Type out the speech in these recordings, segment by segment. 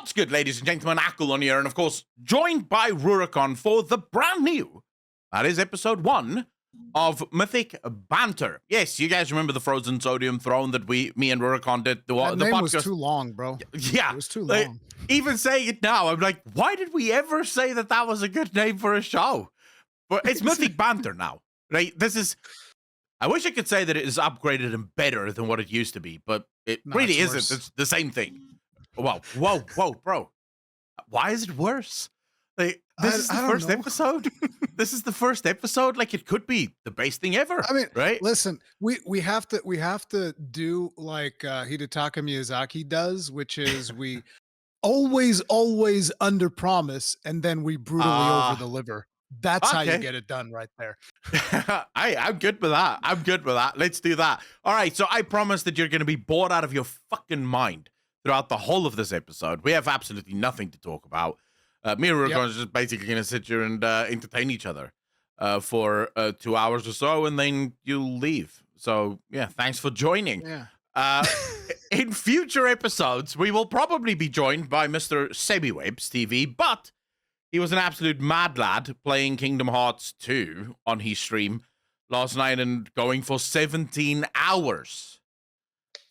What's good, ladies and gentlemen? Akulon here, and of course, joined by Rurikon for the brand new, that is episode 1 of Mythic Banter. Yes, you guys remember the Frozen Sodium Throne that me and Rurikon did? The name podcast was too long, bro. Yeah. It was too long. Even saying it now, I'm like, why did we ever say that that was a good name for a show? But it's Mythic Banter now, right? I wish I could say that it is upgraded and better than what it used to be, but it really isn't. Worse. It's the same thing. Whoa, bro. Why is it worse? Like, this is the first episode? This is the first episode? Like, it could be the best thing ever. I mean, right? Listen, we have to do like Hidetaka Miyazaki does, which is we always under promise and then we brutally over deliver. That's how you get it done right there. I'm good with that. Let's do that. All right, so I promise that you're going to be bored out of your fucking mind throughout the whole of this episode. We have absolutely nothing to talk about. Me and Rurikon are just basically going to sit here and entertain each other for 2 hours or so, and then you'll leave. So, yeah, thanks for joining. Yeah. In future episodes, we will probably be joined by Mr. Sebiwebs TV, but he was an absolute mad lad playing Kingdom Hearts 2 on his stream last night and going for 17 hours.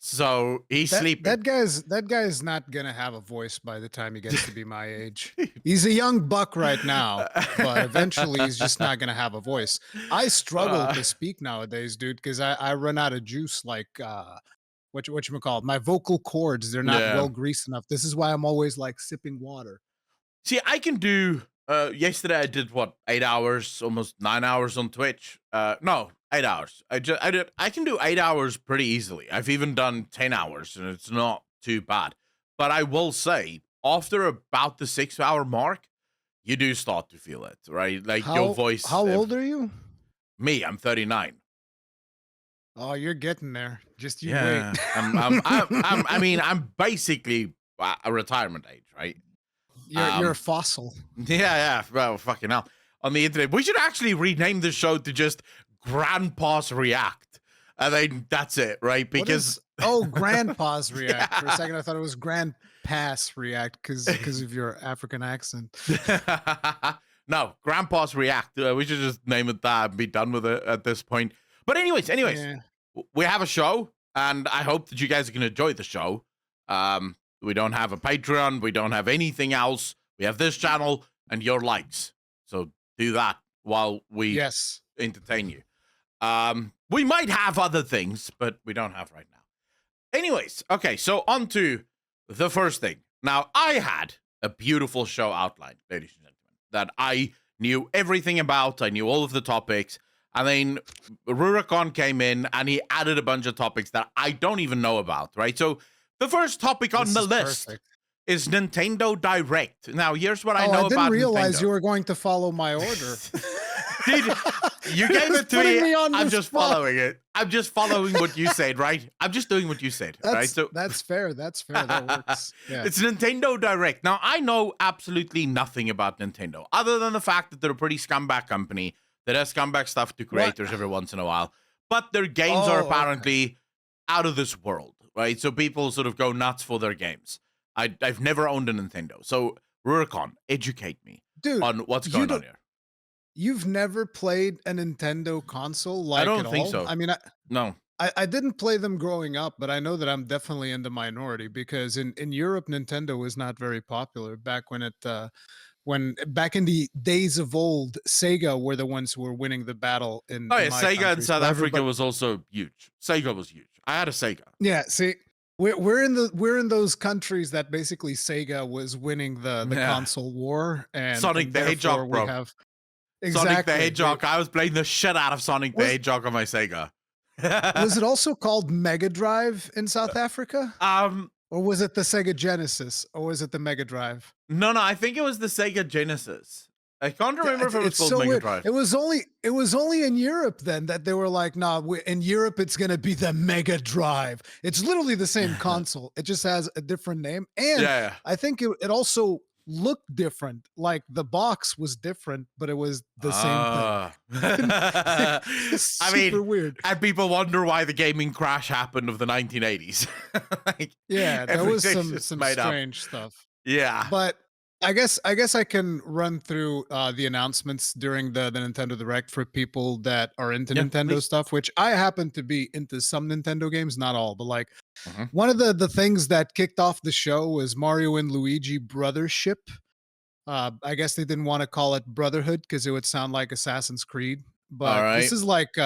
So he's sleeping. That guy's not gonna have a voice by the time he gets to be my age. He's a young buck right now, but eventually he's just not gonna have a voice. I struggle to speak nowadays, dude, because I run out of juice. Like whatchamacallit, my vocal cords, they're not well greased enough. This is why I'm always like sipping water. See, I can do. Yesterday I did 8 hours, almost 9 hours on Twitch. No, 8 hours. I can do 8 hours pretty easily. I've even done 10 hours, and it's not too bad. But I will say, after about the 6 hour mark, you do start to feel it, right? Like your voice. How old are you? Me, I'm 39. Oh, you're getting there. Just you wait. I'm basically a retirement age, right? You're a fossil. Yeah. Well, fucking hell. On the internet, we should actually rename the show to just Grandpa's React. And then that's it, right? Because Grandpa's React. For a second, I thought it was Grandpa's React because of your African accent. No, Grandpa's React. We should just name it that and be done with it at this point. But anyways, we have a show, and I hope that you guys are going to enjoy the show. We don't have a Patreon. We don't have anything else. We have this channel and your likes. So do that while we entertain you. We might have other things, but we don't have right now. Anyways, okay, so on to the first thing. Now, I had a beautiful show outlined, ladies and gentlemen, that I knew everything about. I knew all of the topics. And then Rurikon came in and he added a bunch of topics that I don't even know about, right? So the first topic on the list is Nintendo Direct. Now, here's what I know about Nintendo. I didn't realize you were going to follow my order. Dude, you gave it to me. I'm just following it. I'm just following what you said, right? I'm just doing what you said, right? So that's fair. That's fair. That works. Yeah. It's Nintendo Direct. Now, I know absolutely nothing about Nintendo, other than the fact that they're a pretty scumbag company that has scumbag stuff to creators every once in a while. But their games are apparently out of this world. Right, so people sort of go nuts for their games. I've never owned a Nintendo, so Rurikon, educate me on what's going on here. You've never played a Nintendo console, I don't think so. I mean, no, I didn't play them growing up, but I know that I'm definitely in the minority because in Europe, Nintendo was not very popular back when back in the days of old, Sega were the ones who were winning the battle in. Sega in South Africa was also huge. Sega was huge. I had a Sega. Yeah, see, we're in those countries that basically Sega was winning the console war, and Sonic the Hedgehog, bro. Sonic the Hedgehog. I was playing the shit out of Sonic the Hedgehog on my Sega. Was it also called Mega Drive in South Africa? Or was it the Sega Genesis? Or was it the Mega Drive? No, I think it was the Sega Genesis. I can't remember if it was called Mega Drive. It was only in Europe then that they were like, nah, in Europe it's gonna be the Mega Drive. It's literally the same console. It just has a different name. And I think it also looked different. Like the box was different, but it was the same thing. It's super weird. And people wonder why the gaming crash happened of the 1980s. There was some strange stuff. Yeah. But I guess I can run through the announcements during the Nintendo Direct for people that are into Yeah, Nintendo please. stuff, which I happen to be into some Nintendo games, not all, but like Mhm. one of the things that kicked off the show was Mario and Luigi Brothership. I guess they didn't want to call it Brotherhood because it would sound like Assassin's Creed. All But this right. is like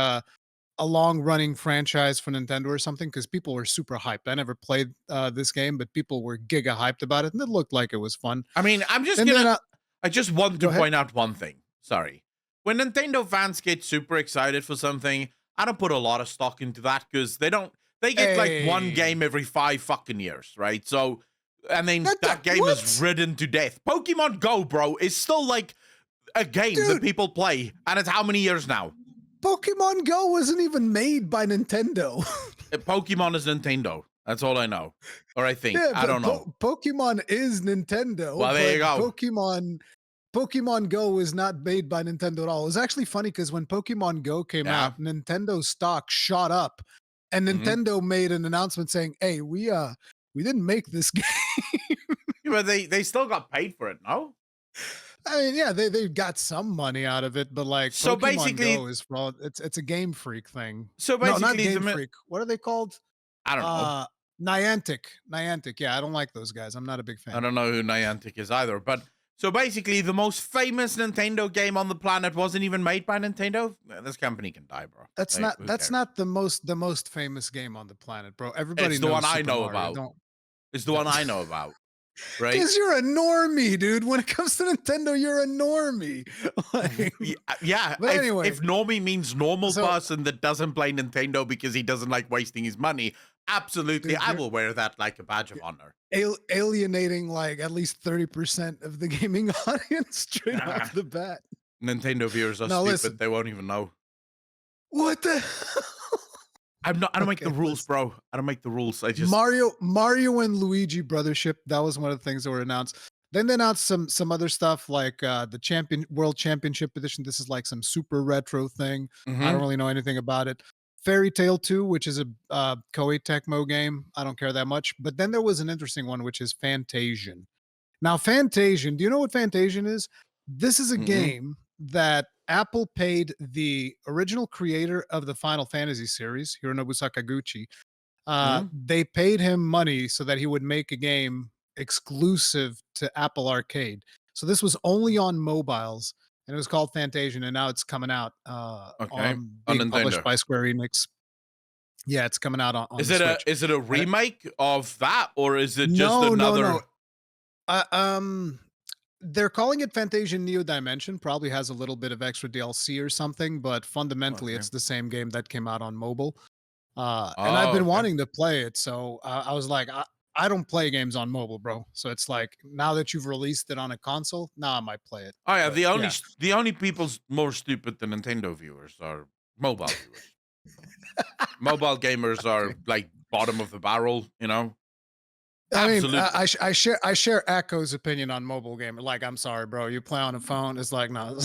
a long running franchise for Nintendo or something because people were super hyped. I never played this game, but people were giga hyped about it, and it looked like it was fun. I mean, And then I just want to go ahead. point out one thing. Sorry. When Nintendo fans get super excited for something, I don't put a lot of stock into that because they get like one Hey, game every 5 fucking years, right? So, and then that game is what, ridden to death. Pokemon Go, bro, is still like a game that dude? people play. And it's how many years now? Pokemon Go wasn't even made by Nintendo. Pokemon is Nintendo. That's all I know. Or I think. Yeah, I but don't know. Pokemon is Well, Nintendo, there you but go. Pokemon Go is not made by Nintendo at all. It was actually funny because when Pokemon Go came Yeah. out, Nintendo stock shot up, and Hmm. Nintendo made an announcement saying, "Hey, we didn't make this game." Yeah, but they still got paid for it, no? I mean, yeah, they got some money out of it, but like So Pokemon Go basically, is for all, it's a Game Freak thing. so No, not basically, Game Freak. What are they called? I don't know. Uh Niantic. Niantic. Yeah, I don't like those guys. I'm not a big I fan. don't know who Niantic is either. But so basically, the most famous Nintendo game on the planet wasn't even made by Nintendo. This company can die, bro. Like, who That's cares? not the most famous game on the planet, bro. Everybody It's the one knows I Super know Mario. about. Don't It's the one I know about, right? because you're a normie, dude. When it comes to Nintendo, you're a normie. Like, Yeah. but If anyway, normie means normal so person that doesn't play Nintendo because he doesn't like wasting his money, absolutely, dude, I you're will wear that like a badge of honor. alienating like at least 30% of the gaming audience straight Nah. off the bat. Nintendo viewers are Now stupid. listen, They won't even know. what the hell? I'm not. I don't make the Okay, rules, listen. bro. I don't make the rules. I just. Mario and Luigi Brothership. That was one of the things that were announced. Then they announced some other stuff like the champion World Championship edition. This is like some super retro thing. I don't Hmm. really know anything about it. Fairy Tale 2, which is a Koei Tecmo game. I don't care that much. But then there was an interesting one, which is Fantasian. Now, Fantasian, do you know what Fantasian is? This is a Hmm. game that Apple paid the original creator of the Final Fantasy series, Hironobu Sakaguchi. Hmm. They paid him money so that he would make a game exclusive to Apple Arcade. So this was only on mobiles, and it was called Fantasian, and now it's coming out Okay. on On being published Nintendo. by Square Enix. Yeah, it's coming out on the Switch. Is it a And remake of that, or is it just no, no, no. another? Uh, um, they're calling it Fantasian Neo Dimension. Probably has a little bit of extra DLC or something, but fundamentally, Okay. it's the same game that came out on mobile. And I've Oh, been okay. wanting to play it, so I was like, I don't play games on mobile, bro. So it's like now that you've released it on a console, now I might play it. Oh yeah. But yeah, The only people more stupid than Nintendo viewers are mobile viewers. Mobile gamers okay. are like bottom of the barrel. You know. I mean, Absolutely. I share Echo's opinion on mobile gamer. Like, I'm sorry, bro. You play on a phone, it's like no,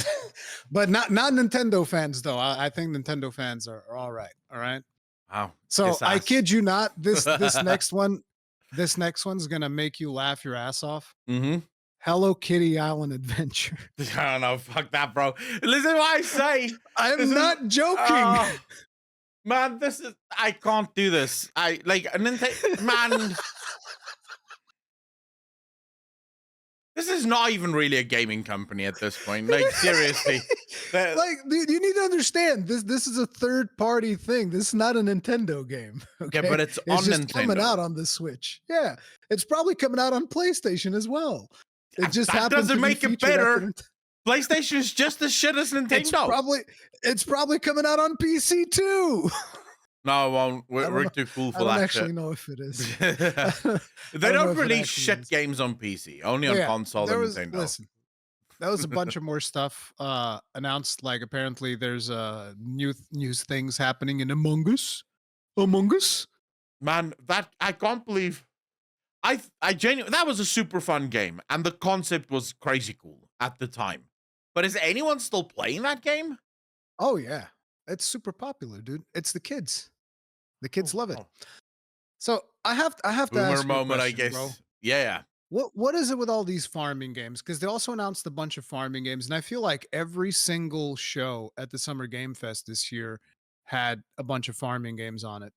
but not Nintendo fans though. I think Nintendo fans are all right. All right. Wow. So Kiss I ass. kid you not, this next one's gonna make you laugh your ass off. Hmm. Hello Kitty Island Adventure. I don't know. Fuck that, bro. Listen to what I say. This I'm is. not joking. Oh man, this is. I can't do this. I like Nintendo. Man, this is not even really a gaming company at this point. Like seriously. The- Like, dude, you need to understand this is a third party thing. This is not a Nintendo game. yeah, Okay, but it's it's on just coming Nintendo. out on the Switch. Yeah, it's probably coming out on PlayStation as well. It just That happened doesn't to be make it featured at the better. PlayStation is just as shit as it's Nintendo. probably it's probably coming out on PC too. No, it won't. I don't We're know. too cool I for don't that actually shit. know if it is. I They don't know don't if it release actually shit is. games on PC, only But on yeah, console there and was Nintendo. listen. That was a bunch of more stuff announced. Like apparently there's new things happening in Among Us. Among Us. Man, that I can't believe I genuinely that was a super fun game, and the concept was crazy cool at the time. But is anyone still playing that game? Oh yeah, it's super popular, dude. It's the kids. The Oh kids love it. wow. So I have to Boomer ask you a moment, I question, bro. guess. Yeah, yeah. What is it with all these farming games? Because they also announced a bunch of farming games, and I feel like every single show at the Summer Game Fest this year had a bunch of farming games on it.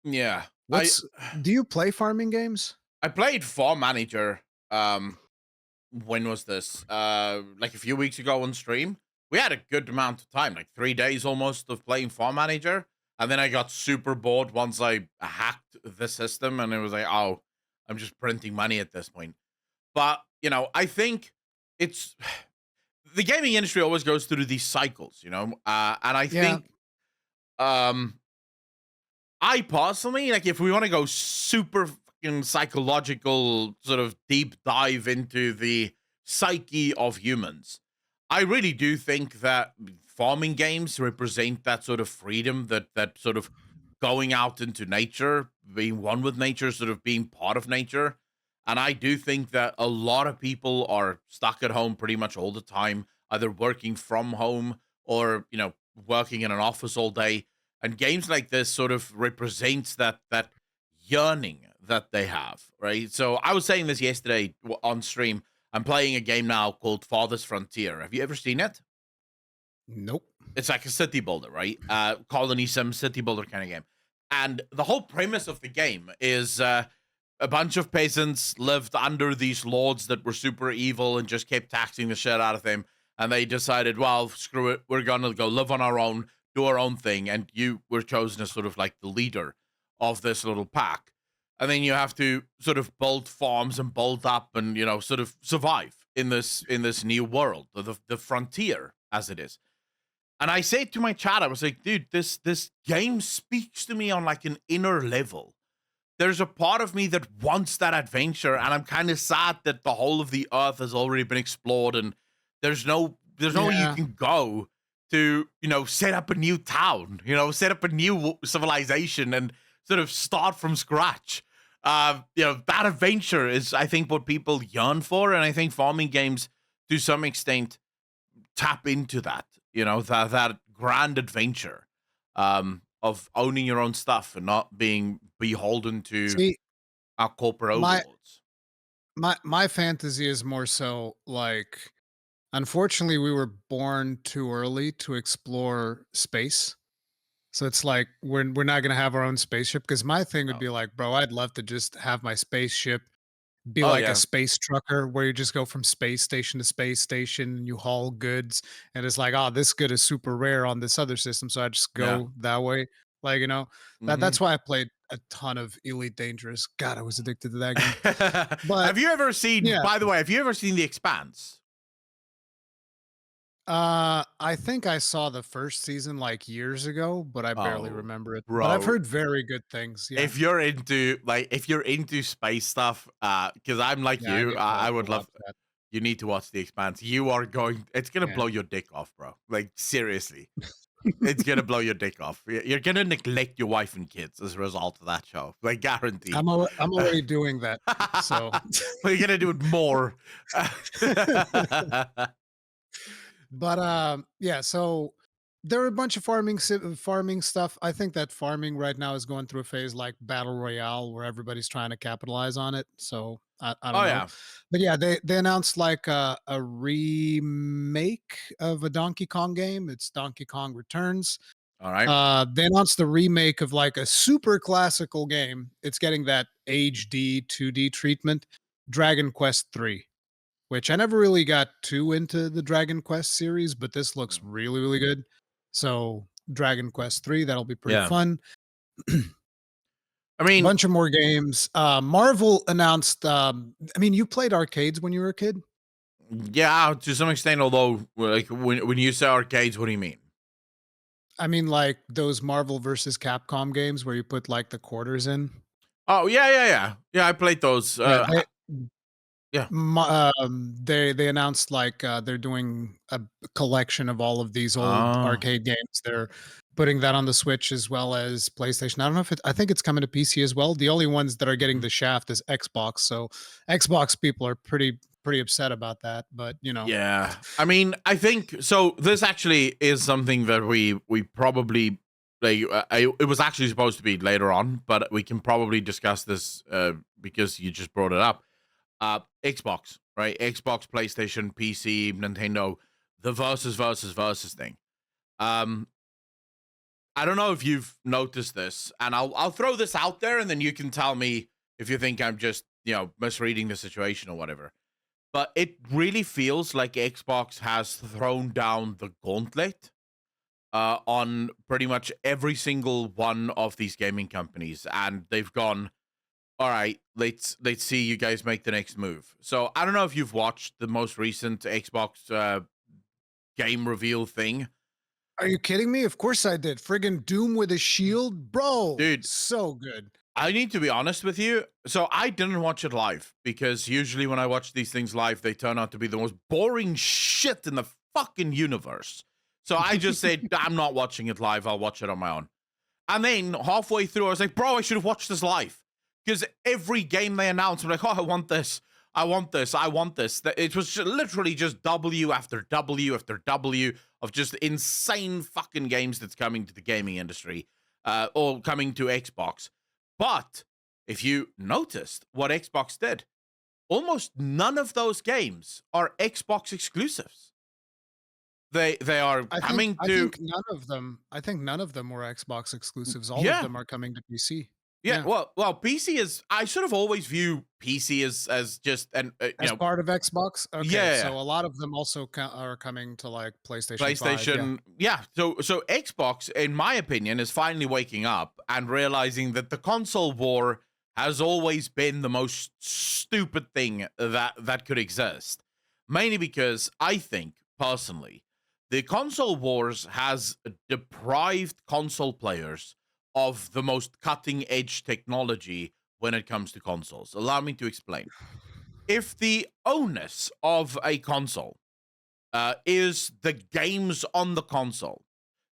Yeah. What's Do you play farming games? I played Farm Manager. When was this? Like a few weeks ago on stream. We had a good amount of time, like 3 days almost of playing Farm Manager. And then I got super bored once I hacked the system, and it was like, oh, I'm just printing money at this point. But I think it's the gaming industry always goes through these cycles, and I Yeah. think um I personally, like, if we want to go super fucking psychological, sort of deep dive into the psyche of humans, I really do think that farming games represent that sort of freedom, that sort of going out into nature, being one with nature, sort of being part of nature. And I do think that a lot of people are stuck at home pretty much all the time, either working from home or, working in an office all day, and games like this sort of represents that yearning that they have, right? So I was saying this yesterday on stream. I'm playing a game now called Farthest Frontier. Have you ever seen it? Nope. It's like a city builder, right? Colony sim city builder kind of game. And the whole premise of the game is a bunch of peasants lived under these lords that were super evil and just kept taxing the shit out of them. And they decided, well, screw it, we're gonna go live on our own, do our own thing. And you were chosen as sort of like the leader of this little pack. And then you have to sort of build farms and build up and sort of survive in this new world, the frontier as it is. And I said to my chat, I was like, dude, this game speaks to me on like an inner level. There's a part of me that wants that adventure, and I'm kind of sad that the whole of the earth has already been explored, and there's nowhere you Yeah. can go to set up a new town, set up a new civilization, and sort of start from scratch. That adventure is, I think, what people yearn for, and I think farming games, to some extent, tap into that. That grand adventure. Of owning your own stuff and not being beholden to See, our corporate my overlords. my fantasy is more so like, unfortunately, we were born too early to explore space. So it's like we're not gonna have our own spaceship. Because my thing would Oh, be like, bro, I'd love to just have my spaceship be oh like a yeah. space trucker where you just go from space station to space station and you haul goods, and it's like, oh, this good is super rare on this other system, so I just Yeah. go that way. Like, Hmm. that's why I played a ton of Elite Dangerous. God, I was addicted to that game. But Have you ever seen, yeah, by the way, have you ever seen The Expanse? I think I saw the first season like years ago, but I barely Oh, remember it. But I've bro. heard very good things. Yeah. If you're into space stuff, because I'm like Yeah, I you, need I to would watch love. that. You need to watch The Expanse. It's gonna Yeah. blow your dick off, bro. Like, seriously. It's gonna blow your dick off. You're gonna neglect your wife and kids as a result of that show. Like, guaranteed. I'm already doing that. So Well, you're gonna do it more. But, yeah, so there are a bunch of farming stuff. I think that farming right now is going through a phase like battle royale where everybody's trying to capitalize on it. So I don't Oh know, yeah. but yeah, they announced like a remake of a Donkey Kong game. It's Donkey Kong Returns. All right. They announced the remake of like a super classical game. It's getting that HD 2D treatment. Dragon Quest 3. Which I never really got too into the Dragon Quest series, but this looks Mm. really, really good. So, Dragon Quest 3, that'll be pretty Yeah. fun. I mean, Bunch of more games. Marvel announced, I mean, you played arcades when you were a kid? yeah, to some extent. Although, like, when you say arcades, what do you mean? I mean, like those Marvel versus Capcom games where you put like the quarters in? Oh yeah, yeah, yeah, yeah. I played those. Yeah, Yeah. they announced like they're doing a collection of all of these old Oh. arcade games. They're putting that on the Switch as well as PlayStation. I don't know if I think it's coming to PC as well. The only ones that are getting Mhm. the shaft is Xbox. So Xbox people are pretty upset about that. But Yeah. I mean, I think so. This actually is something that we probably, like. It was actually supposed to be later on, but we can probably discuss this because you just brought it up. Xbox, right? Xbox, PlayStation, PC, Nintendo, the versus thing. Um, I don't know if you've noticed this, and I'll throw this out there, and then you can tell me if you think I'm just misreading the situation or whatever. But it really feels like Xbox has thrown down the gauntlet on pretty much every single one of these gaming companies, and they've gone, all right, let's see you guys make the next move. So I don't know if you've watched the most recent Xbox game reveal thing. Are you kidding me? Of course I did. Friggin' Doom with a shield, bro. Dude, So good. I need to be honest with you. So I didn't watch it live because usually when I watch these things live, they turn out to be the most boring shit in the fucking universe. So I just said, I'm not watching it live. I'll watch it on my own. And then halfway through, I was like, bro, I should have watched this live. Because every game they announced, I'm like, oh, I want this. I want this. I want this. It was literally just W after W after W of just insane fucking games that's coming to the gaming industry or coming to Xbox. But if you noticed what Xbox did, almost none of those games are Xbox exclusives. They are coming I to think none of them. I think none of them were Xbox exclusives. All of yeah. them are coming to PC. Yeah, Yeah, well, PC is. I sort of always view PC as just an as part of Xbox. Okay, yeah, so a lot of them also are coming to like PlayStation 5. Yeah. PlayStation. Yeah, so Xbox, in my opinion, is finally waking up and realizing that the console war has always been the most stupid thing that could exist. Mainly because I think personally, the console wars has deprived console players of the most cutting edge technology when it comes to consoles. Allow me to explain. If the onus of a console is the games on the console,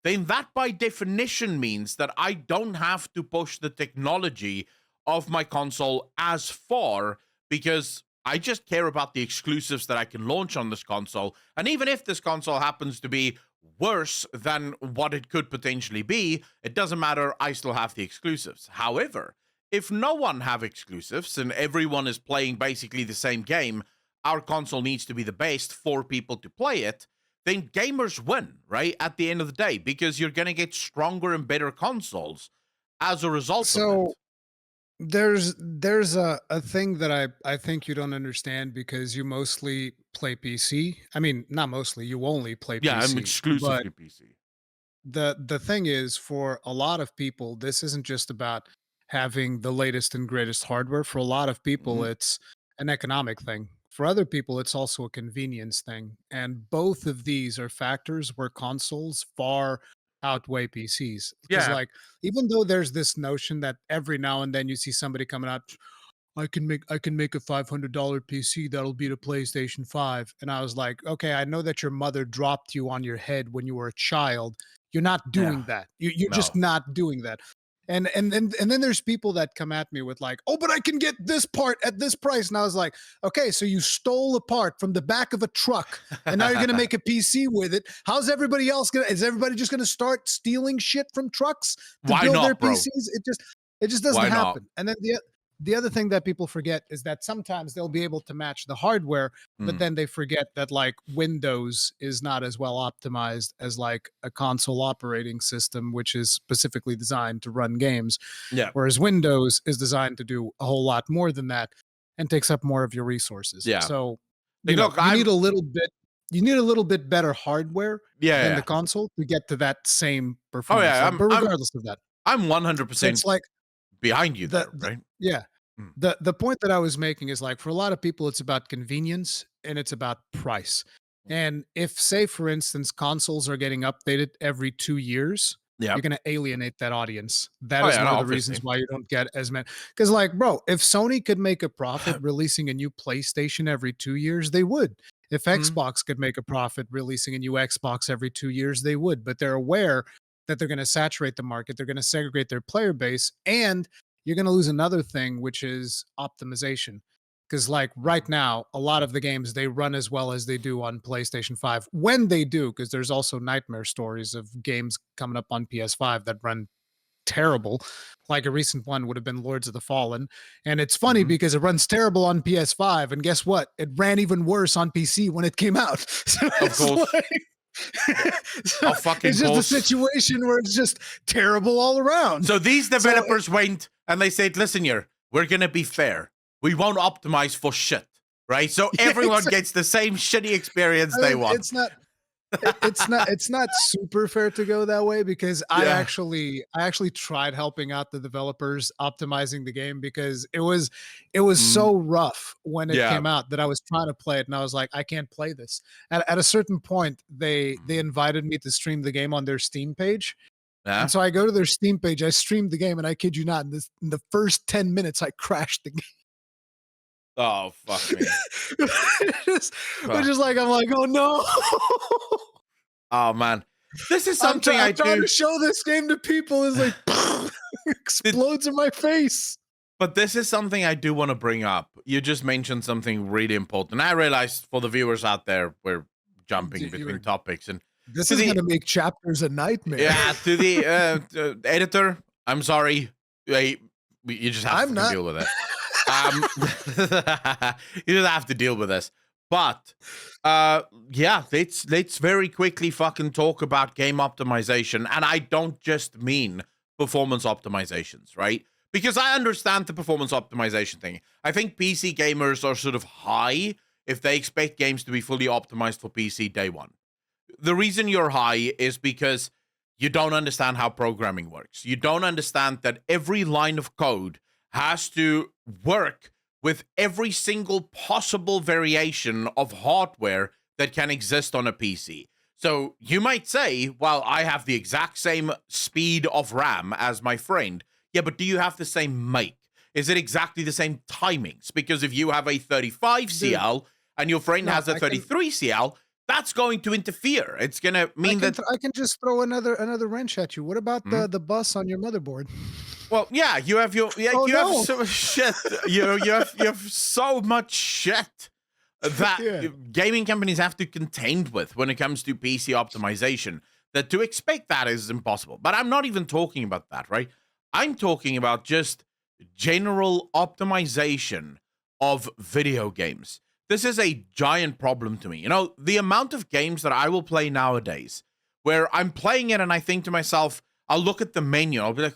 then that by definition means that I don't have to push the technology of my console as far because I just care about the exclusives that I can launch on this console. And even if this console happens to be worse than what it could potentially be, it doesn't matter. I still have the exclusives. However, if no one have exclusives and everyone is playing basically the same game, our console needs to be the best for people to play it, then gamers win, right? At the end of the day, because you're going to get stronger and better consoles as a result of So it. there's a thing that I think you don't understand because you mostly play PC. I mean, not mostly. You only play Yeah, I'm PC, but exclusively PC. the thing is for a lot of people this isn't just about having the latest and greatest hardware. For a lot of people Hmm. it's an economic thing. For other people it's also a convenience thing, and both of these are factors where consoles far outweigh PCs. Because Yeah. like, even though there's this notion that every now and then you see somebody coming out, I can make a $500 PC that'll beat a PlayStation 5. And I was like, okay, I know that your mother dropped you on your head when you were a child. You're not Yeah. doing that. You're just No. not doing that. And then there's people that come at me with like, oh, but I can get this part at this price. And I was like, okay, so you stole a part from the back of a truck and now you're gonna make a PC with it. How's everybody else gonna is everybody just gonna start stealing shit from trucks to Why build their not, bro? PCs? It just doesn't Why not? happen. And then the other thing that people forget is that sometimes they'll be able to match the hardware, but Mm. then they forget that like Windows is not as well optimized as like a console operating system, which is specifically designed to run games. Yeah. Whereas Windows is designed to do a whole lot more than that and takes up more of your resources. Yeah. So, Like, look, I'm. you need a little bit better hardware Yeah. than Yeah. the console to get to that same Oh performance yeah. level. But regardless of that, I'm so 100% it's like behind you there, the right? yeah, Mm. the point that I was making is like for a lot of people, it's about convenience and it's about price. And if, say, for instance, consoles are getting updated every 2 years, Yeah. you're going to alienate that audience. That Oh is yeah. No, one of the reasons obviously. why you don't get as many. Because, like, bro, if Sony could make a profit releasing a new PlayStation every 2 years, they would. If Mm. Xbox could make a profit releasing a new Xbox every 2 years, they would. But they're aware that they're going to saturate the market, they're going to segregate their player base, and you're going to lose another thing, which is optimization. Because, like, right now, a lot of the games they run as well as they do on PlayStation 5 when they do, because there's also nightmare stories of games coming up on PS5 that run terrible. Like a recent one would have been Lords of the Fallen. And it's funny Mhm. because it runs terrible on PS5. And guess what? It ran even worse on PC when it came out. So Of it's course. like, so Of fucking it's just a course. situation where it's just terrible all around. So these So developers went and they said, listen here, we're going to be fair. We won't optimize for shit, right? So yeah, everyone gets the same shitty experience I they mean, want. it's not super fair to go that way because Yeah. I actually tried helping out the developers optimizing the game because it was Mm, so rough when it yeah. came out that I was trying to play it and I was like, I can't play this. At a certain point, they Mhm. invited me to stream the game on their Steam page. And Yeah. so I go to their Steam page, I streamed the game, and I kid you not, in the first 10 minutes, I crashed the Oh, fuck me. just, which Fuck is like, me. I'm like, oh no. Oh, man. This is I'm, something I I'm trying do. to show this game to people. It's like Th- explodes in my face. But this is something I do want to bring up. You just mentioned something really important. I realize for the viewers out there, we're jumping between topics. And This to is the gonna make chapters a nightmare. Yeah, to the editor, I'm sorry. You just have to I'm fucking not. deal with it. Um, you just have to deal with this. But yeah, let's very quickly fucking talk about game optimization, and I don't just mean performance optimizations, right? Because I understand the performance optimization thing. I think PC gamers are sort of high if they expect games to be fully optimized for PC day one. The reason you're high is because you don't understand how programming works. You don't understand that every line of code has to work with every single possible variation of hardware that can exist on a PC. So you might say, well, I have the exact same speed of RAM as my friend. Yeah, but do you have the same make? Is it exactly the same timings? Because if you have a 35 Dude, CL and your friend no, has a 33 CL, that's going to interfere. It's going to mean that. I can just throw another wrench at you. What about Hmm? the bus on your motherboard? Well, yeah, you have Oh you have no. so much shit. You have so much shit that Yeah. gaming companies have to contend with when it comes to PC optimization. That to expect that is impossible. But I'm not even talking about that, right? I'm talking about just general optimization of video games. This is a giant problem to me. You know, the amount of games that I will play nowadays where I'm playing it and I think to myself, I'll look at the menu, I'll be like,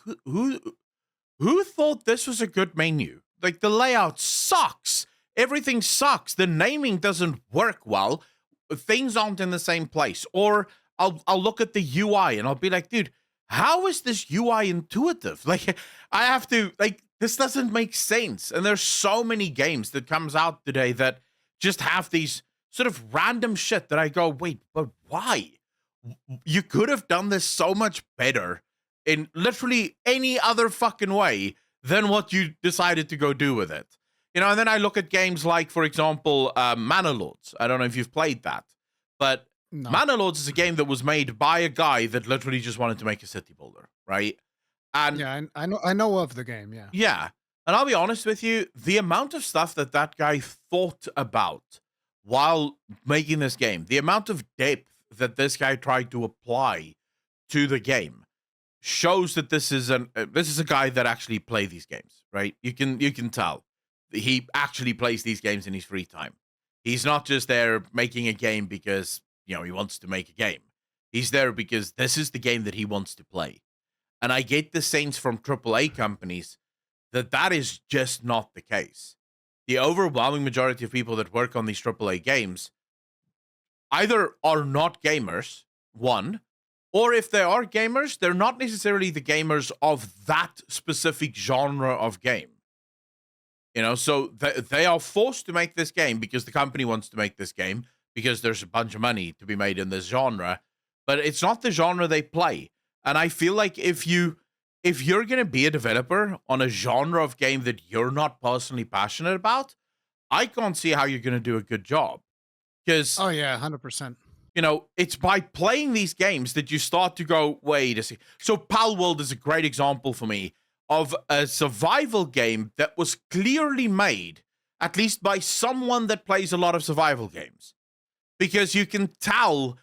who thought this was a good menu? Like the layout sucks. Everything sucks. The naming doesn't work well. Things aren't in the same place. Or I'll look at the UI and I'll be like, dude, how is this UI intuitive? Like I have to this doesn't make sense. And there's so many games that comes out today that just have these sort of random shit that I go, wait, but why? You could have done this so much better in literally any other fucking way than what you decided to go do with it. You know, and then I look at games like, for example, Mana Lords. I don't know if you've played that, but No. Mana Lords is a game that was made by a guy that literally just wanted to make a city builder, right? And Yeah, I know of the game, yeah. yeah, and I'll be honest with you, the amount of stuff that that guy thought about while making this game, the amount of depth that this guy tried to apply to the game shows that this is a guy that actually play these games, right? You can tell he actually plays these games in his free time. He's not just there making a game because he wants to make a game. He's there because this is the game that he wants to play. And I get the sense from AAA companies that that is just not the case. The overwhelming majority of people that work on these AAA games either are not gamers, one, or if they are gamers, they're not necessarily the gamers of that specific genre of game. So they are forced to make this game because the company wants to make this game because there's a bunch of money to be made in this genre, but it's not the genre they play. And I feel like if you're going to be a developer on a genre of game that you're not personally passionate about, I can't see how you're going to do a good job. Because Oh yeah, 100%. it's by playing these games that you start to go, wait a second. So Pal World is a great example for me of a survival game that was clearly made, at least by someone that plays a lot of survival games. Because you can tell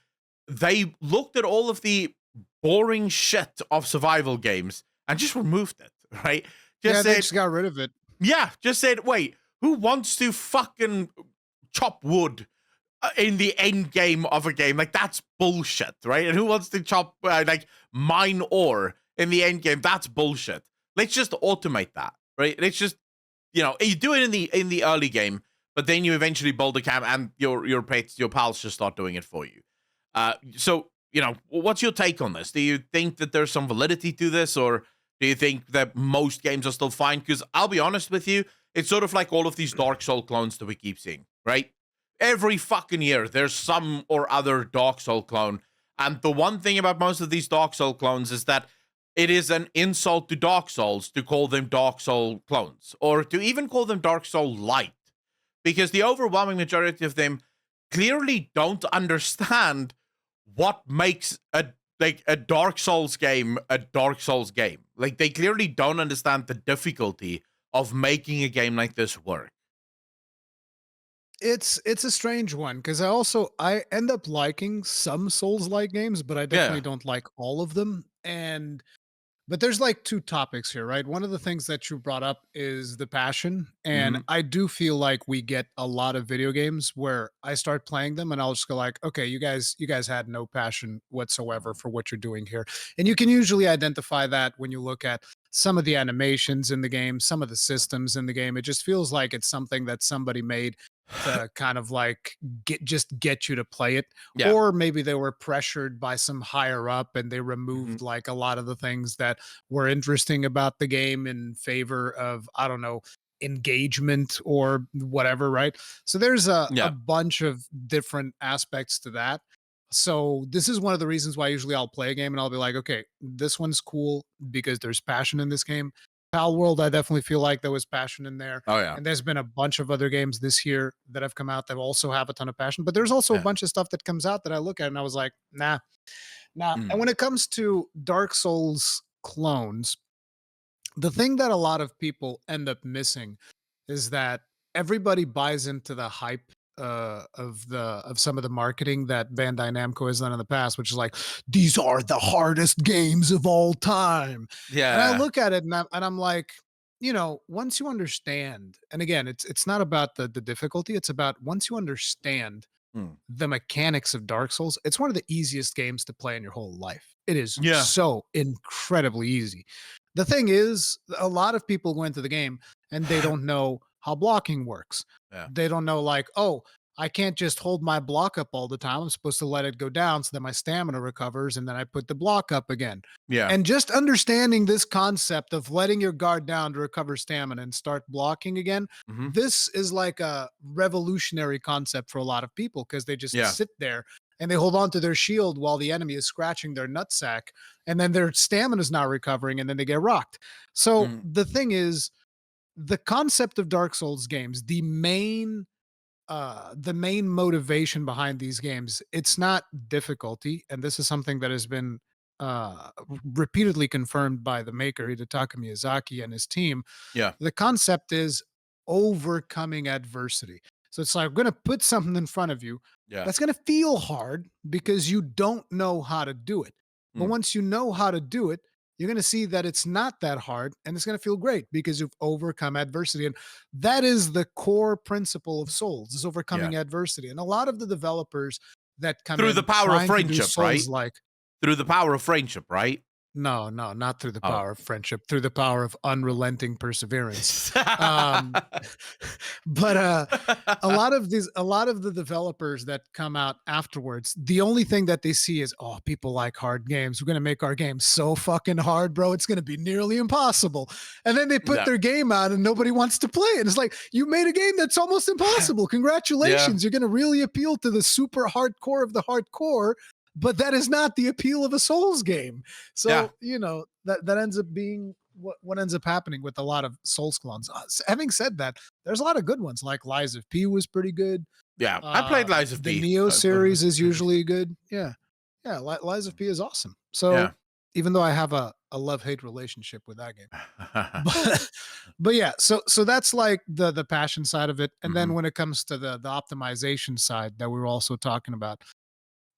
they looked at all of the boring shit of survival games and just removed it, right? Just Yeah, they said, just got rid of it. yeah, just said, wait, who wants to fucking chop wood in the end game of a game? Like, that's bullshit, right? And who wants to chop, like, mine ore in the end game? That's bullshit. Let's just automate that, right? Let's just, you do it in the early game, but then you eventually build a camp, and your pets, your pals, just start doing it for you. So, what's your take on this? Do you think that there's some validity to this, or do you think that most games are still fine? Because I'll be honest with you, it's sort of like all of these Dark Soul clones that we keep seeing, right? Every fucking year, there's some or other Dark Soul clone. And the one thing about most of these Dark Soul clones is that it is an insult to Dark Souls to call them Dark Soul clones, or to even call them Dark Soul light, because the overwhelming majority of them clearly don't understand what makes a Dark Souls game a Dark Souls game. Like, they clearly don't understand the difficulty of making a game like this work. It's a strange one because I end up liking some Souls-like games, but I Yeah. definitely don't like all of them. But there's like two topics here, right? One of the things that you brought up is the passion. And Hmm. I do feel like we get a lot of video games where I start playing them and I'll just go like, okay, you guys had no passion whatsoever for what you're doing here. And you can usually identify that when you look at some of the animations in the game, some of the systems in the game. It just feels like it's something that somebody made to kind of like get you to play it, Yeah. or maybe they were pressured by some higher up and they Hmm. removed like a lot of the things that were interesting about the game in favor of, I don't know, engagement or whatever, right? So there's a Yeah. bunch of different aspects to that. So this is one of the reasons why usually I'll play a game and I'll be like, okay, this one's cool because there's passion in this game. Pal World, I definitely feel like there was passion in there. Oh yeah. And there's been a bunch of other games this year that have come out that also have a ton of passion. But there's also a Yeah. bunch of stuff that comes out that I look at and I was like, nah, nah. And Mm. when it comes to Dark Souls clones, the thing that a lot of people end up missing is that everybody buys into the hype of some of the marketing that Bandai Namco has done in the past, which is like, these are the hardest games of all time. And I Yeah. look at it and I'm like, once you understand, and again, it's not about the difficulty, it's about once you understand Mm. the mechanics of Dark Souls, it's one of the easiest games to play in your whole life. It is Yeah. so incredibly easy. The thing is, a lot of people go into the game and they don't know how blocking works. Yeah. They don't know, like, oh, I can't just hold my block up all the time. I'm supposed to let it go down so that my stamina recovers and then I put the block up again. Yeah. And just understanding this concept of letting your guard down to recover stamina and start blocking again, Hmm. this is like a revolutionary concept for a lot of people because they just Yeah. sit there and they hold on to their shield while the enemy is scratching their nutsack, and then their stamina is not recovering, and then they get rocked. So Mm. the thing is, the concept of Dark Souls games, the main motivation behind these games, it's not difficulty, and this is something that has been repeatedly confirmed by the maker Hidetaka Miyazaki and his team. Yeah. The concept is overcoming adversity. So it's like, I'm going to put something in front of you Yeah. that's going to feel hard because you don't know how to do it. But Mm. once you know how to do it, you're going to see that it's not that hard and it's going to feel great because you've overcome adversity. And that is the core principle of Souls, is Yeah. overcoming adversity. And a lot of the developers that come Through the in power of trying to do friendship, right? Souls like, Through the power of friendship, right? no, no, not through the Oh. power of friendship, through the power of unrelenting perseverance. Um, but a lot of the developers that come out afterwards, the only thing that they see is, oh, people like hard games. We're gonna make our game so fucking hard, bro. It's gonna be nearly impossible. And then they put Yeah. their game out and nobody wants to play it. It's like, you made a game that's almost impossible. Yeah. Congratulations. You're gonna really appeal to the super hardcore of the hardcore, but that is not the appeal of a Souls game. Yeah. So, that ends up being what ends up happening with a lot of Souls clones. Having said that, there's a lot of good ones. Like Lies of P was pretty good. Yeah. I played Lies of The P. Neo I thought it series was is pretty. usually good. Yeah, yeah. Lies of P is awesome. So Yeah. even though I have a love hate relationship with that game, but but yeah. So that's like the passion side of it. And then Hmm. when it comes to the optimization side that we were also talking about,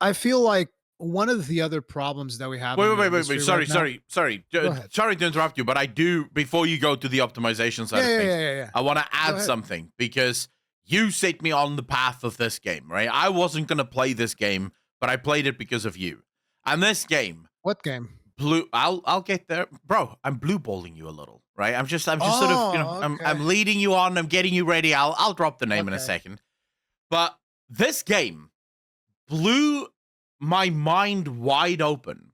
I feel like one of the other problems that we have Wait, in wait, the wait, wait, wait. industry right Sorry, now. sorry, sorry. Go ahead. Sorry to interrupt you, but I do, before you go to the optimization side Yeah, of yeah, things, yeah, yeah, yeah. I want to Go add ahead. something because you set me on the path of this game, right? I wasn't going to play this game, but I played it because of you. And this game, What game? I'll get there. Bro, I'm blue balling you a little, right? I'm just sort of, Oh, okay. I'm leading you on, I'm getting you ready. I'll drop the name in a Okay. second. But this game blew my mind wide open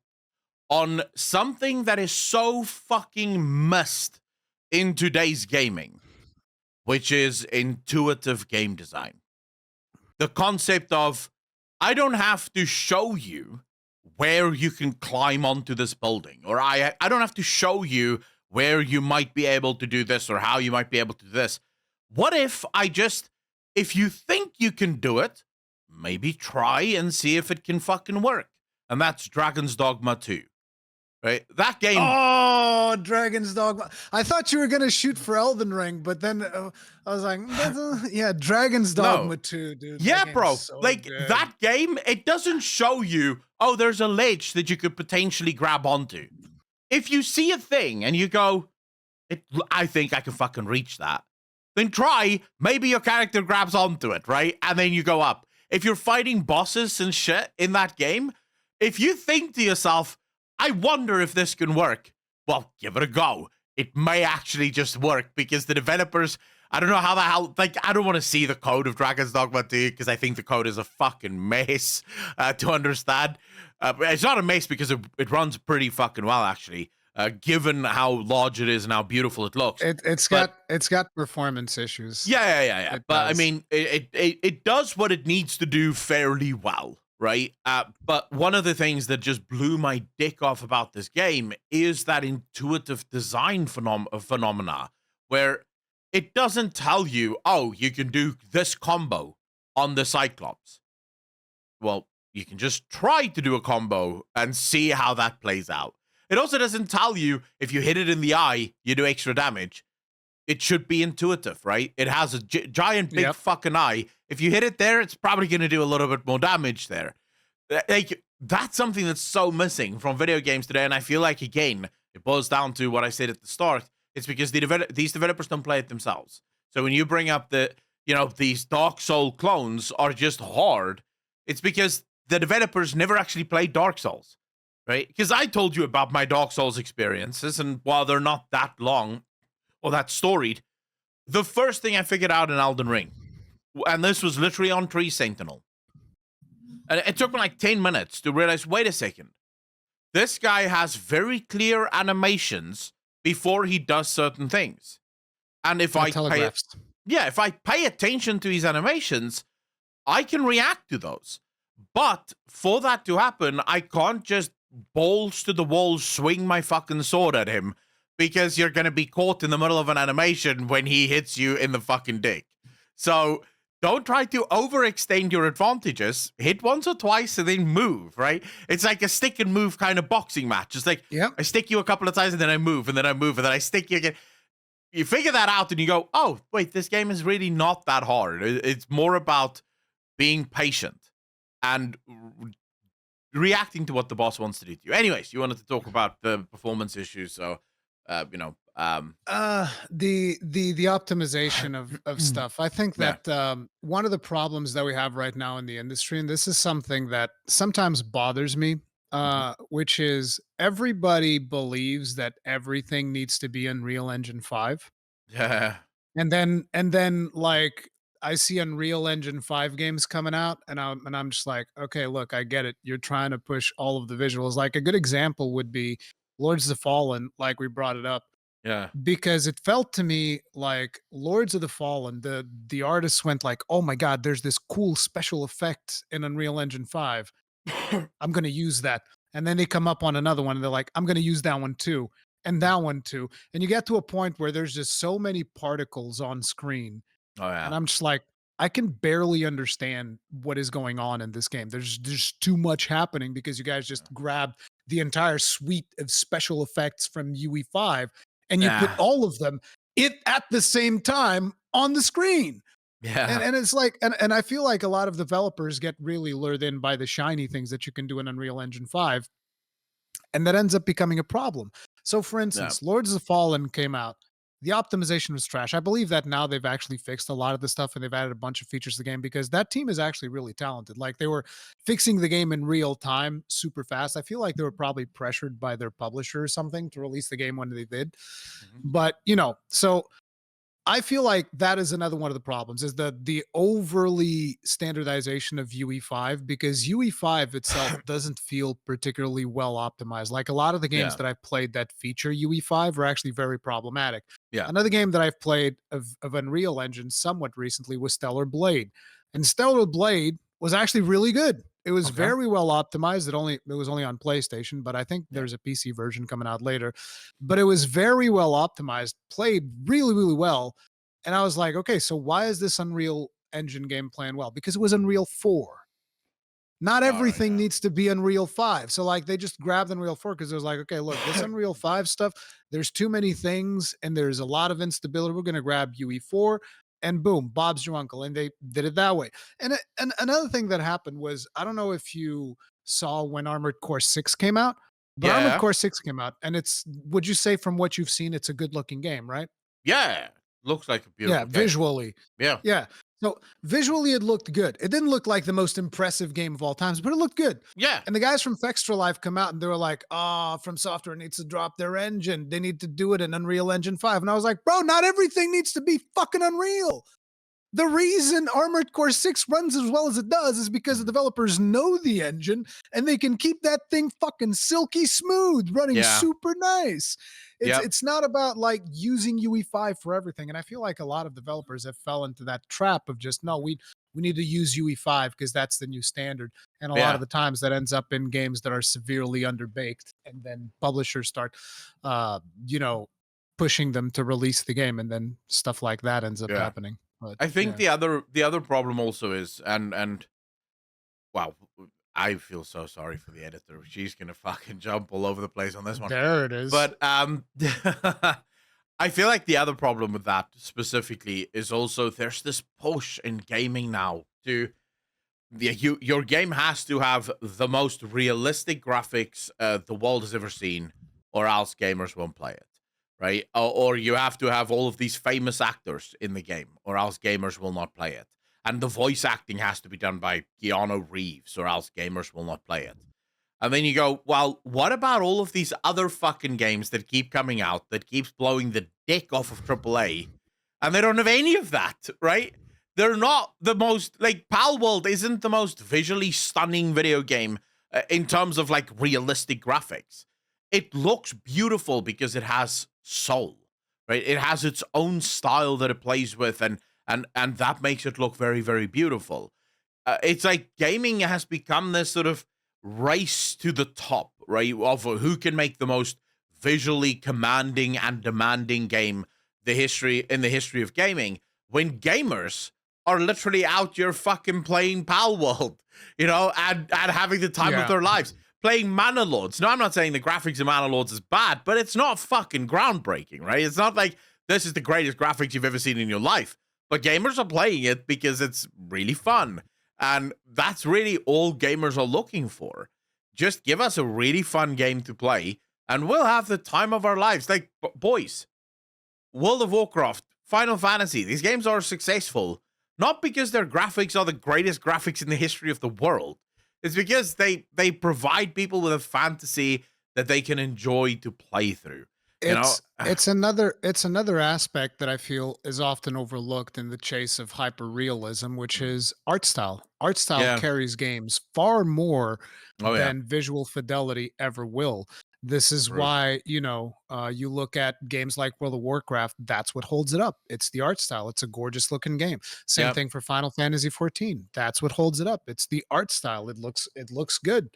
on something that is so fucking missed in today's gaming, which is intuitive game design. The concept of I don't have to show you where you can climb onto this building, or I don't have to show you where you might be able to do this or how you might be able to do this. What if if you think you can do it, maybe try and see if it can fucking work. And that's Dragon's Dogma 2. Right? That game. Oh, Dragon's Dogma. I thought you were gonna shoot for Elden Ring, but then I was like, yeah, Dragon's No. Dogma 2, dude. Yeah, That game's bro. so Like good. that game, it doesn't show you, oh, there's a ledge that you could potentially grab onto. If you see a thing and you go, I think I can fucking reach that, then try. Maybe your character grabs onto it, right? And then you go up. If you're fighting bosses and shit in that game, if you think to yourself, I wonder if this can work, well, give it a go. It may actually just work because the developers, I don't know how the hell, like, I don't want to see the code of Dragon's Dogma 2 because I think the code is a fucking mess to understand. It's not a mess because it runs pretty fucking well, actually, given how large it is and how beautiful it looks. It's got performance issues. Yeah. It But I does. mean, it does what it needs to do fairly well, right? But one of the things that just blew my dick off about this game is that intuitive design phenomena, where it doesn't tell you, oh, you can do this combo on the Cyclops. Well, you can just try to do a combo and see how that plays out. It also doesn't tell you if you hit it in the eye, you do extra damage. It should be intuitive, right? It has a giant, big Yep. fucking eye. If you hit it there, it's probably going to do a little bit more damage there. Like, that's something that's so missing from video games today. And I feel like, again, it boils down to what I said at the start. It's because these developers don't play it themselves. So when you bring up these Dark Soul clones are just hard, it's because the developers never actually played Dark Souls, right? Because I told you about my Dark Souls experiences, and while they're not that long or that storied, the first thing I figured out in Elden Ring, and this was literally on Tree Sentinel, and it took me like 10 minutes to realize, wait a second, this guy has very clear animations before he does certain things. And if Telegraphs. if I pay attention to his animations, I can react to those. But for that to happen, I can't just balls to the wall swing my fucking sword at him because you're going to be caught in the middle of an animation when he hits you in the fucking dick. So don't try to overextend your advantages. Hit once or twice and then move, right? It's like a stick and move kind of boxing match. It's like, Yep. I stick you a couple of times and then I move and then I move and then I stick you again. You figure that out and you go, oh, wait, this game is really not that hard. It's more about being patient and reacting to what the boss wants to do to you. Anyways, you wanted to talk about the performance issues, so The optimization of stuff. I think yeah. that one of the problems that we have right now in the industry, and this is something that sometimes bothers me, Mhm. which is everybody believes that everything needs to be Unreal Engine 5. Yeah. And then like I see Unreal Engine 5 games coming out and I'm just like, okay, look, I get it. You're trying to push all of the visuals. Like a good example would be Lords of the Fallen, like we brought it up, Yeah. because it felt to me like Lords of the Fallen, the artists went like, "Oh my god, there's this cool special effect in Unreal Engine 5. I'm going to use that." And then they come up on another one and they're like, "I'm going to use that one too." And that one too. And you get to a point where there's just so many particles on screen Oh and yeah. I'm just like, I can barely understand what is going on in this game. There's too much happening because you guys just grabbed the entire suite of special effects from UE5 and you put Yeah. all of them it at the same time on the screen. Yeah. And it's like and I feel like a lot of developers get really lured in by the shiny things that you can do in Unreal Engine 5, and that ends up becoming a problem. So, for Yeah. instance, Lords of the Fallen came out. The optimization was trash. I believe that now they've actually fixed a lot of the stuff and they've added a bunch of features to the game because that team is actually really talented. Like they were fixing the game in real time super fast. I feel like they were probably pressured by their publisher or something to release the game when they did. Mhm. But, so I feel like that is another one of the problems is the overly standardization of UE5 because UE5 itself doesn't feel particularly well optimized. Like a lot of the games Yeah. that I've played that feature UE5 are actually very problematic. Yeah. Another game that I've played of Unreal Engine somewhat recently was Stellar Blade. And Stellar Blade was actually really good. It was Okay. very well optimized. It was only on PlayStation, but I think Yeah. there's a PC version coming out later. But it was very well optimized, played really, really well. And I was like, okay, so why is this Unreal Engine game playing well? Because it was Unreal 4. Not All right. everything Yeah. needs to be Unreal 5. So like they just grabbed Unreal 4 because it was like, okay, look, this Unreal 5 stuff, there's too many things and there's a lot of instability. We're gonna grab UE4 and boom, Bob's your uncle. And they did it that way. And another thing that happened was I don't know if you saw when Armored Core 6 came out, but Armored Yeah. Core 6 came out, and it's would you say from what you've seen, it's a good looking game, right? Yeah. Looks like a Yeah, beautiful game. visually. Yeah. Yeah. So visually, it looked good. It didn't look like the most impressive game of all times, but it looked good. Yeah. And the guys from Fextra Life come out and they were like, "Ah, From Software needs to drop their engine. They need to do it in Unreal Engine 5." And I was like, "Bro, not everything needs to be fucking Unreal. The reason Armored Core 6 runs as well as it does is because the Mm. developers know the engine and they can keep that thing fucking silky smooth, running Yeah. super nice. It's Yep. it's not about like using UE5 for everything. And I feel like a lot of developers have fell into that trap of just no, we need to use UE5 because that's the new standard. And a lot of Yeah. the times that ends up in games that are severely underbaked, and then publishers start uh, you know, pushing them to release the game, and then stuff like that ends up Yeah. happening. But I think yeah. the other problem also is and wow, I feel so sorry for the editor. She's gonna fucking jump all over the place on this one. There it is. But I feel like the other problem with that specifically is also there's this push in gaming now to your game has to have the most realistic graphics the world has ever seen, or else gamers won't play it, right? Or you have to have all of these famous actors in the game, or else gamers will not play it. And the voice acting has to be done by Keanu Reeves, or else gamers will not play it. And then you go, well, what about all of these other fucking games that keep coming out that keeps blowing the dick off of AAA, and they don't have any of that, right? They're not the most like Palworld isn't the most visually stunning video game in terms of like realistic graphics. It looks beautiful because it has soul, right? It has its own style that it plays with, and that makes it look very, very beautiful. It's like gaming has become this sort of race to the top, right? Of who can make the most visually commanding and demanding game in the history of gaming. When gamers are literally out here fucking playing Palworld, and having the time of Yeah. their lives. Playing Mana Lords. No, I'm not saying the graphics of Mana Lords is bad, but it's not fucking groundbreaking, right? It's not like this is the greatest graphics you've ever seen in your life. But gamers are playing it because it's really fun. And that's really all gamers are looking for. Just give us a really fun game to play, and we'll have the time of our lives. Like, boys, World of Warcraft, Final Fantasy, these games are successful not because their graphics are the greatest graphics in the history of the world. It's because they provide people with a fantasy that they can enjoy to play through. You know? It's another aspect that I feel is often overlooked in the chase of hyper realism, which Mm. is art style. Art style Yeah. carries games far more Oh yeah. than visual fidelity ever will. This is True. why, you look at games like World of Warcraft, that's what holds it up. It's the art style. It's a gorgeous looking game. Same Yep. thing for Final Fantasy 14. That's what holds it up. It's the art style. It looks good.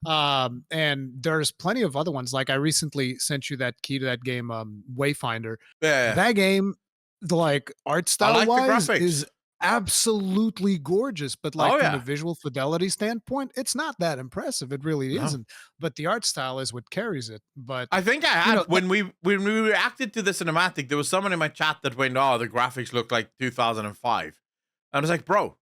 And there's plenty of other ones. Like I recently sent you that key to that game, Wayfinder. Yeah. That game, the like art I style like the wise, graphics. is absolutely gorgeous. But Oh like from a yeah. visual fidelity standpoint, it's not that impressive. It really No. isn't. But the art style is what carries it. But I think I you know, had that, when we reacted to the cinematic, there was someone in my chat that went, "Oh, the graphics look like 2005." And I was like, bro,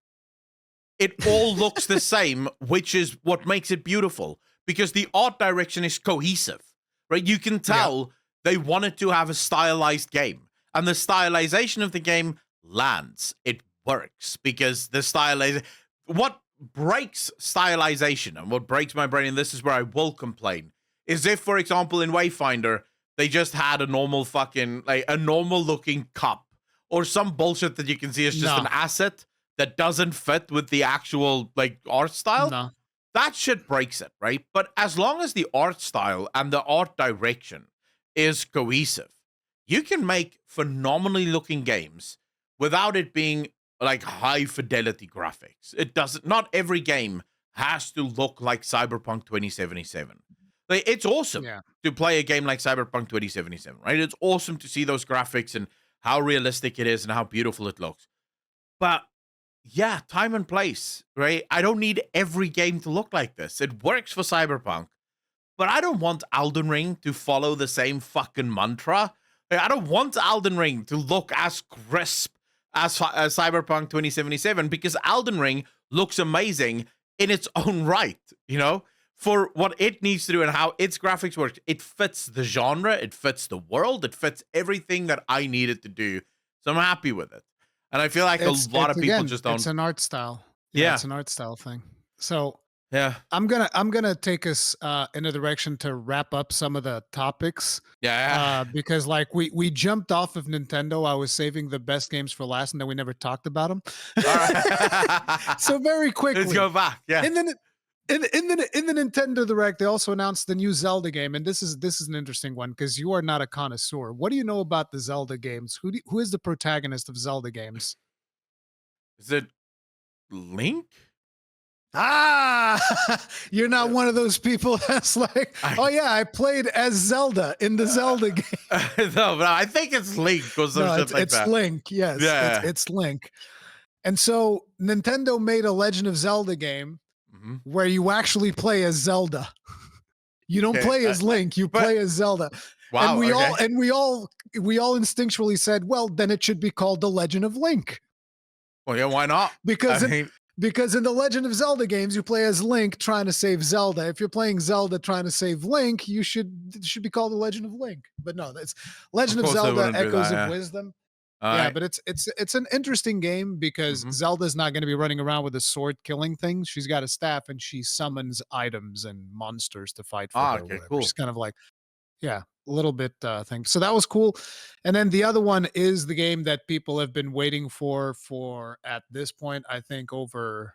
it all looks the same, which is what makes it beautiful because the art direction is cohesive, right? You can tell they wanted to have a stylized game, and the stylization of the game lands. It works because the stylization. What breaks stylization and what breaks my brain, and this is where I will complain, is if, for example, in Wayfinder, they just had a normal fucking, like, a normal looking cup or some bullshit that you can see as just an asset that doesn't fit with the actual, like, art style. No. That shit breaks it, right? But as long as the art style and the art direction is cohesive, you can make phenomenally looking games without it being like high fidelity graphics. It doesn't, not every game has to look like Cyberpunk 2077. Like, it's awesome to play a game like Cyberpunk 2077, right? It's awesome to see those graphics and how realistic it is and how beautiful it looks. But yeah, time and place, right? I don't need every game to look like this. It works for Cyberpunk, but I don't want Elden Ring to follow the same fucking mantra. Like, I don't want Elden Ring to look as crisp as Cyberpunk 2077 because Elden Ring looks amazing in its own right, you know? For what it needs to do and how its graphics work. It fits the genre, it fits the world, it fits everything that I need it to do. So I'm happy with it. And I feel like a lot of people just don't. It's an art style. Yeah, It's an art style thing. So yeah, I'm gonna take us in a direction to wrap up some of the topics. Because like we jumped off of Nintendo. I was saving the best games for last, and then we never talked about them. All right. So very quickly, let's go back. Yeah. And then in the Nintendo Direct, they also announced the new Zelda game, and this is an interesting one because you are not a connoisseur. What do you know about the Zelda games? Who is the protagonist of Zelda games? Is it Link? Ah, you're not one of those people that's like, oh yeah, I played as Zelda in the Zelda game. No, but I think it's Link or some shit like it's that. Link. Yes, it's Link. And so Nintendo made a Legend of Zelda game where you actually play as Zelda. You don't play as Link, you play as Zelda. Wow. And we all instinctually said, well, then it should be called The Legend of Link. Well, yeah, why not? Because in the Legend of Zelda games, you play as Link trying to save Zelda. If you're playing Zelda trying to save Link, it should be called The Legend of Link. But no, that's Legend of Zelda Echoes of Wisdom. But it's an interesting game because Zelda's not going to be running around with a sword killing things. She's got a staff and she summons items and monsters to fight for her. Okay, cool. She's kind of like, a little bit thing. So that was cool. And then the other one is the game that people have been waiting for at this point, I think over,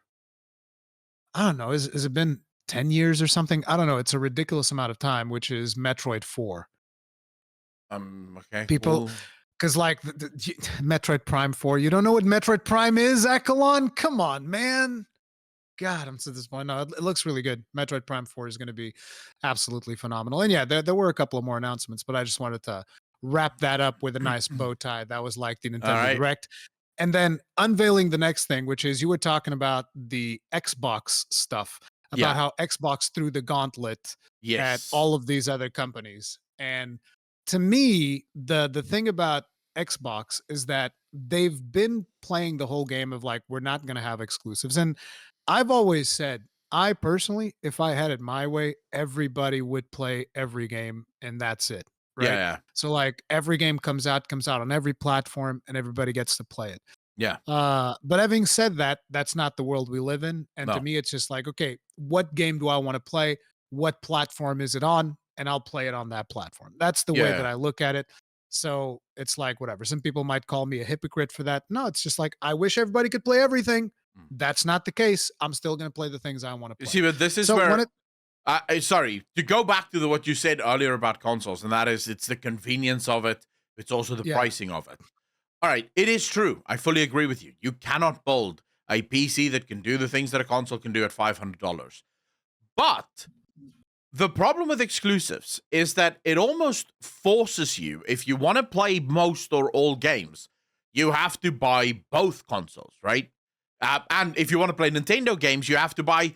I don't know, has it been 10 years or something? I don't know. It's a ridiculous amount of time, which is Metroid 4. Okay. People... Cool. Because like Metroid Prime 4, you don't know what Metroid Prime is, Akalon? Come on, man. God, I'm so disappointed. No, it looks really good. Metroid Prime 4 is going to be absolutely phenomenal. And yeah, there were a couple of more announcements, but I just wanted to wrap that up with a nice bow tie. That was like the Nintendo Direct. And then unveiling the next thing, which is you were talking about the Xbox stuff, about how Xbox threw the gauntlet at all of these other companies. And to me, the thing about Xbox is that they've been playing the whole game of like, we're not going to have exclusives. And I've always said, I personally, if I had it my way, everybody would play every game and that's it. Right. Yeah. So like every game comes out on every platform and everybody gets to play it. Yeah. But having said that, that's not the world we live in. And to me, it's just like, okay, what game do I want to play? What platform is it on? And I'll play it on that platform. That's the way that I look at it. So it's like, whatever. Some people might call me a hypocrite for that. No, it's just like, I wish everybody could play everything. That's not the case. I'm still going to play the things I want to play. See, but this is where... sorry, to go back to what you said earlier about consoles, and that is it's the convenience of it. It's also the pricing of it. All right, it is true. I fully agree with you. You cannot build a PC that can do the things that a console can do at $500. But the problem with exclusives is that it almost forces you, if you want to play most or all games, you have to buy both consoles, right? And if you want to play Nintendo games, you have to buy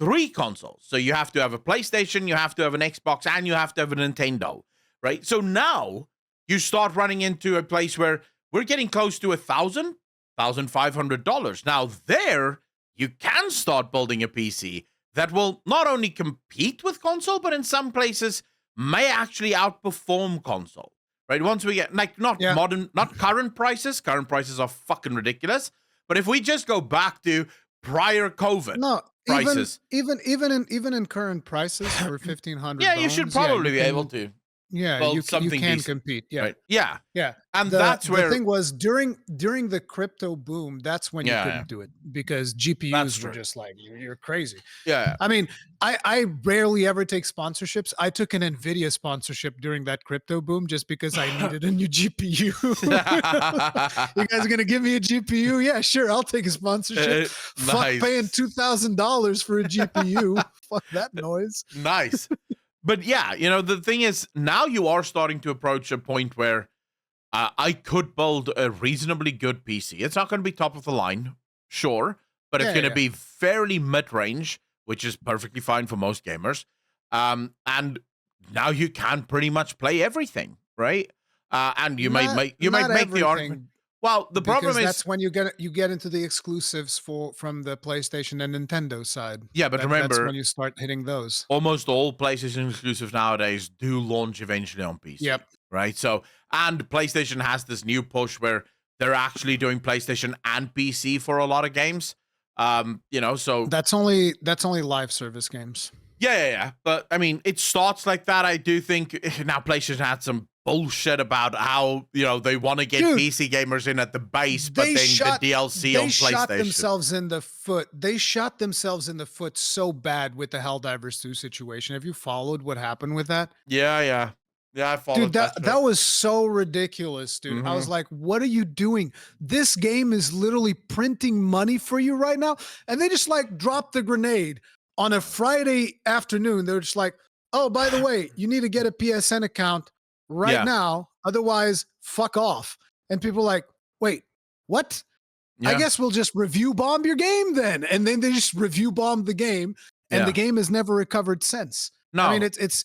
3 consoles. So you have to have a PlayStation, you have to have an Xbox, and you have to have a Nintendo, right? So now you start running into a place where we're getting close to 1,000 $1,500. Now, there you can start building a PC that will not only compete with console, but in some places may actually outperform console. Right? Once we get like not Yeah. modern, not current prices. Current prices are fucking ridiculous. But if we just go back to prior COVID No, even prices, even even in current prices for 1,500 yeah, you should bones, yeah, probably be able to build you something can decent, compete. Yeah. right? Yeah, Yeah. and The that's the where, thing was during the crypto boom, that's when you yeah, couldn't do it because that's GPUs were true. just like, you're crazy. Yeah. I mean, I rarely ever take sponsorships. I took an Nvidia sponsorship during that crypto boom just because I needed a new GPU. You guys are gonna give me a GPU? Yeah, sure. I'll take a sponsorship. Fuck paying Nice. $2,000 for a GPU. Fuck that noise. Nice. But yeah, the thing is, now you are starting to approach a point where I could build a reasonably good PC. It's not going to be top of the line, sure, but it's Yeah, yeah, going to yeah. be fairly mid range, which is perfectly fine for most gamers. And now you can pretty much play everything, right? And you might Not make not make the argument. everything. Well, the problem Because is, that's when you get into the exclusives from the PlayStation and Nintendo side. yeah, but That's when remember, you start hitting those. almost all PlayStation exclusives nowadays do launch eventually on PC, Yep. right? So, and PlayStation has this new push where they're actually doing PlayStation and PC for a lot of games. So That's only live service games. yeah. But I mean, it starts like that. I do think now PlayStation had some bullshit about how they want to get Dude, PC gamers in at the base, but they then the shot DLC they on shot PlayStation. themselves in the foot. They shot themselves in the foot so bad with the Helldivers 2 situation. Have you followed what happened with that? Yeah. I Dude, followed that that show. that was so ridiculous, dude. I was Hmm. like, "What are you doing? This game is literally printing money for you right now." And they just like dropped the grenade on a Friday afternoon. They're just like, "Oh, by the way, you need to get a PSN account right Yeah, now, otherwise fuck off." And people are like, "Wait, what? I yeah, guess we'll just review bomb your game then." And then they just review bombed the game, and the yeah. game has never recovered since. I mean, No, it's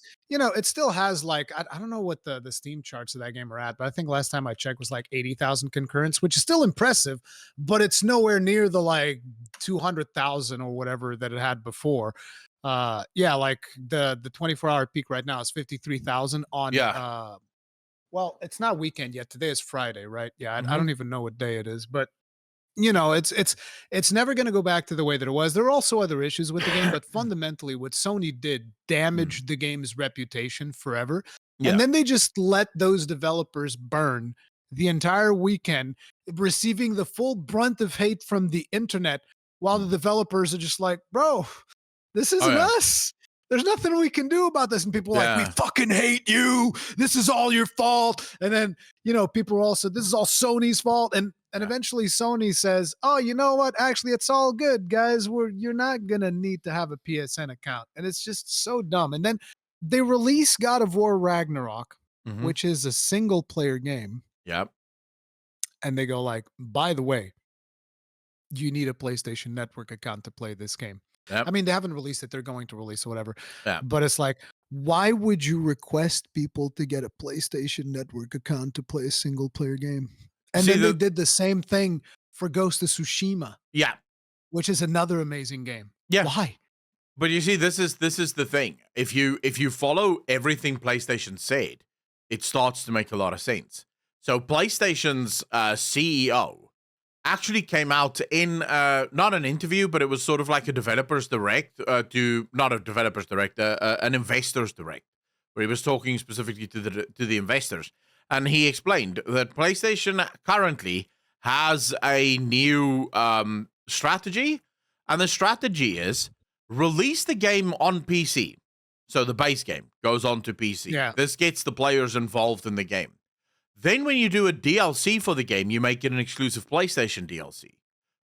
it still has like I don't know what the Steam charts of that game are at, but I think last time I checked was like 80,000 concurrents, which is still impressive, but it's nowhere near the like 200,000 or whatever that it had before. Yeah, like the 24-hour peak right now is 53,000 on yeah. well, it's not weekend yet. Today is Friday, right? Yeah, I Hmm. don't even know what day it is, but it's never going to go back to the way that it was. There are also other issues with the game, but fundamentally what Sony did Mm. damaged the game's reputation forever. And Yeah. then they just let those developers burn the entire weekend, receiving the full brunt of hate from the internet while the Mm. developers are just like, "Bro, this Oh isn't yeah. us. There's nothing we can do about this." And people are like, "We Yeah. fucking hate you. This is all your fault." And then, people are also, "This is all Sony's fault." And Yeah. eventually Sony says, "Oh, you know what? Actually, it's all good, guys. You're not gonna need to have a PSN account." And it's just so dumb. And then they release God of War Ragnarok, Hmm. which is a single player game, Yep. and they go like, "By the way, you need a PlayStation Network account to play this game." I Yep. mean, they haven't released it, they're going to release or whatever. Yeah. But it's like, why would you request people to get a PlayStation Network account to play a single player game? And See then they the did the same thing for Ghost of Tsushima, Yeah. which is another amazing game. Yeah. Why? But you see, this is the thing. If you follow everything PlayStation said, it starts to make a lot of sense. So PlayStation's CEO actually came out in not an interview, but it was sort of like a developers direct to not a developers direct, an investors direct, where he was talking specifically to the investors, and he explained that PlayStation currently has a new strategy, and the strategy is release the game on PC. So the base game goes on to PC. Yeah. This gets the players involved in the game. Then, when you do a DLC for the game, you make it an exclusive PlayStation DLC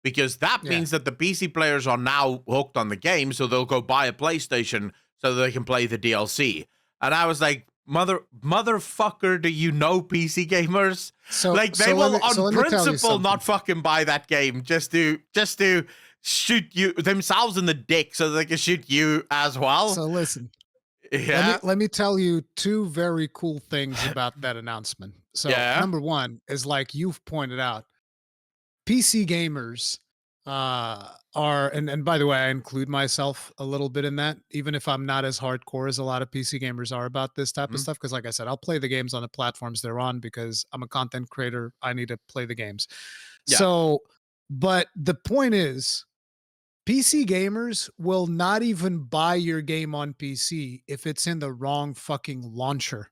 because that Yeah. means that the PC players are now hooked on the game, so they'll go buy a PlayStation so that they can play the DLC. And I was like, motherfucker, do you know PC gamers? So Like they so let will, me so on let me tell you principle, something. not fucking buy that game just to shoot you themselves in the dick so they can shoot you as well. So listen. Let me Yeah, let me tell you two very cool things about that announcement. So, yeah, number one is like you've pointed out, PC gamers are, and by the way, I include myself a little bit in that, even if I'm not as hardcore as a lot of PC gamers are about this type of Mhm. stuff. Because, like I said, I'll play the games on the platforms they're on because I'm a content creator. I need to play the games. Yeah. So, but the point is, PC gamers will not even buy your game on PC if it's in the wrong fucking launcher.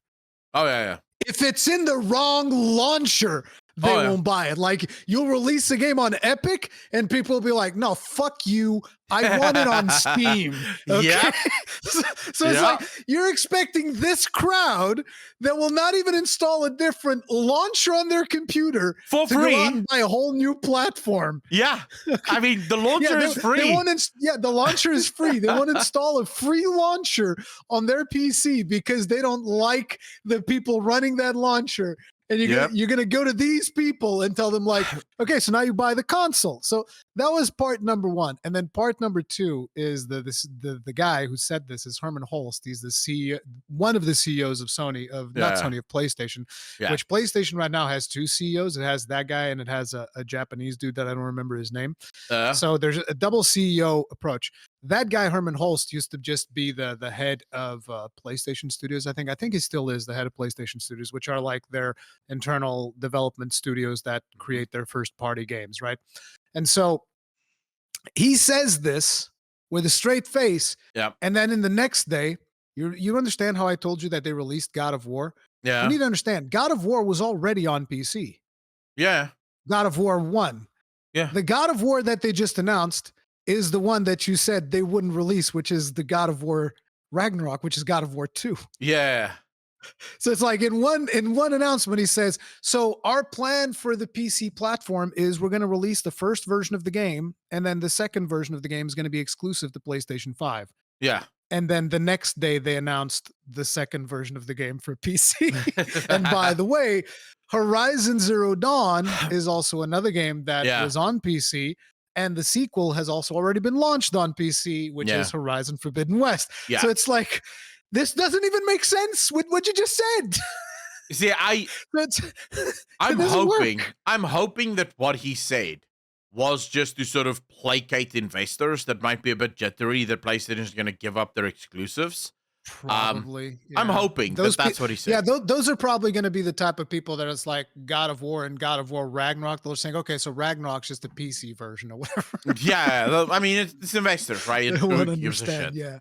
Oh yeah, yeah. If it's in the wrong launcher, they Oh yeah. won't buy it. Like, you'll release the game on Epic and people will be like, no, fuck you. I want it on Steam. Okay. Yep. So it's Yeah. like you're expecting this crowd that will not even install a different launcher on their computer For to go out free. and buy a whole new platform. Yeah. I mean, the Yeah, launcher is they free. won't. Yeah, the launcher is free. They won't install a free launcher on their PC because they don't like the people running that launcher. And Yep. you're gonna go to these people and tell them like, okay, so now you buy the console. So that was part number one, and then part number two is the guy who said this is Herman Holst. He's the CEO, one of the CEOs of Sony, of not Yeah. Sony, of PlayStation. Yeah. Which PlayStation right now has two CEOs. It has that guy and it has a Japanese dude that I don't remember his name. So there's a double CEO approach. That guy Herman Holst used to just be the head of PlayStation Studios. I think he still is the head of PlayStation Studios, which are like their internal development studios that create their first party games, right? And so he says this with a straight face, Yeah. and then in the next day, you understand how I told you that they released God of War? Yeah. You need to understand, God of War was already on PC. Yeah. God of War 1. Yeah. The God of War that they just announced is the one that you said they wouldn't release, which is the God of War Ragnarok, which is God of War 2. Yeah. So it's like in one announcement, he says, so our plan for the PC platform is we're going to release the first version of the game, and then the second version of the game is going to be exclusive to PlayStation 5. Yeah. And then the next day they announced the second version of the game for PC. And by the way, Horizon Zero Dawn is also another game that Yeah. was on PC. And the sequel has also already been launched on PC, which Yeah. is Horizon Forbidden West. Yeah. So it's like, this doesn't even make sense with what you just said. See, I'm hoping that what he said was just to sort of placate investors that might be a bit jittery that PlayStation is going to give up their exclusives. Probably. I'm yeah. hoping that's what he said. Yeah, those are probably going to be the type of people that it's like God of War and God of War Ragnarok. They're saying, okay, so Ragnarok's just a PC version or whatever. Yeah, I mean, it's investors, right? They won't Who gives a shit? understand. Yeah.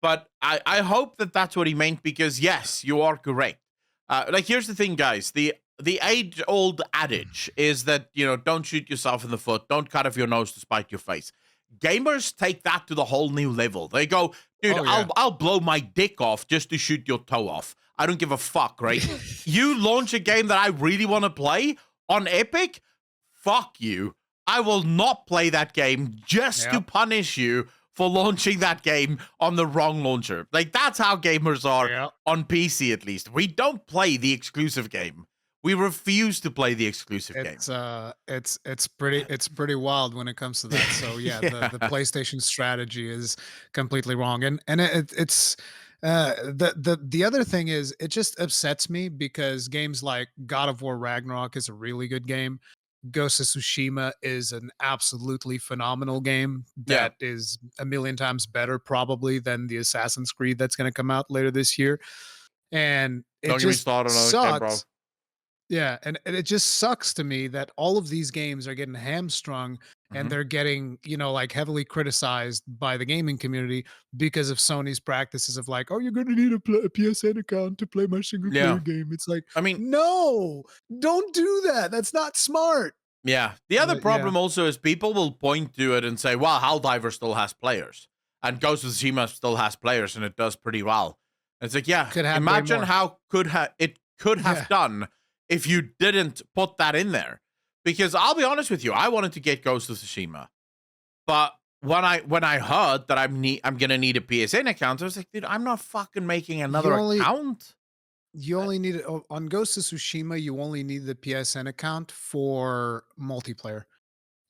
But I hope that that's what he meant because, yes, you are correct. Like, here's the thing, guys. The age-old adage is that, don't shoot yourself in the foot. Don't cut off your nose to spite your face. Gamers take that to the whole new level. They go, dude, Oh, yeah. I'll blow my dick off just to shoot your toe off. I don't give a fuck, right? You launch a game that I really want to play on Epic? Fuck you. I will not play that game just to punish you for launching that game on the wrong launcher. Like, that's how gamers are on PC, at least. We don't play the exclusive game. We refuse to play the exclusive game. It's pretty wild when it comes to that. So yeah, the PlayStation strategy is completely wrong. And it's the other thing is it just upsets me because games like God of War Ragnarok is a really good game. Ghost of Tsushima is an absolutely phenomenal game that is a million times better probably than the Assassin's Creed that's going to come out later this year. And it Don't get me just started on it again, bro. sucks. Yeah, and it just sucks to me that all of these games are getting hamstrung and they're getting, like heavily criticized by the gaming community because of Sony's practices of like, oh, you're going to need a PSN account to play my single player game. It's like, I mean, no, don't do that. That's not smart. Yeah. The other But, problem also is people will point to it and say, well, Helldiver still has players and Ghost of Tsushima still has players and it does pretty well. And it's like, yeah, imagine how it could have done if you didn't put that in there. Because I'll be honest with you, I wanted to get Ghost of Tsushima. But when I heard that I'm gonna need a PSN account, I was like, dude, I'm not fucking making another account. You only need it on Ghost of Tsushima, you only need the PSN account for multiplayer.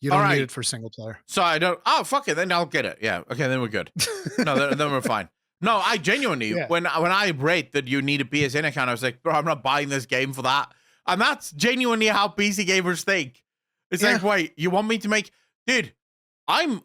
You don't need it for single player. So I don't fuck it, then I'll get it. Yeah. Okay, then we're good. No, then we're fine. No, I genuinely, when I read that you need a PSN account, I was like, bro, I'm not buying this game for that. And that's genuinely how PC gamers think. It's Yeah. like, wait, you want me to make, dude? I'm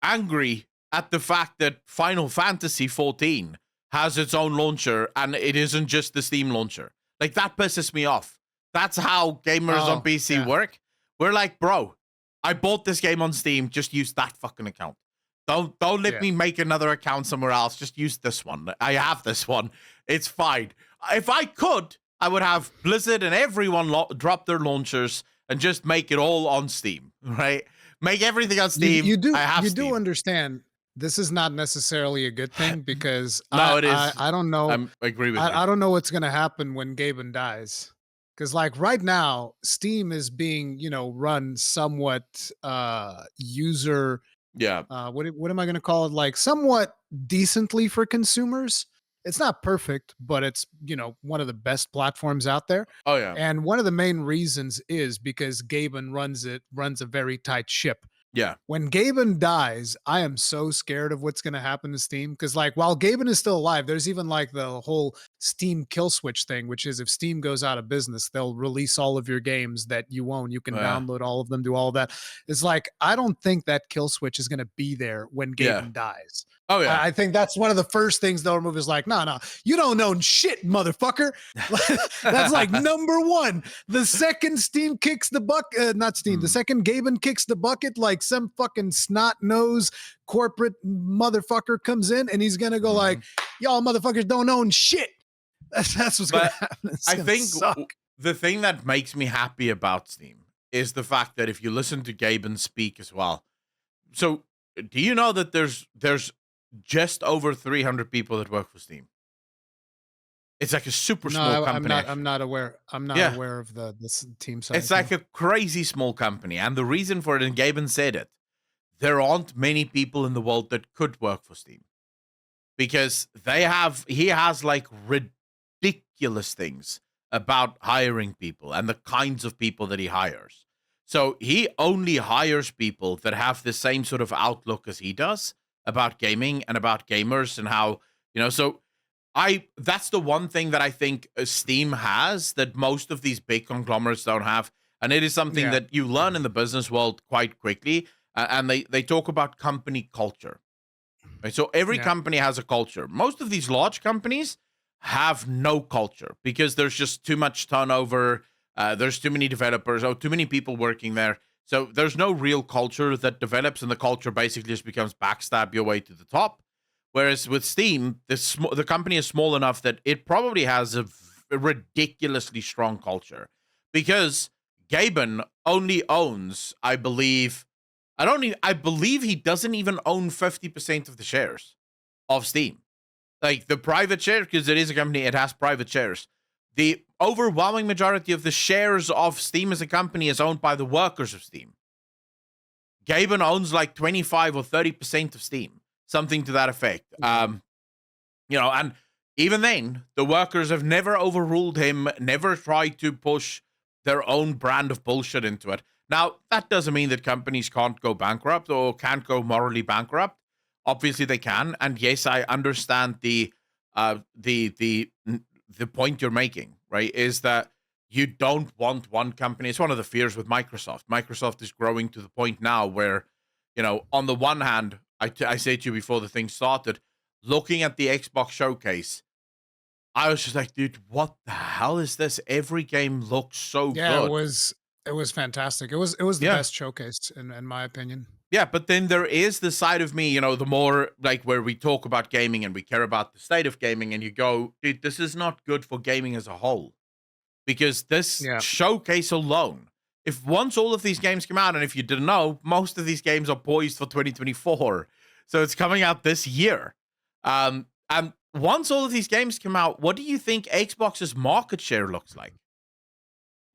angry at the fact that Final Fantasy 14 has its own launcher and it isn't just the Steam launcher. Like that pisses me off. That's how gamers on Oh, PC yeah. work. We're like, bro, I bought this game on Steam. Just use that fucking account. Don't let Yeah. me make another account somewhere else. Just use this one. I have this one. It's fine. If I could, I would have Blizzard and everyone drop their launchers and just make it all on Steam, right? Make everything on You Steam. you do I have you do Steam. understand this is not necessarily a good thing because No, it I is. don't know I agree with you. I don't know what's gonna happen when Gaben dies. Because like right now, Steam is being, run somewhat user Yeah. what am I gonna call it? Like somewhat decently for consumers. It's not perfect, but it's one of the best platforms out there. Oh yeah. And one of the main reasons is because Gaben runs a very tight ship. Yeah. When Gaben dies, I am so scared of what's going to happen to Steam because, like, while Gaben is still alive, there's even like the whole Steam kill switch thing, which is if Steam goes out of business, they'll release all of your games that you own. You can Yeah. download all of them, do all of that. It's like I don't think that kill switch is going to be there when Yeah. Gaben dies. Oh yeah. I think that's one of the first things they'll remove is like, no, you don't own shit, motherfucker. That's like number one. The second Steam kicks the bucket, not Steam, the second Gaben kicks the bucket, like some fucking snot nose corporate motherfucker comes in and he's gonna go like, y'all motherfuckers don't own shit. That's what's gonna happen. I think the thing that makes me happy about Steam is the fact that if you listen to Gaben speak as well. So do you know that there's just over 300 people that work for Steam? It's like a super small company. I'm not aware. I'm not aware of this team size. It's like a crazy small company. And the reason for it, and Gaben said it, there aren't many people in the world that could work for Steam. Because he has like ridiculous things about hiring people and the kinds of people that he hires. So he only hires people that have the same sort of outlook as he does about gaming and about gamers and how, so that's the one thing that I think Steam has that most of these big conglomerates don't have. And it is something that you learn in the business world quite quickly. And they talk about company culture. Right? So every company has a culture. Most of these large companies have no culture because there's just too much turnover. There's too many developers or too many people working there. So there's no real culture that develops, and the culture basically just becomes backstab your way to the top. Whereas with Steam, the company is small enough that it probably has a ridiculously strong culture because Gaben only owns, I believe he doesn't even own 50% of the shares of Steam. Like the private share, because it is a company, it has private shares. The overwhelming majority of the shares of Steam as a company is owned by the workers of Steam. Gaben owns like 25 or 30% of Steam, something to that effect. And even then, the workers have never overruled him, never tried to push their own brand of bullshit into it. Now, that doesn't mean that companies can't go bankrupt or can't go morally bankrupt. Obviously, they can. And yes, I understand the point you're making, right? Is that you don't want one company. It's one of the fears with Microsoft. Microsoft is growing to the point now where, on the one hand, I said to you before the thing started, looking at the Xbox showcase, I was just like, dude, what the hell is this? Every game looks so good. It was fantastic. It was the best showcase in my opinion. Yeah, but then there is the side of me, the more like where we talk about gaming and we care about the state of gaming, and you go, dude, this is not good for gaming as a whole. Because this showcase alone, if once all of these games come out, and if you didn't know, most of these games are poised for 2024. So it's coming out this year. And once all of these games come out, what do you think Xbox's market share looks like?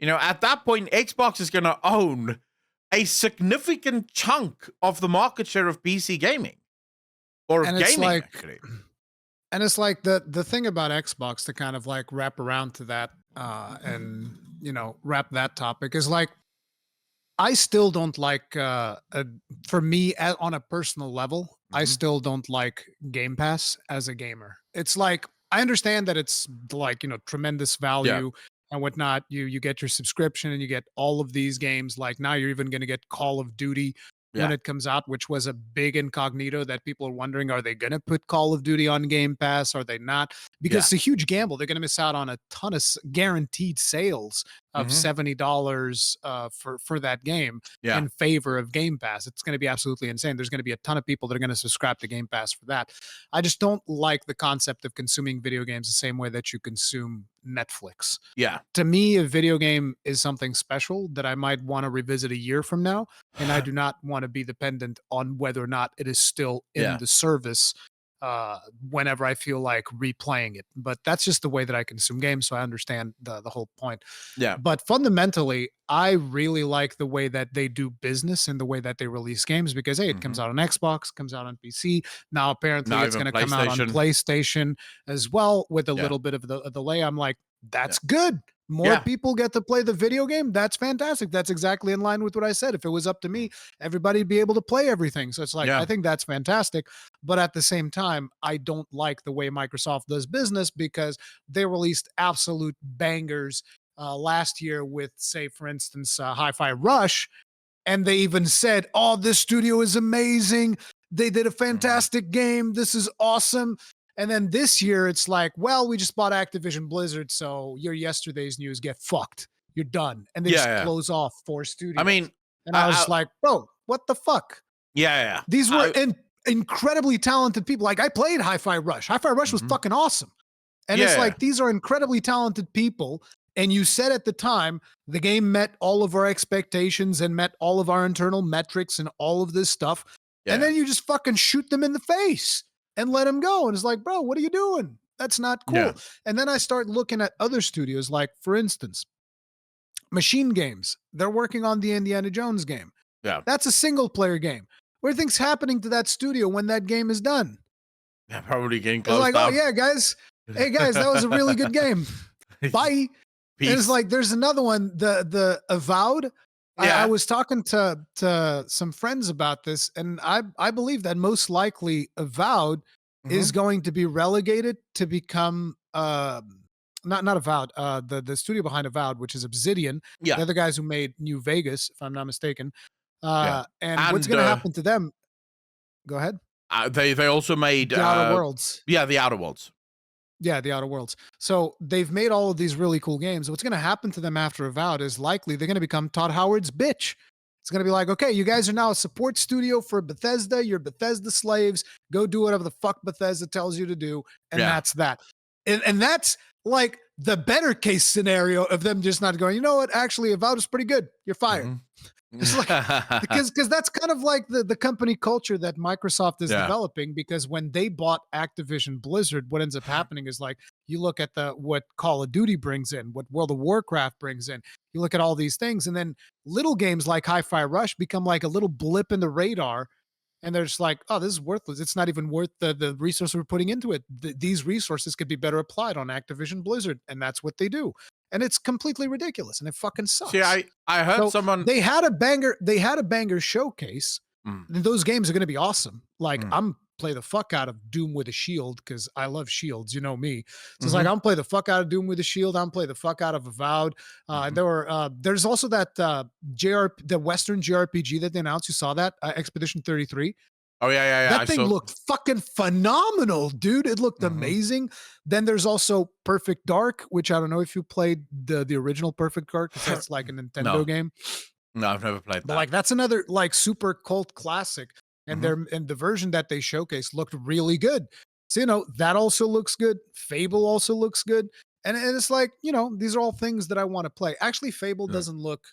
At that point, Xbox is going to own a significant chunk of the market share of PC gaming or of gaming, actually. And it's like the thing about Xbox to kind of like wrap around to that and wrap that topic is like I still don't like for me on a personal level, I still don't like Game Pass as a gamer. It's like I understand that it's like, tremendous value. and whatnot. You get your subscription and you get all of these games. Like now you're even going to get Call of Duty when Yeah. it comes out, which was a big incognito that people are wondering, are they going to put Call of Duty on Game Pass? Are they not? Because Yeah. it's a huge gamble. They're going to miss out on a ton of guaranteed sales of Mhm. $70 for that game Yeah. in favor of Game Pass. It's going to be absolutely insane. There's going to be a ton of people that are going to subscribe to Game Pass for that. I just don't like the concept of consuming video games the same way that you consume Netflix. Yeah. To me, a video game is something special that I might want to revisit a year from now, and I do not want to be dependent on whether or not it is still in Yeah. the service whenever I feel like replaying it. But that's just the way that I consume games, so I understand the whole point. Yeah. But fundamentally, I really like the way that they do business and the way that they release games because hey, it comes Mhm. out on Xbox, comes out on PC. Now apparently Not it's even going to come out on PlayStation. PlayStation as well with a Yeah. little bit of the delay. I'm like, Yeah. that's good. More Yeah. people get to play the video game. That's fantastic. That's exactly in line with what I said. If it was up to me, everybody'd be able to play everything. So it's like, I Yeah. think that's fantastic. But at the same time, I don't like the way Microsoft does business because they released absolute bangers last year with, say, for instance, Hi-Fi Rush, and they even said, "Oh, this studio is amazing. They did a Mhm. fantastic game. This is awesome." And then this year, it's like, "Well, we just bought Activision Blizzard, so your yesterday's news get fucked. You're done." And they Yeah. just Yeah. close off 4 I studios. mean, And I was I just like, "Bro, what the fuck?" yeah. Yeah. These were I incredibly talented people. Like I played Hi-Fi Rush. Hi-Fi Rush was Mhm. fucking awesome. And it's Yeah. like these are incredibly talented people. And you said at the time the game met all of our expectations and met all of our internal metrics and all of this stuff. And Yeah. then you just fucking shoot them in the face and let them go. And it's like, bro, what are you doing? That's not Yeah. cool. And then I start looking at other studios, like for instance, Machine Games. They're working on the Indiana Jones game. Yeah. That's a single player game. What do you think's happening to that studio when that game is done? Yeah. Probably getting It's closed like, oh down. Yeah. yeah, guys. Hey guys, that was a really good game. Bye. And it's Peace. like there's another one, the Avowed. I Yeah. was talking to some friends about this, and I believe that most likely Avowed is Mhm. going to be relegated to become not Avowed, the studio behind Avowed, which is Obsidian. Yeah. They're the guys who made New Vegas, if I'm not mistaken. Yeah. And what's And gonna happen to them? Go ahead. they also made The Outer Worlds. the Outer Worlds. Yeah, the Outer Worlds. So they've made all of these really cool games. What's going to happen to them after Avowed is likely they're going to become Todd Howard's bitch. It's going to be like, okay, you guys are now a support studio for Bethesda. You're Bethesda slaves. Go do whatever the fuck Bethesda tells you to do. And Yeah. that's that. And that's like the better case scenario of them just not going, you know what? Actually, Avowed is pretty good. You're fired. Mhm. It's like because that's kind of like the company culture that Microsoft is Yeah. developing. Because when they bought Activision Blizzard, what ends up happening is like you look at the what Call of Duty brings in, what World of Warcraft brings in. You look at all these things, and then little games like Hi-Fi Rush become like a little blip in the radar. And they're just like, oh, this is worthless. It's not even worth the resources we're putting into it. These resources could be better applied on Activision Blizzard, and that's what they do. And it's completely ridiculous, and it fucking See, sucks. I heard So someone. they had a banger. They had a banger showcase. Mm. And those games are going to be awesome. Like Mm. I'm play the fuck out of Doom with a shield because I love shields. You know me. So it's like Mhm. I'm play the fuck out of Doom with a shield. I'm play the fuck out of Avowed. Mhm. There were there's also that the Western JRPG that they announced. You saw that Expedition 33. Oh yeah. I That thing saw. looked fucking phenomenal, dude. It looked Mhm. amazing. Then there's also Perfect Dark, which I don't know if you played the original Perfect Dark because that's like a Nintendo No, game. no, I've never played But that. like that's another like super cult classic. And Mhm. the version that they showcased looked really good. So that also looks good. Fable also looks good. And it's like, these are all things that I want to play. Actually, Fable Yeah. doesn't look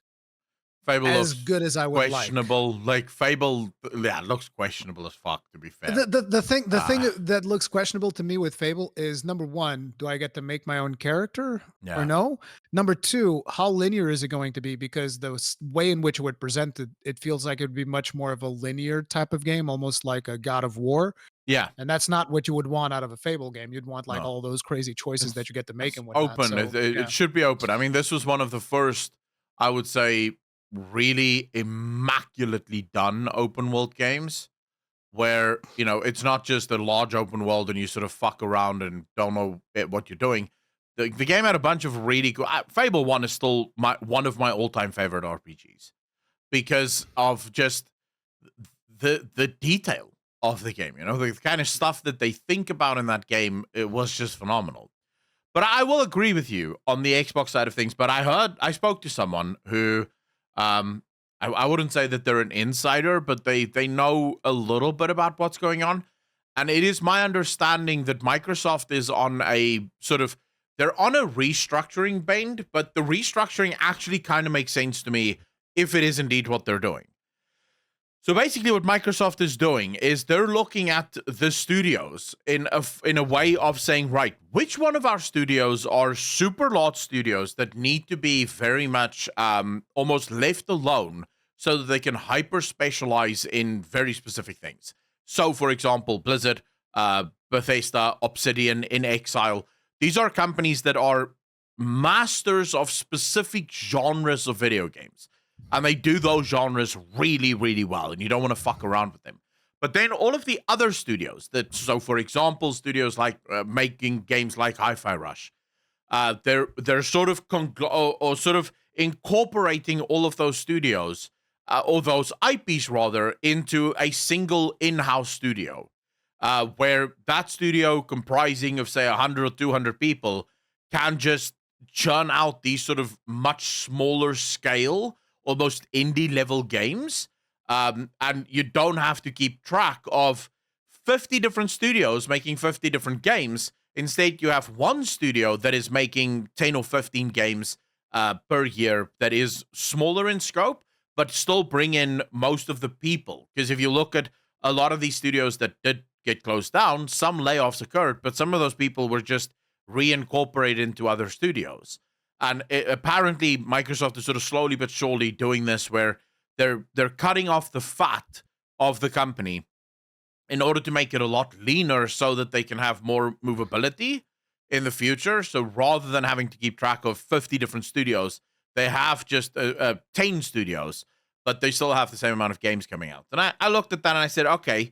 Fable as looks good as I would like. questionable. Like Fable, yeah, it looks questionable as fuck. To be fair. The thing Uh, that looks questionable to me with Fable is number one, do I get to make my own character or yeah. no? Number two, how linear is it going to be? Because the way in which it would present it, it feels like it would be much more of a linear type of game, almost like a God of War. Yeah. And that's not what you would want out of a Fable game. You'd want like No. all those crazy choices that It's you get to make it's and whatnot. open. So It yeah. should be open. I mean, this was one of the first, I would say, really immaculately done open world games where it's not just a large open world and you sort of fuck around and don't know what you're doing. The game had a bunch of really cool. Fable 1 is still one of my all-time favorite RPGs because of just the detail of the game. You know, the kind of stuff that they think about in that game. It was just phenomenal. But I will agree with you on the Xbox side of things. But I spoke to someone who, I wouldn't say that they're an insider, but they know a little bit about what's going on. And it is my understanding that Microsoft is on a sort of, they're on a restructuring bend, but the restructuring actually kind of makes sense to me if it is indeed what they're doing. So basically what Microsoft is doing is they're looking at the studios in a way of saying, right, which one of our studios are super large studios that need to be very much almost left alone so that they can hyper specialize in very specific things. So for example, Blizzard, Bethesda, Obsidian, In Exile, these are companies that are masters of specific genres of video games. And they do those genres really, really well, and you don't want to fuck around with them. But then all of the other studios so for example, studios like making games like Hi-Fi Rush, they're sort of or sort of incorporating all of those studios or those IPs rather into a single in-house studio, where that studio comprising of say 100 or 200 people can just churn out these sort of much smaller scale, almost indie level games. And you don't have to keep track of 50 different studios making 50 different games. Instead, you have one studio that is making 10 or 15 games per year that is smaller in scope, but still bring in most of the people. Because if you look at a lot of these studios that did get closed down, some layoffs occurred, but some of those people were just reincorporated into other studios. And apparently, Microsoft is sort of slowly but surely doing this, where they're cutting off the fat of the company in order to make it a lot leaner, so that they can have more movability in the future. So rather than having to keep track of 50 different studios, they have just 10 studios, but they still have the same amount of games coming out. And I looked at that and I said, okay,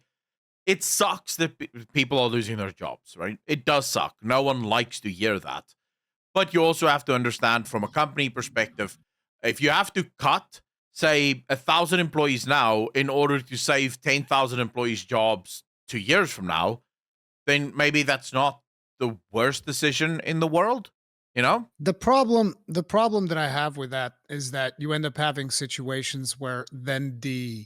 it sucks that people are losing their jobs, right? It does suck. No one likes to hear that. But you also have to understand from a company perspective, if you have to cut, say, 1,000 employees now in order to save 10,000 employees' jobs 2 years from now, then maybe that's not the worst decision in the world, you know? The problem that I have with that is that you end up having situations where then the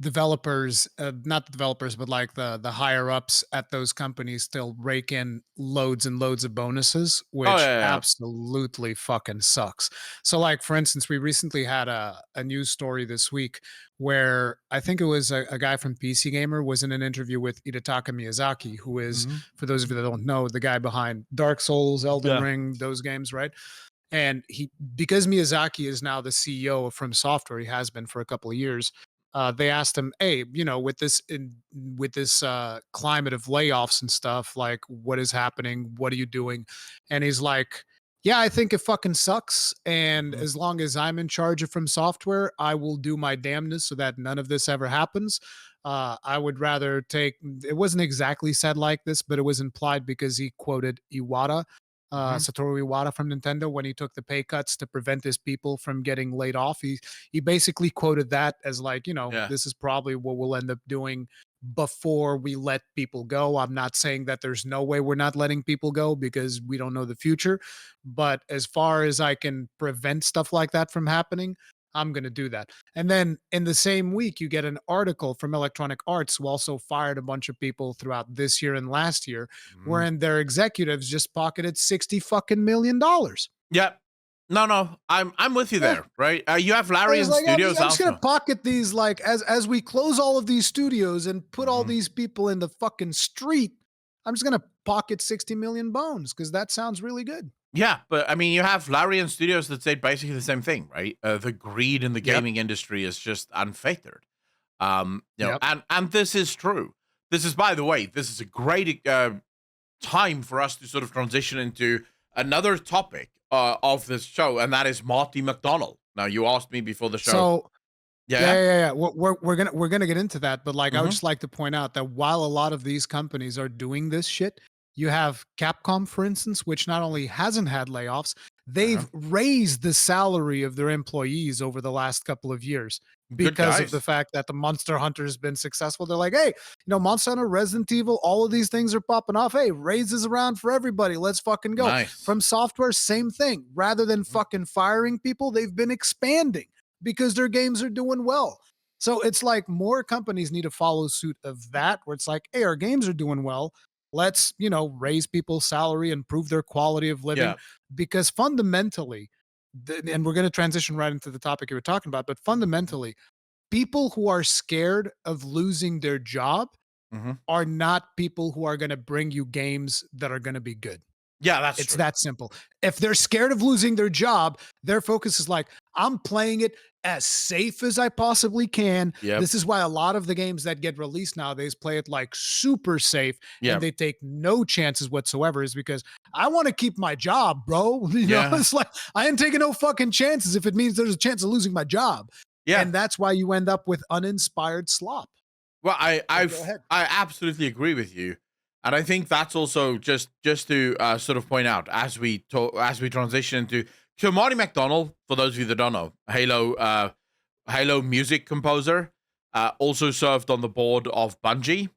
developers, not the developers, but like the higher ups at those companies still rake in loads and loads of bonuses, Oh, which yeah, yeah. absolutely fucking sucks. So, like for instance, we recently had a news story this week where I think it was a guy from PC Gamer was in an interview with Hidetaka Miyazaki, who is, Mhm. for those of you that don't know, the guy behind Dark Souls, Elden Yeah. Ring, those games, right? And he, because Miyazaki is now the CEO of From Software, he has been for a couple of years. They asked him, "Hey, with this climate of layoffs and stuff, like what is happening? What are you doing?" And he's like, "Yeah, I think it fucking sucks. And Mhm. as long as I'm in charge of From Software, I will do my damnness so that none of this ever happens. I would rather take." It wasn't exactly said like this, but it was implied because he quoted Iwata, Mhm. Satoru Iwata from Nintendo, when he took the pay cuts to prevent his people from getting laid off. He basically quoted that as like, Yeah. this is probably what we'll end up doing before we let people go. I'm not saying that there's no way we're not letting people go because we don't know the future, but as far as I can prevent stuff like that from happening, I'm going to do that. And then in the same week, you get an article from Electronic Arts, who also fired a bunch of people throughout this year and last year, Mhm. wherein their executives just pocketed 60 fucking $1 million. Yeah. No, no, I'm with you Yeah. there, right? You have I was Larian like, Studios I'm just gonna also. pocket these, like, as we close all of these studios and put all Mhm. these people in the fucking street. I'm just gonna pocket 60 million bones because that sounds really good. Yeah, but I mean, you have Larian Studios that say basically the same thing, right? The greed in the Yep. gaming industry is just unfettered. Yep. And this is true. This is, by the way, this is a great time for us to sort of transition into another topic of this show, and that is Marty McDonnell. Now, you asked me before the show. So yeah, Yeah. yeah, yeah, yeah. We're gonna get into that, but like I would Hmm. just like to point out that while a lot of these companies are doing this shit, You have Capcom, for instance, which not only hasn't had layoffs, Uh-huh. they've raised the salary of their employees over the last couple of years Good because of the guys. fact that the Monster Hunter has been successful. They're like, hey, Monster Hunter, Resident Evil, all of these things are popping off. Hey, raises around for everybody. Let's fucking go. Nice. From software, same thing. Rather than Mhm. fucking firing people, they've been expanding because their games are doing well. So it's like more companies need to follow suit of that, where it's like, hey, our games are doing well. Let's, raise people's salary, improve their quality of living, Yeah. because fundamentally, and we're going to transition right into the topic you were talking about, but Mhm. fundamentally, people who are scared of losing their job Mhm. are not people who are going to bring you games that are going to be good. Yeah, that's It's true. that simple. If they're scared of losing their job, their focus is like, I'm playing it as safe as I possibly can. Yep. This is why a lot of the games that get released nowadays play it like super safe and Yep. they take no chances whatsoever, is because I want to keep my job, bro. Yeah. It's like I ain't taking no fucking chances if it means there's a chance of losing my job. Yeah. And that's why you end up with uninspired slop. Well, But go ahead. I absolutely agree with you, and I think that's also just to sort of point out as we talk as we transition into so Marty Mcdonnell. For those of you that don't know, Halo music composer, also served on the board of Bungie.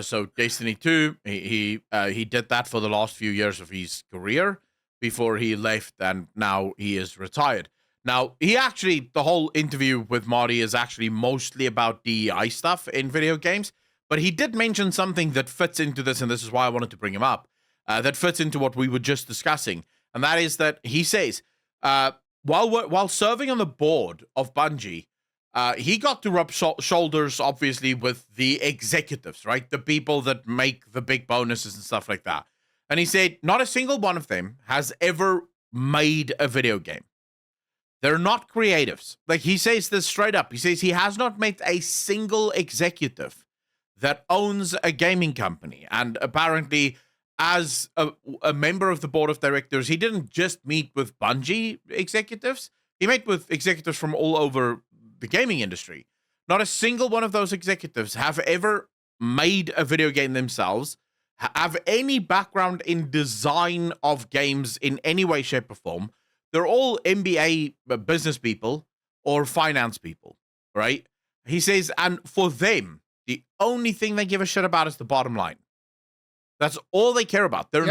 So Destiny 2, he did that for the last few years of his career before he left, and now he is retired. Now, the whole interview with Marty is actually mostly about DEI stuff in video games, but he did mention something that fits into this, and this is why I wanted to bring him up, that fits into what we were just discussing. And that is that he says, uh, while serving on the board of Bungie, he got to rub shoulders, obviously, with the executives, right? The people that make the big bonuses and stuff like that. And he said, not a single one of them has ever made a video game. They're not creatives. Like, he says this straight up. He says he has not met a single executive that owns a gaming company. And apparently, as a member of the board of directors, he didn't just meet with Bungie executives, he met with executives from all over the gaming industry. Not a single one of those executives have ever made a video game themselves, have any background in design of games in any way, shape, or form. They're all MBA business people or finance people, right? He says, and for them, the only thing they give a shit about is the bottom line. That's all they care about. Yep.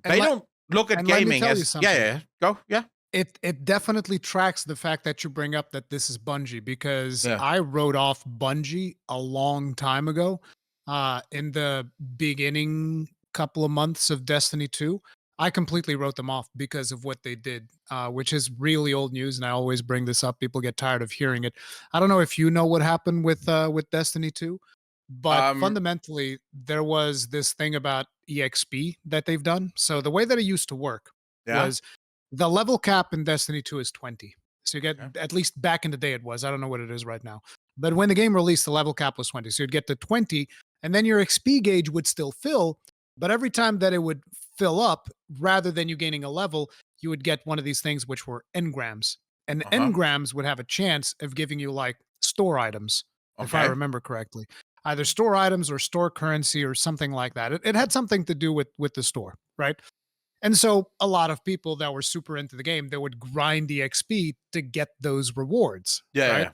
And They don't look at let me gaming tell you as, yeah, something. yeah, yeah, go, yeah, It definitely tracks the fact that you bring up that this is Bungie, because yeah. I wrote off Bungie a long time ago. In the beginning couple of months of Destiny 2, I completely wrote them off because of what they did, which is really old news, and I always bring this up. People get tired of hearing it. I don't know if you know what happened with Destiny 2, but Um, fundamentally there was this thing about EXP that they've done. So the way that it used to work yeah, was the level cap in Destiny 2 is 20. So you get, okay, at least back in the day it was. I don't know what it is right now. But when the game released, the level cap was 20. So you'd get to 20, and then your XP gauge would still fill. But every time that it would fill up, rather than you gaining a level, you would get one of these things which were engrams. And uh huh, engrams would have a chance of giving you like store items, if I okay, remember correctly. Either store items or store currency or something like that. It had something to do with the store, right? And so a lot of people that were super into the game, they would grind the XP to get those rewards, yeah, yeah, right? yeah.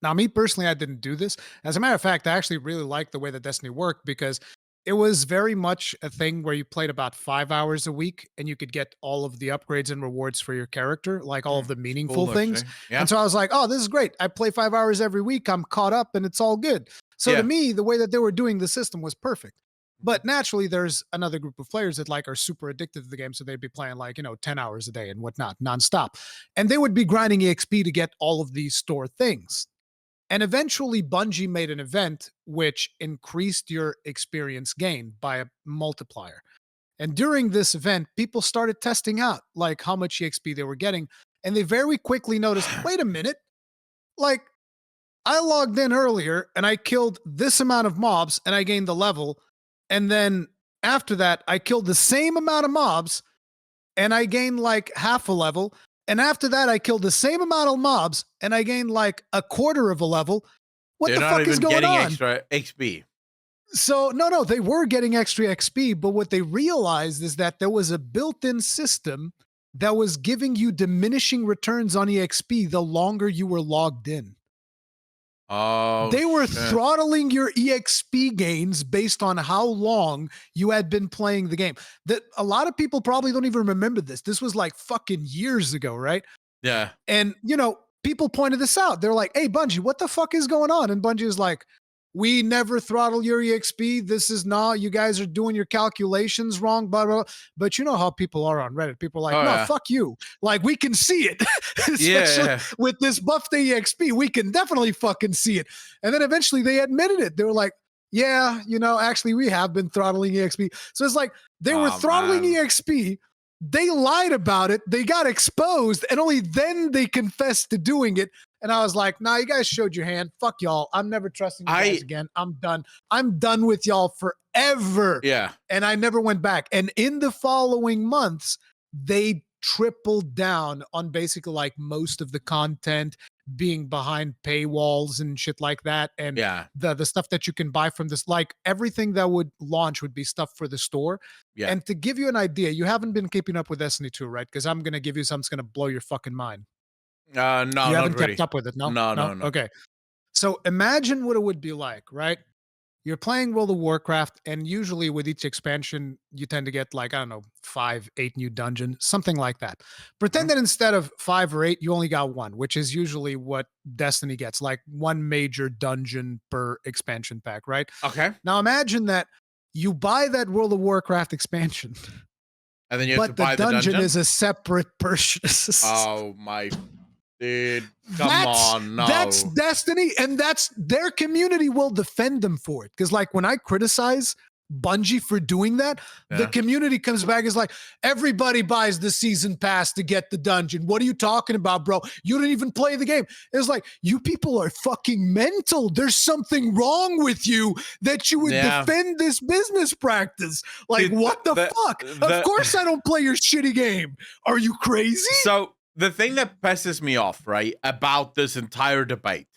Now, me personally, I didn't do this. As a matter of fact, I actually really liked the way that Destiny worked, because it was very much a thing where you played about 5 hours a week and you could get all of the upgrades and rewards for your character, like all of the It's meaningful cool things. actually. And Yeah, so I was like, oh, this is great. I play 5 hours every week. I'm caught up and it's all good. So to yeah, me, the way that they were doing the system was perfect. mhm, But naturally, there's another group of players that like are super addicted to the game. So they'd be playing like, 10 hours a day and whatnot, nonstop. And they would be grinding EXP to get all of these store things. And eventually, Bungie made an event which increased your experience gain by a multiplier. And during this event, people started testing out like how much EXP they were getting. And they very quickly noticed, wait a minute, like I logged in earlier and I killed this amount of mobs and I gained the level. And then after that, I killed the same amount of mobs and I gained like half a level. And after that, I killed the same amount of mobs and I gained like a quarter of a level. What they're the not fuck is even going getting on? extra XP. So no, they were getting extra XP, but what they realized is that there was a built-in system that was giving you diminishing returns on EXP the longer you were logged in. Oh, They were shit. throttling your EXP gains based on how long you had been playing the game. That a lot of people probably don't even remember this. This was like fucking years ago, right? Yeah. And people pointed this out. They're like, "Hey, Bungie, what the fuck is going on?" And Bungie is like, "We never throttle your EXP. This is not. You guys are doing your calculations wrong." Blah blah. But you know how people are on Reddit. People are like, Oh, "No, yeah. fuck you. Like we can see it, especially Yeah. with this buff the EXP. We can definitely fucking see it." And then eventually they admitted it. They were like, "Yeah, actually we have been throttling EXP." So it's like they were Oh, throttling man. EXP. They lied about it. They got exposed, and only then they confessed to doing it. And I was like, "Nah, you guys showed your hand. Fuck y'all. I'm never trusting you guys again. I'm done. I'm done with y'all forever." Yeah. And I never went back. And in the following months, they tripled down on basically like most of the content being behind paywalls and shit like that. And Yeah. the stuff that you can buy from this, like everything that would launch would be stuff for the store. Yeah. And to give you an idea, you haven't been keeping up with Destiny 2, right? Because I'm going to give you something that's going to blow your fucking mind. No, You not haven't kept really. up with it, no? No, No? no, no. Okay. So imagine what it would be like, right? You're playing World of Warcraft, and usually with each expansion, you tend to get like, I don't know, 5, 8 new dungeons, something like that. Pretend Mhm. that instead of 5 or 8, you only got one, which is usually what Destiny gets, like one major dungeon per expansion pack, right? Okay. Now imagine that you buy that World of Warcraft expansion, And then you have to but the buy the dungeon dungeon? is a separate purchase. Oh, my dude. Come That's on, that's no. Destiny, and that's their community will defend them for it. Because like when I criticize Bungie for doing that, the Yeah. community comes back is like, everybody buys the season pass to get the dungeon. What are you talking about, bro? You didn't even play the game. It's like, you people are fucking mental. There's something wrong with you that you would Yeah. defend this business practice. Like, Dude, what the fuck? Of course I don't play your shitty game. Are you crazy? So the thing that pisses me off, right, about this entire debate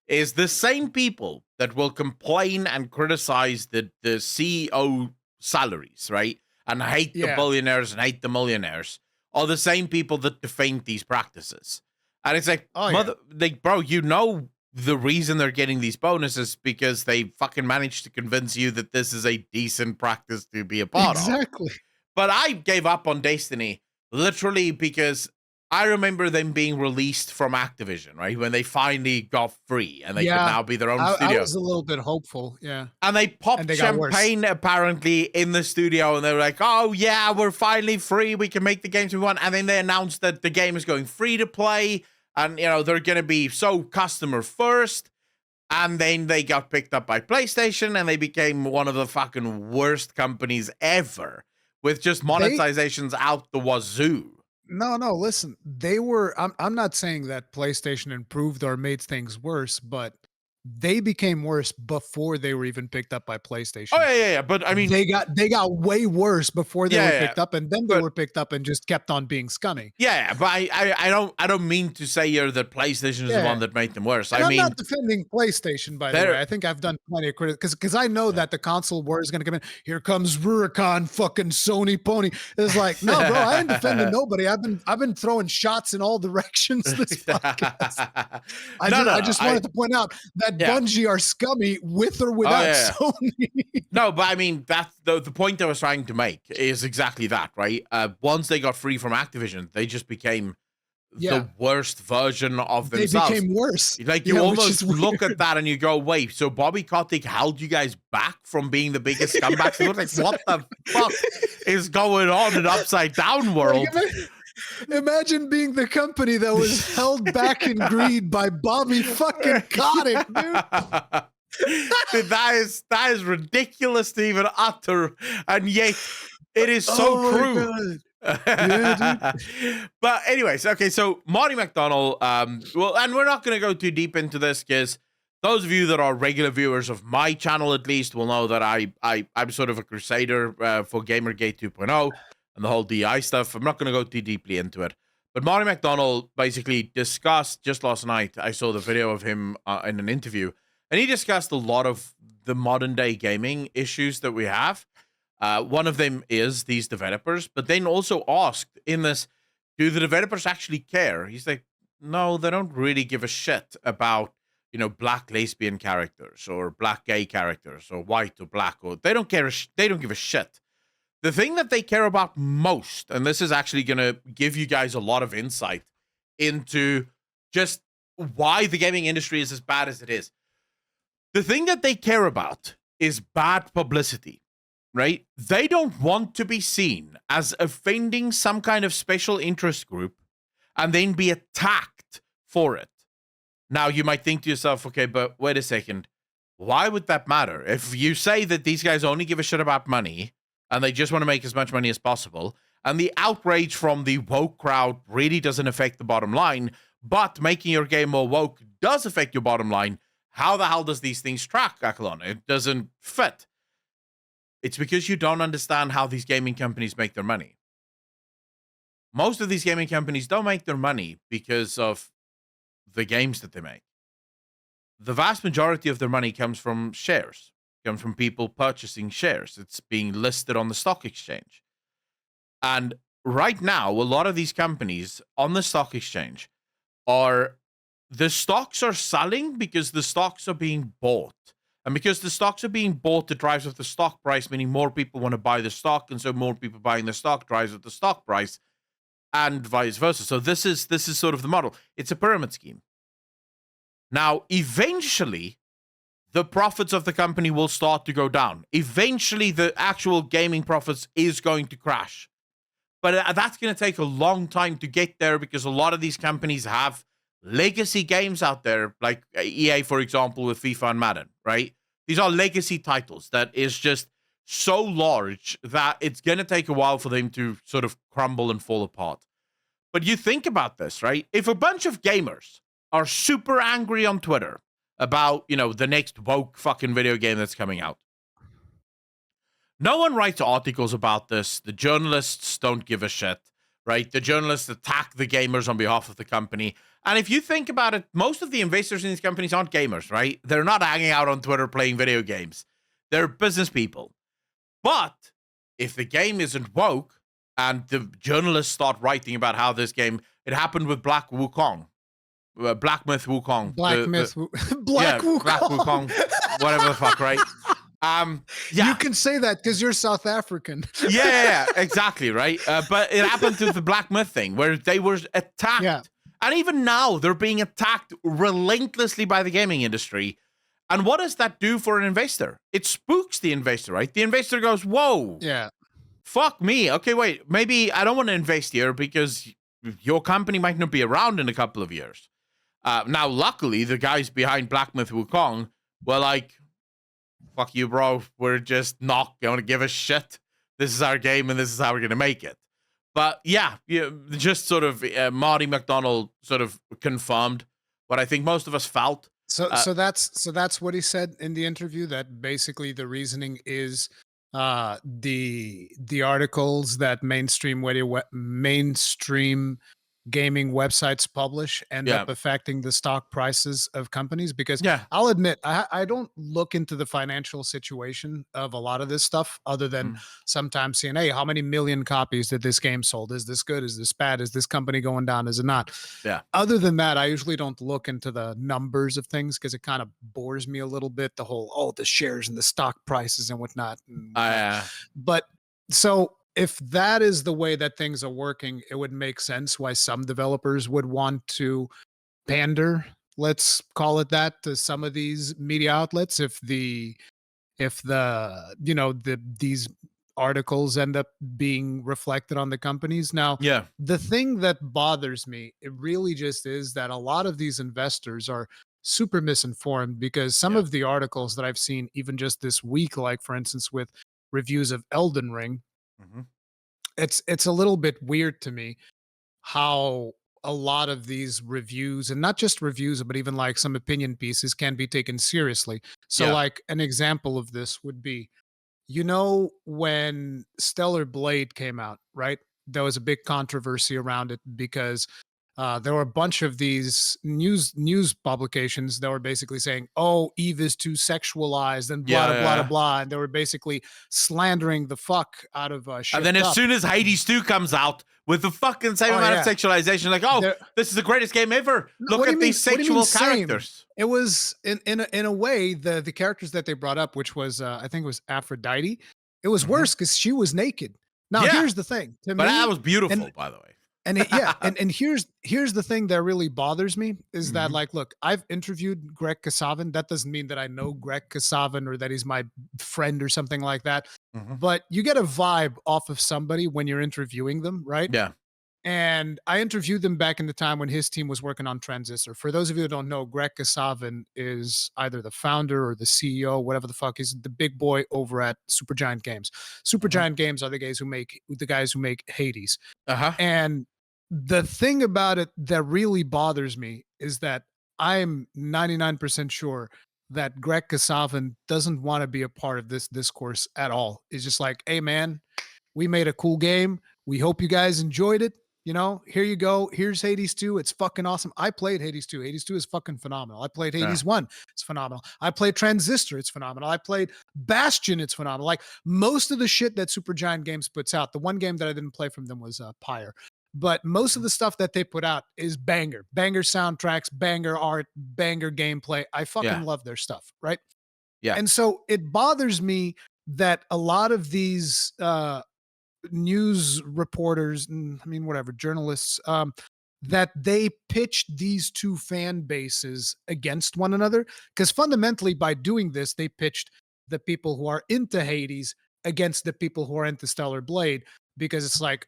is the same people that will complain and criticize the CEO salaries, right, and hate the Yeah. billionaires and hate the millionaires, are the same people that defend these practices. And it's like, Oh, yeah. like, bro, the reason they're getting these bonuses because they fucking managed to convince you that this is a decent practice to be a part of. Exactly. But I gave up on Destiny literally because I remember them being released from Activision, right? When they finally got free and they could now be their own I studio. was a little bit hopeful, yeah. And they popped they got worse. champagne apparently in the studio and they were like, "Oh yeah, we're finally free. We can make the games we want." And then they announced that the game is going free to play and they're going to be so customer first. And then they got picked up by PlayStation and they became one of the fucking worst companies ever with just monetizations out the wazoo. No, listen. They were I'm not saying that PlayStation improved or made things worse, but they became worse before they were even picked up by PlayStation. Oh yeah. But I mean, they got way worse before they were picked up, and then they but were picked up and just kept on being scummy. yeah, but I don't mean to say here that PlayStation is the one that made them worse. And I I'm mean, not defending PlayStation, by the way. I think I've done plenty of criticism because I know that the console war is going to come in. Here comes Rurikon, fucking Sony pony. It's like, no, bro, I ain't defending nobody. I've been throwing shots in all directions this podcast. I just wanted to point out that Bungie are scummy with or without Sony. No, but I mean that's the point I was trying to make is exactly that, right? Once they got free from Activision, they just became the worst version of themselves. They became worse. Like you almost look at that and you go, "Wait, so Bobby Kotick held you guys back from being the biggest scumbags?" Like, what the fuck is going on in Upside Down world? Imagine being the company that was held back in greed by Bobby fucking Kotick, dude. Dude, that is ridiculous to even utter, and yet it is so true. Yeah, But anyways, okay, so Marty Mcdonnell, well, and we're not going to go too deep into this because those of you that are regular viewers of my channel at least will know that I'm sort of a crusader for Gamergate 2.0 and the whole DI stuff. I'm not going to go too deeply into it. But Marty Mcdonnell basically discussed, just last night, I saw the video of him in an interview, and he discussed a lot of the modern day gaming issues that we have. One of them is these developers, but then also asked in this, do the developers actually care? He's like, no, they don't really give a shit about, black lesbian characters or black gay characters or white or black, or they don't care. They don't give a shit. The thing that they care about most, and this is actually going to give you guys a lot of insight into just why the gaming industry is as bad as it is. The thing that they care about is bad publicity, right? They don't want to be seen as offending some kind of special interest group and then be attacked for it. Now, you might think to yourself, okay, but wait a second. Why would that matter? If you say that these guys only give a shit about money and they just want to make as much money as possible, and the outrage from the woke crowd really doesn't affect the bottom line, but making your game more woke does affect your bottom line, how the hell does these things track, Akalon? It doesn't fit. It's because you don't understand how these gaming companies make their money. Most of these gaming companies don't make their money because of the games that they make. The vast majority of their money comes from shares, comes from people purchasing shares. It's being listed on the stock exchange. And right now, a lot of these companies on the stock exchange the stocks are selling because the stocks are being bought. And because the stocks are being bought, it drives up the stock price, meaning more people want to buy the stock. And so more people buying the stock drives up the stock price and vice versa. So this is sort of the model. It's a pyramid scheme. Now, eventually, the profits of the company will start to go down. Eventually, the actual gaming profits is going to crash. But that's going to take a long time to get there because a lot of these companies have legacy games out there, like EA, for example, with FIFA and Madden, right? These are legacy titles that is just so large that it's going to take a while for them to sort of crumble and fall apart. But you think about this, right? If a bunch of gamers are super angry on Twitter about, the next woke fucking video game that's coming out, no one writes articles about this. The journalists don't give a shit, right? The journalists attack the gamers on behalf of the company. And if you think about it, most of the investors in these companies aren't gamers, right? They're not hanging out on Twitter playing video games. They're business people. But if the game isn't woke and the journalists start writing about how this game, it happened with Black Wukong. Black Myth Wukong. Black Wukong, whatever the fuck, right? Yeah. You can say that because you're South African. yeah, exactly, right? But it happened to the Black Myth thing where they were attacked. Yeah. And even now, they're being attacked relentlessly by the gaming industry. And what does that do for an investor? It spooks the investor, right? The investor goes, whoa. Yeah. Fuck me. Okay, wait. Maybe I don't want to invest here because your company might not be around in a couple of years. Now, luckily, the guys behind Black Myth Wukong were like, fuck you, bro. We're just not going to give a shit. This is our game and this is how we're going to make it. But yeah, just sort of Marty Mcdonnal sort of confirmed what I think most of us felt. So that's what he said in the interview, that basically the reasoning is the articles that mainstream gaming websites publish end up affecting the stock prices of companies. Because I'll admit, I don't look into the financial situation of a lot of this stuff other than sometimes seeing, hey, how many million copies did this game sold? Is this good? Is this bad? Is this company going down? Is it not? Yeah. Other than that, I usually don't look into the numbers of things because it kind of bores me a little bit, the whole, the shares and the stock prices and whatnot. But so if that is the way that things are working, it would make sense why some developers would want to pander, let's call it that, to some of these media outlets if these articles end up being reflected on the companies. Now, the thing that bothers me, it really just is that a lot of these investors are super misinformed, because some of the articles that I've seen even just this week, like for instance with reviews of Elden Ring, it's a little bit weird to me how a lot of these reviews, and not just reviews, but even like some opinion pieces, can be taken seriously. So like an example of this would be, when Stellar Blade came out, right? There was a big controversy around it because there were a bunch of these news publications that were basically saying, "Oh, Eve is too sexualized," and blah Yeah, blah blah yeah. blah, and they were basically slandering the fuck out of And then Shift as Up. soon as Hades 2 comes out with the fucking same Oh amount of yeah, sexualization, like, oh, there. this is the greatest game ever. No, Look what do you at mean? these What do you mean sexual same? characters. It was in a way the characters that they brought up, which was I think it was Aphrodite. It was Hmm. worse because she was naked. Now Yeah, here's the thing to but that me, was beautiful, and by the way. yeah, and here's the thing that really bothers me is that Hmm. like, look, I've interviewed Greg Kasavin. That doesn't mean that I know Greg Kasavin or that he's my friend or something like that. Hmm. But you get a vibe off of somebody when you're interviewing them, right? Yeah. And I interviewed him back in the time when his team was working on Transistor. For those of you who don't know, Greg Kasavin is either the founder or the CEO, whatever the fuck. He's the big boy over at Supergiant Games. Hmm. Supergiant Games are the guys who make Hades. Uh huh. And the thing about it that really bothers me is that I'm 99% sure that Greg Kasavin doesn't want to be a part of this discourse at all. It's just like, hey man, we made a cool game. We hope you guys enjoyed it. You know, here you go. Here's Hades 2. It's fucking awesome. I played Hades 2. Hades 2 is fucking phenomenal. I played Yeah. Hades 1. It's phenomenal. I played Transistor. It's phenomenal. I played Bastion. It's phenomenal. Like most of the shit that Supergiant Games puts out, the one game that I didn't play from them was Pyre. But most of the stuff that they put out is banger soundtracks, banger art, banger gameplay. I fucking Yeah. love their stuff, right? Yeah. And so it bothers me that a lot of these news reporters, I mean, whatever, journalists, that they pitched these two fan bases against one another. Because fundamentally, by doing this, they pitched the people who are into Hades against the people who are into Stellar Blade. Because it's like,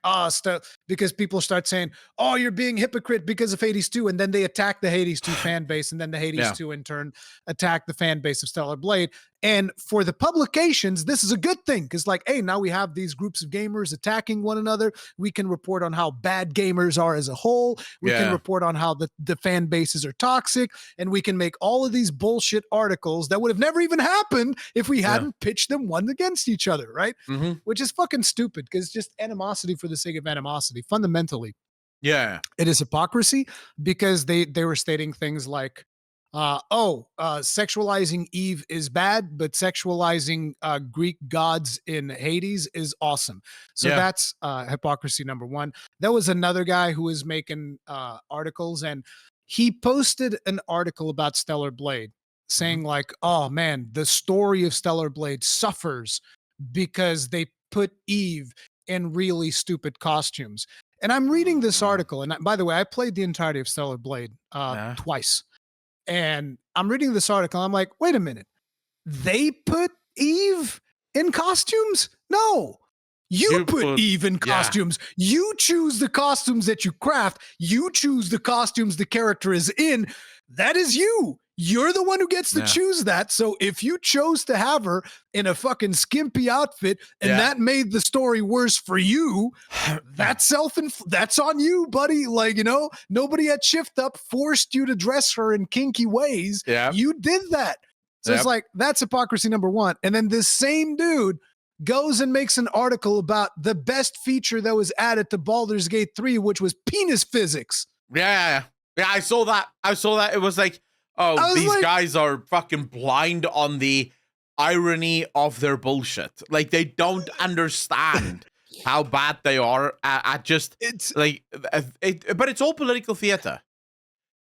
because people start saying, oh, you're being hypocrite because of Hades 2. And then they attack the Hades 2 fan base. And then the Hades Yeah. 2 in turn attack the fan base of Stellar Blade. And for the publications, this is a good thing because, like, hey, now we have these groups of gamers attacking one another. We can report on how bad gamers are as a whole. We can Yeah. report on how the fan bases are toxic. And we can make all of these bullshit articles that would have never even happened if we Yeah. hadn't pitched them one against each other, right? Hmm. Which is fucking stupid because it's just animosity for the sake of animosity. Fundamentally, Yeah. it is hypocrisy because they were stating things like sexualizing Eve is bad, but sexualizing Greek gods in Hades is awesome. So Yeah. that's hypocrisy number one. There was another guy who was making articles, and he posted an article about Stellar Blade saying Hmm. like, oh man, the story of Stellar Blade suffers because they put Eve in really stupid costumes. And I'm reading this article, and by the way, I played the entirety of Stellar Blade Yeah. twice. And I'm reading this article. I'm like, wait a minute. They put Eve in costumes? No. You put Eve in Yeah. costumes. You choose the costumes that you craft. You choose the costumes the character is in. That is you. You're the one who gets to Yeah. choose that. So if you chose to have her in a fucking skimpy outfit and Yeah. that made the story worse for you, that's that's on you, buddy. Like, you know, nobody at Shift Up forced you to dress her in kinky ways. Yeah. You did that. So Yep. it's like, that's hypocrisy number one. And then this same dude goes and makes an article about the best feature that was added to Baldur's Gate 3, which was penis physics. Yeah. I saw that. It was like, oh, these like, guys are fucking blind on the irony of their bullshit. Like they don't understand how bad they are at just it's like but it's all political theater.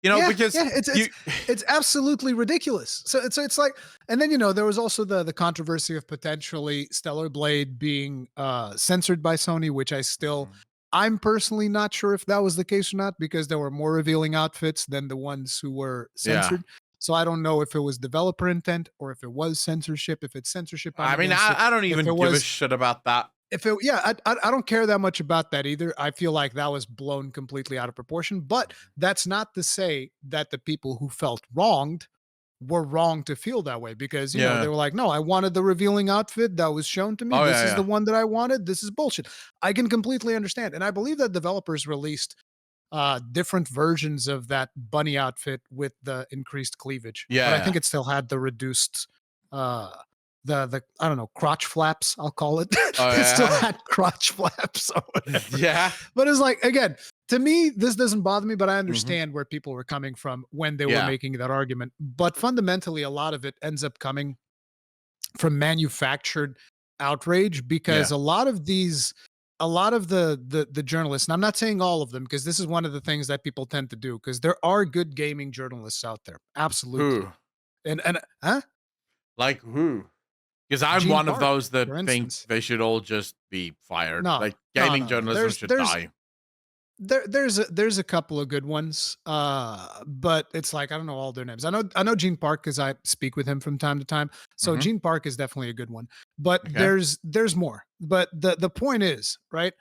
You know, because it's absolutely ridiculous. So it's like, and then, you know, there was also the controversy of potentially Stellar Blade being censored by Sony, which I'm personally not sure if that was the case or not, because there were more revealing outfits than the ones who were censored. So I don't know if it was developer intent or if it was censorship. If it's censorship, I mean, I don't even give a shit about that. I don't care that much about that either. I feel like that was blown completely out of proportion, but that's not to say that the people who felt wronged were wrong to feel that way, because you know, they were like, no, I wanted the revealing outfit that was shown to me. This is the one that I wanted. This is bullshit. I can completely understand. And I believe that developers released different versions of that bunny outfit with the increased cleavage. But I think it still had the reduced the I don't know, crotch flaps, I'll call it. It still had crotch flaps. Yeah. But it's like, again, to me, this doesn't bother me, but I Hmm. understand where people were coming from when they were Yeah. making that argument. But fundamentally, a lot of it ends up coming from manufactured outrage because Yeah. a lot of the journalists, and I'm not saying all of them because this is one of the things that people tend to do because there are good gaming journalists out there. Absolutely. Who? And huh? Like who? Because I'm Gene one of Park, those that for think instance. they should all just be fired. No, Like no, gaming no, no. journalism should die. There's a couple of good ones, but it's like I don't know all their names. I know Gene Park because I speak with him from time to time. So Hmm. Gene Park is definitely a good one, but Okay. there's more. But the point is right.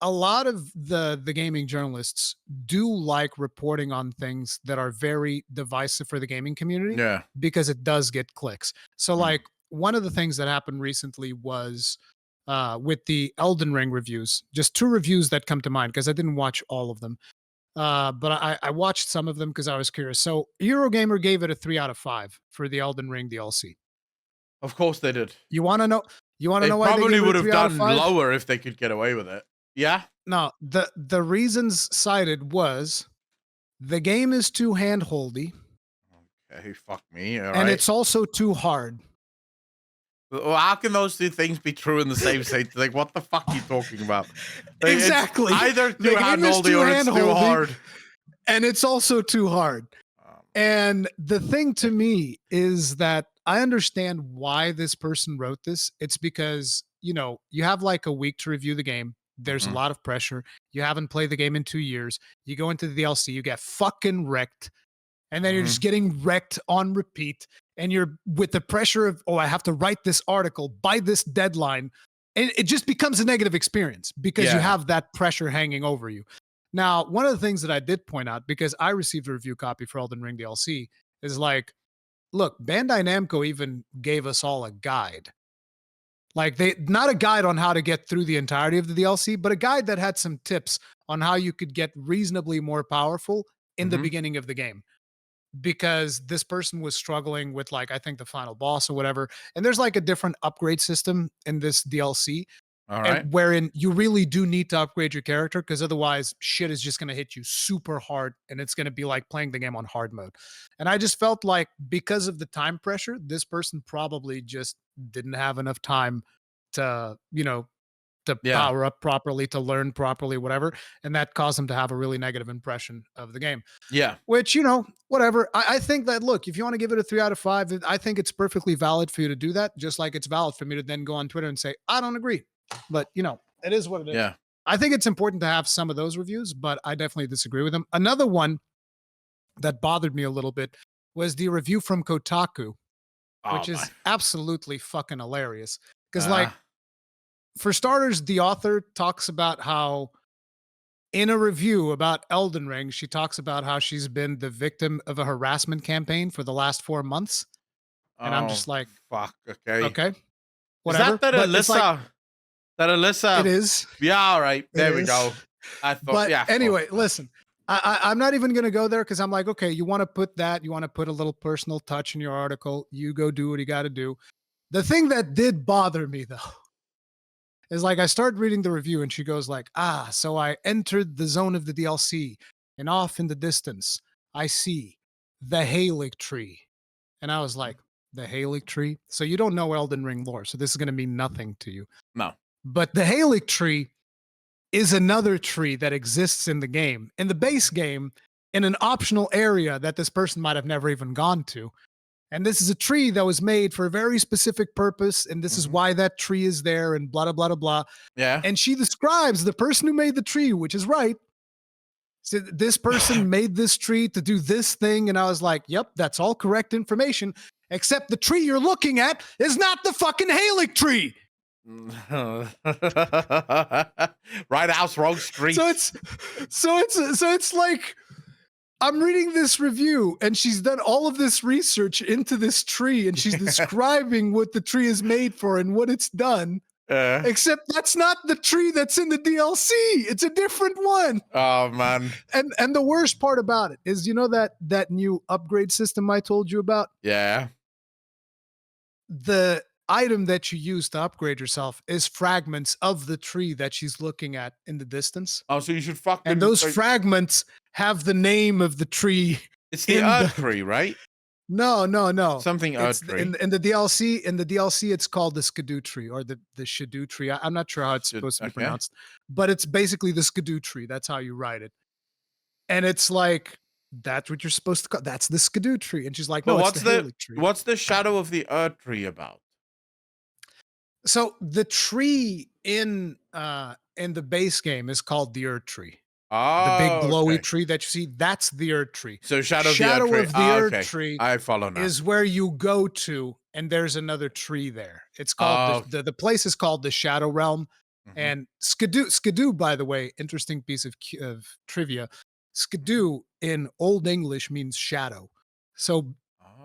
A lot of the gaming journalists do like reporting on things that are very divisive for the gaming community Yeah. because it does get clicks. So Mm. like one of the things that happened recently was with the Elden Ring reviews. Just two reviews that come to mind because I didn't watch all of them, but I watched some of them because I was curious. So Eurogamer gave it a 3 out of 5 for the Elden Ring DLC. Of course they did. You want to know? You want to They know why they probably gave it a would have three out of done five? lower if they could get away with it. Yeah. No, the reasons cited was the game is too handholdy Okay. Fuck me. All and right. it's also too hard. Well, how can those two things be true in the same sentence? Like, what the fuck are you talking about? Like, it's Exactly. either The too game is handholdy too or it's too handholdy hard. and it's also too hard. And the thing to me is that I understand why this person wrote this. It's because, you have like a week to review the game. There's a Mhm. lot of pressure. You haven't played the game in 2 years. You go into the DLC, you get fucking wrecked. And then you're just Mhm. getting wrecked on repeat. And you're with the pressure of, oh, I have to write this article by this deadline. And it just becomes a negative experience because you Yeah. have that pressure hanging over you. Now, one of the things that I did point out, because I received a review copy for Elden Ring DLC, is like, look, Bandai Namco even gave us all a guide. Like they not a guide on how to get through the entirety of the DLC, but a guide that had some tips on how you could get reasonably more powerful in the Mhm. beginning of the game. Because this person was struggling with like I think the final boss or whatever. And there's like a different upgrade system in this DLC All and right. wherein you really do need to upgrade your character because otherwise shit is just going to hit you super hard and it's going to be like playing the game on hard mode. And I just felt like because of the time pressure, this person probably just didn't have enough time to, to Yeah. power up properly, to learn properly, whatever. And that caused them to have a really negative impression of the game. Yeah. Which, whatever. I think that, look, if you want to give it a 3 out of 5, I think it's perfectly valid for you to do that, just like it's valid for me to then go on Twitter and say, I don't agree. But, it is what it is. Yeah. I think it's important to have some of those reviews, but I definitely disagree with them. Another one that bothered me a little bit was the review from Kotaku, Oh which my. is absolutely fucking hilarious. Because, Uh, like, for starters, the author talks about how in a review about Elden Ring, she talks about how she's been the victim of a harassment campaign for the last 4 months, and I'm oh just like, fuck. Okay. "Okay, Is whatever." that But it's like, Alyssa? That it Alyssa? is, Yeah. All right. it There we is. go. I thought. But Yeah. Fuck. anyway, listen, I'm not even gonna go there because I'm like, okay, you want to put that, you want to put a little personal touch in your article, you go do what you got to do. The thing that did bother me though is like I started reading the review and she goes like, so I entered the zone of the DLC and off in the distance I see the Halig tree. And I was like, the Halig tree? So you don't know Elden Ring lore, so this is going to mean nothing to you. No. But the Halig tree is another tree that exists in the game, in the base game, in an optional area that this person might have never even gone to. And this is a tree that was made for a very specific purpose, and this is Mhm. why that tree is there, and blah, blah, blah, blah. Yeah. And she describes the person who made the tree, which is right. So this person made this tree to do this thing. And I was like, yep, that's all correct information, except the tree you're looking at is not the fucking Halig tree. Right house, wrong street. So it's like I'm reading this review and she's done all of this research into this tree and she's describing what the tree is made for and what it's done. Uh, Except that's not the tree that's in the DLC. It's a different one. oh man. And the worst part about it is, that new upgrade system I told you about? Yeah. item that you use to upgrade yourself is fragments of the tree that she's looking at in the distance. Oh, so you should And fucking those fragments have the name of the tree it's the in Earth the tree, right? no. Something It's Earth tree. in the DLC. In the DLC, it's called the Skidoo tree or the Shadoo tree. I'm not sure how it's Should supposed to be okay. pronounced, but it's basically the Skidoo tree. That's how you write it. And it's like, that's what you're supposed to call. That's the Skidoo tree. And she's like, But no, it's the Haley tree. what's the shadow of the Earth tree about? So the tree in the base game is called the Earth tree. The big Oh, glowy okay. tree that you see, that's the Earth tree. So shadow of the Earth Shadow tree. of the Ah, Earth okay. tree I follow now. is where you go to, and there's another tree there. It's called Oh. the place is called the Shadow Realm. Mhm. And Skidoo, by the way, interesting piece of trivia. Skidoo in Old English means shadow. So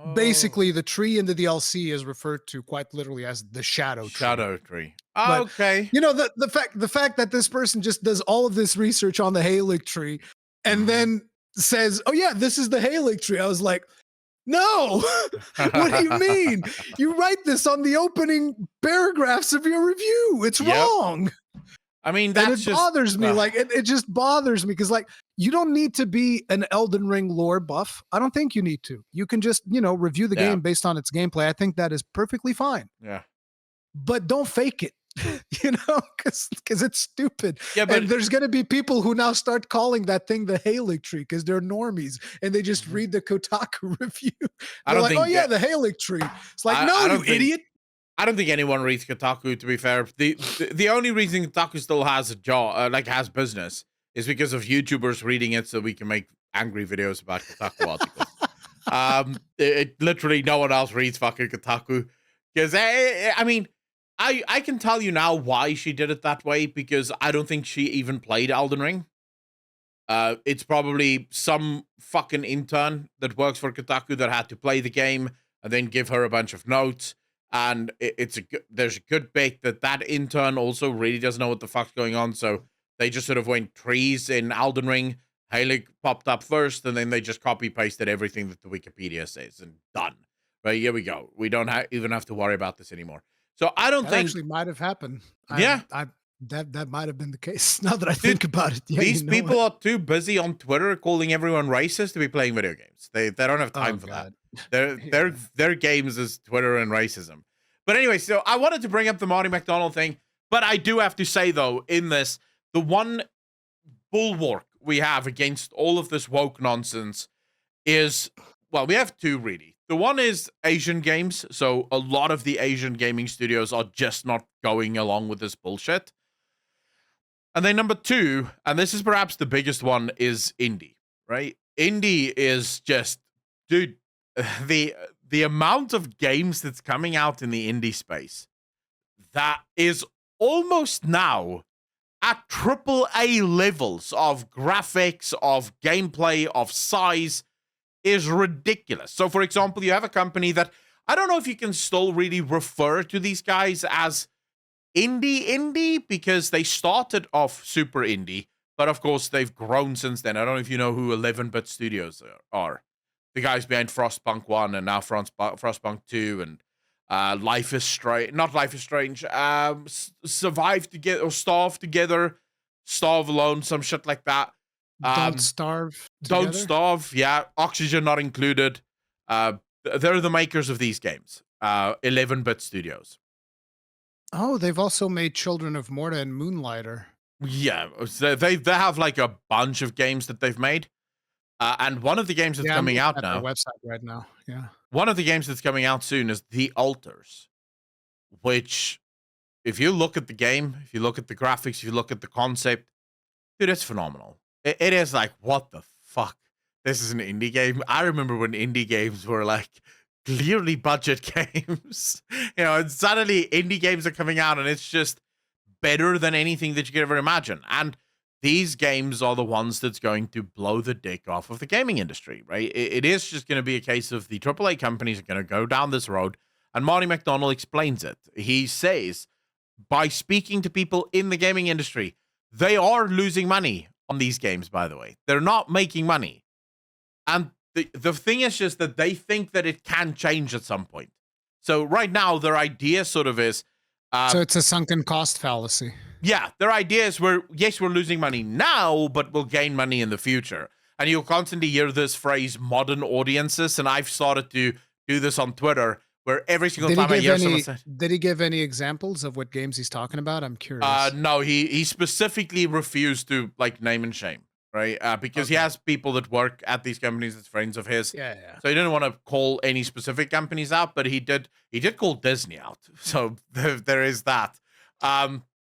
Oh. basically, the tree in the DLC is referred to quite literally as the shadow tree. Shadow tree. But Okay. you know, the fact that this person just does all of this research on the Haley tree and then says, "Oh yeah, this is the Haley tree." I was like, "No, what do you mean? You write this on the opening paragraphs of your review. It's Yep. wrong." I mean, And that's it just bothers me. Like it just bothers me because like you don't need to be an Elden Ring lore buff. I don't think you need to. You can just, review the Yeah. game based on its gameplay. I think that is perfectly fine. yeah. But don't fake it. Because it's stupid. Yeah, but And there's going to be people who now start calling that thing the Haley tree because they're normies and they just read the Kotaku review. I They're don't like, think "Oh yeah, that- the Haley tree." It's like, I no, don't you think- idiot. I don't think anyone reads Kotaku. To be fair, the only reason Kotaku still has a job, has business, is because of YouTubers reading it, so we can make angry videos about Kotaku articles. Literally no one else reads fucking Kotaku because I mean. I can tell you now why she did it that way, because I don't think she even played Elden Ring. It's probably some fucking intern that works for Kotaku that had to play the game and then give her a bunch of notes. And there's a good bit that intern also really doesn't know what the fuck's going on. So they just sort of went trees in Elden Ring. Haley popped up first, and then they just copy pasted everything that the Wikipedia says and done. Right, here we go. We don't even have to worry about this anymore. So I don't That think actually might have happened. Yeah. That might have been the case. Now that I think about it, yeah, these people are too busy on Twitter calling everyone racist to be playing video games. They don't have time for that. Their games is Twitter and racism. But anyway, so I wanted to bring up the Marty Mcdonnell thing, but I do have to say though, in this, the one bulwark we have against all of this woke nonsense is, well, we have two really. The one is Asian games. So a lot of the Asian gaming studios are just not going along with this bullshit. And then number two, and this is perhaps the biggest one, is indie, right? Indie is just, dude, the amount of games that's coming out in the indie space that is almost now at AAA levels of graphics, of gameplay, of size, is ridiculous. So, for example, you have a company that, I don't know if you can still really refer to these guys as indie, because they started off super indie, but of course they've grown since then. I don't know if you know who 11-bit studios are. The guys behind Frostpunk 1 and now Frostpunk 2 and Life is Strange, not Life is Strange, Survive Together or Starve Together, Starve Alone, some shit like that. Don't Starve Don't Together? Starve, yeah. Oxygen not included. They're the makers of these games. 11-bit studios. Oh, they've also made Children of Morta and Moonlighter. Yeah, so they have like a bunch of games that they've made. And one of the games that's coming out now. Their website right now. Yeah. One of the games that's coming out soon is The Altars, which, if you look at the game, if you look at the graphics, if you look at the concept, dude, it's phenomenal. It is like, what the fuck? This is an indie game. I remember when indie games were like clearly budget games, and suddenly indie games are coming out and it's just better than anything that you could ever imagine. And these games are the ones that's going to blow the dick off of the gaming industry, right? It is just going to be a case of the AAA companies are going to go down this road, and Marty Mcdonnell explains it. He says, by speaking to people in the gaming industry, they are losing money on these games, by the way. They're not making money. And the thing is just that they think that it can change at some point. So right now, their idea sort of is, So it's a sunken cost fallacy. yeah, their idea is we're losing money now, but we'll gain money in the future. And you'll constantly hear this phrase "modern audiences," and I've started to do this on Twitter, where every single time I hear someone say, Did he give any examples of what games he's talking about? I'm curious. no, he specifically refused to like name and shame, right? Because he Okay. has people that work at these companies that's friends of his. Yeah, yeah. So he didn't want to call any specific companies out, but he did call Disney out. So there is that.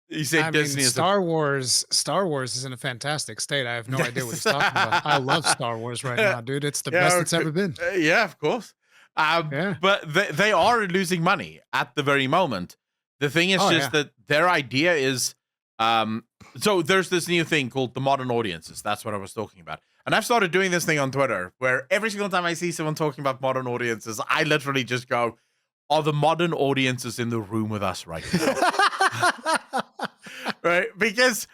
He said I Disney mean, is Star Wars is in a fantastic state. I have no idea what he's talking about. I love Star Wars right now, dude. It's the best it's ever been. Yeah, of course. Yeah. But they are losing money at the very moment. The thing is that their idea is, so there's this new thing called the modern audiences. That's what I was talking about. And I've started doing this thing on Twitter where every single time I see someone talking about modern audiences, I literally just go, are the modern audiences in the room with us right now? Right? Because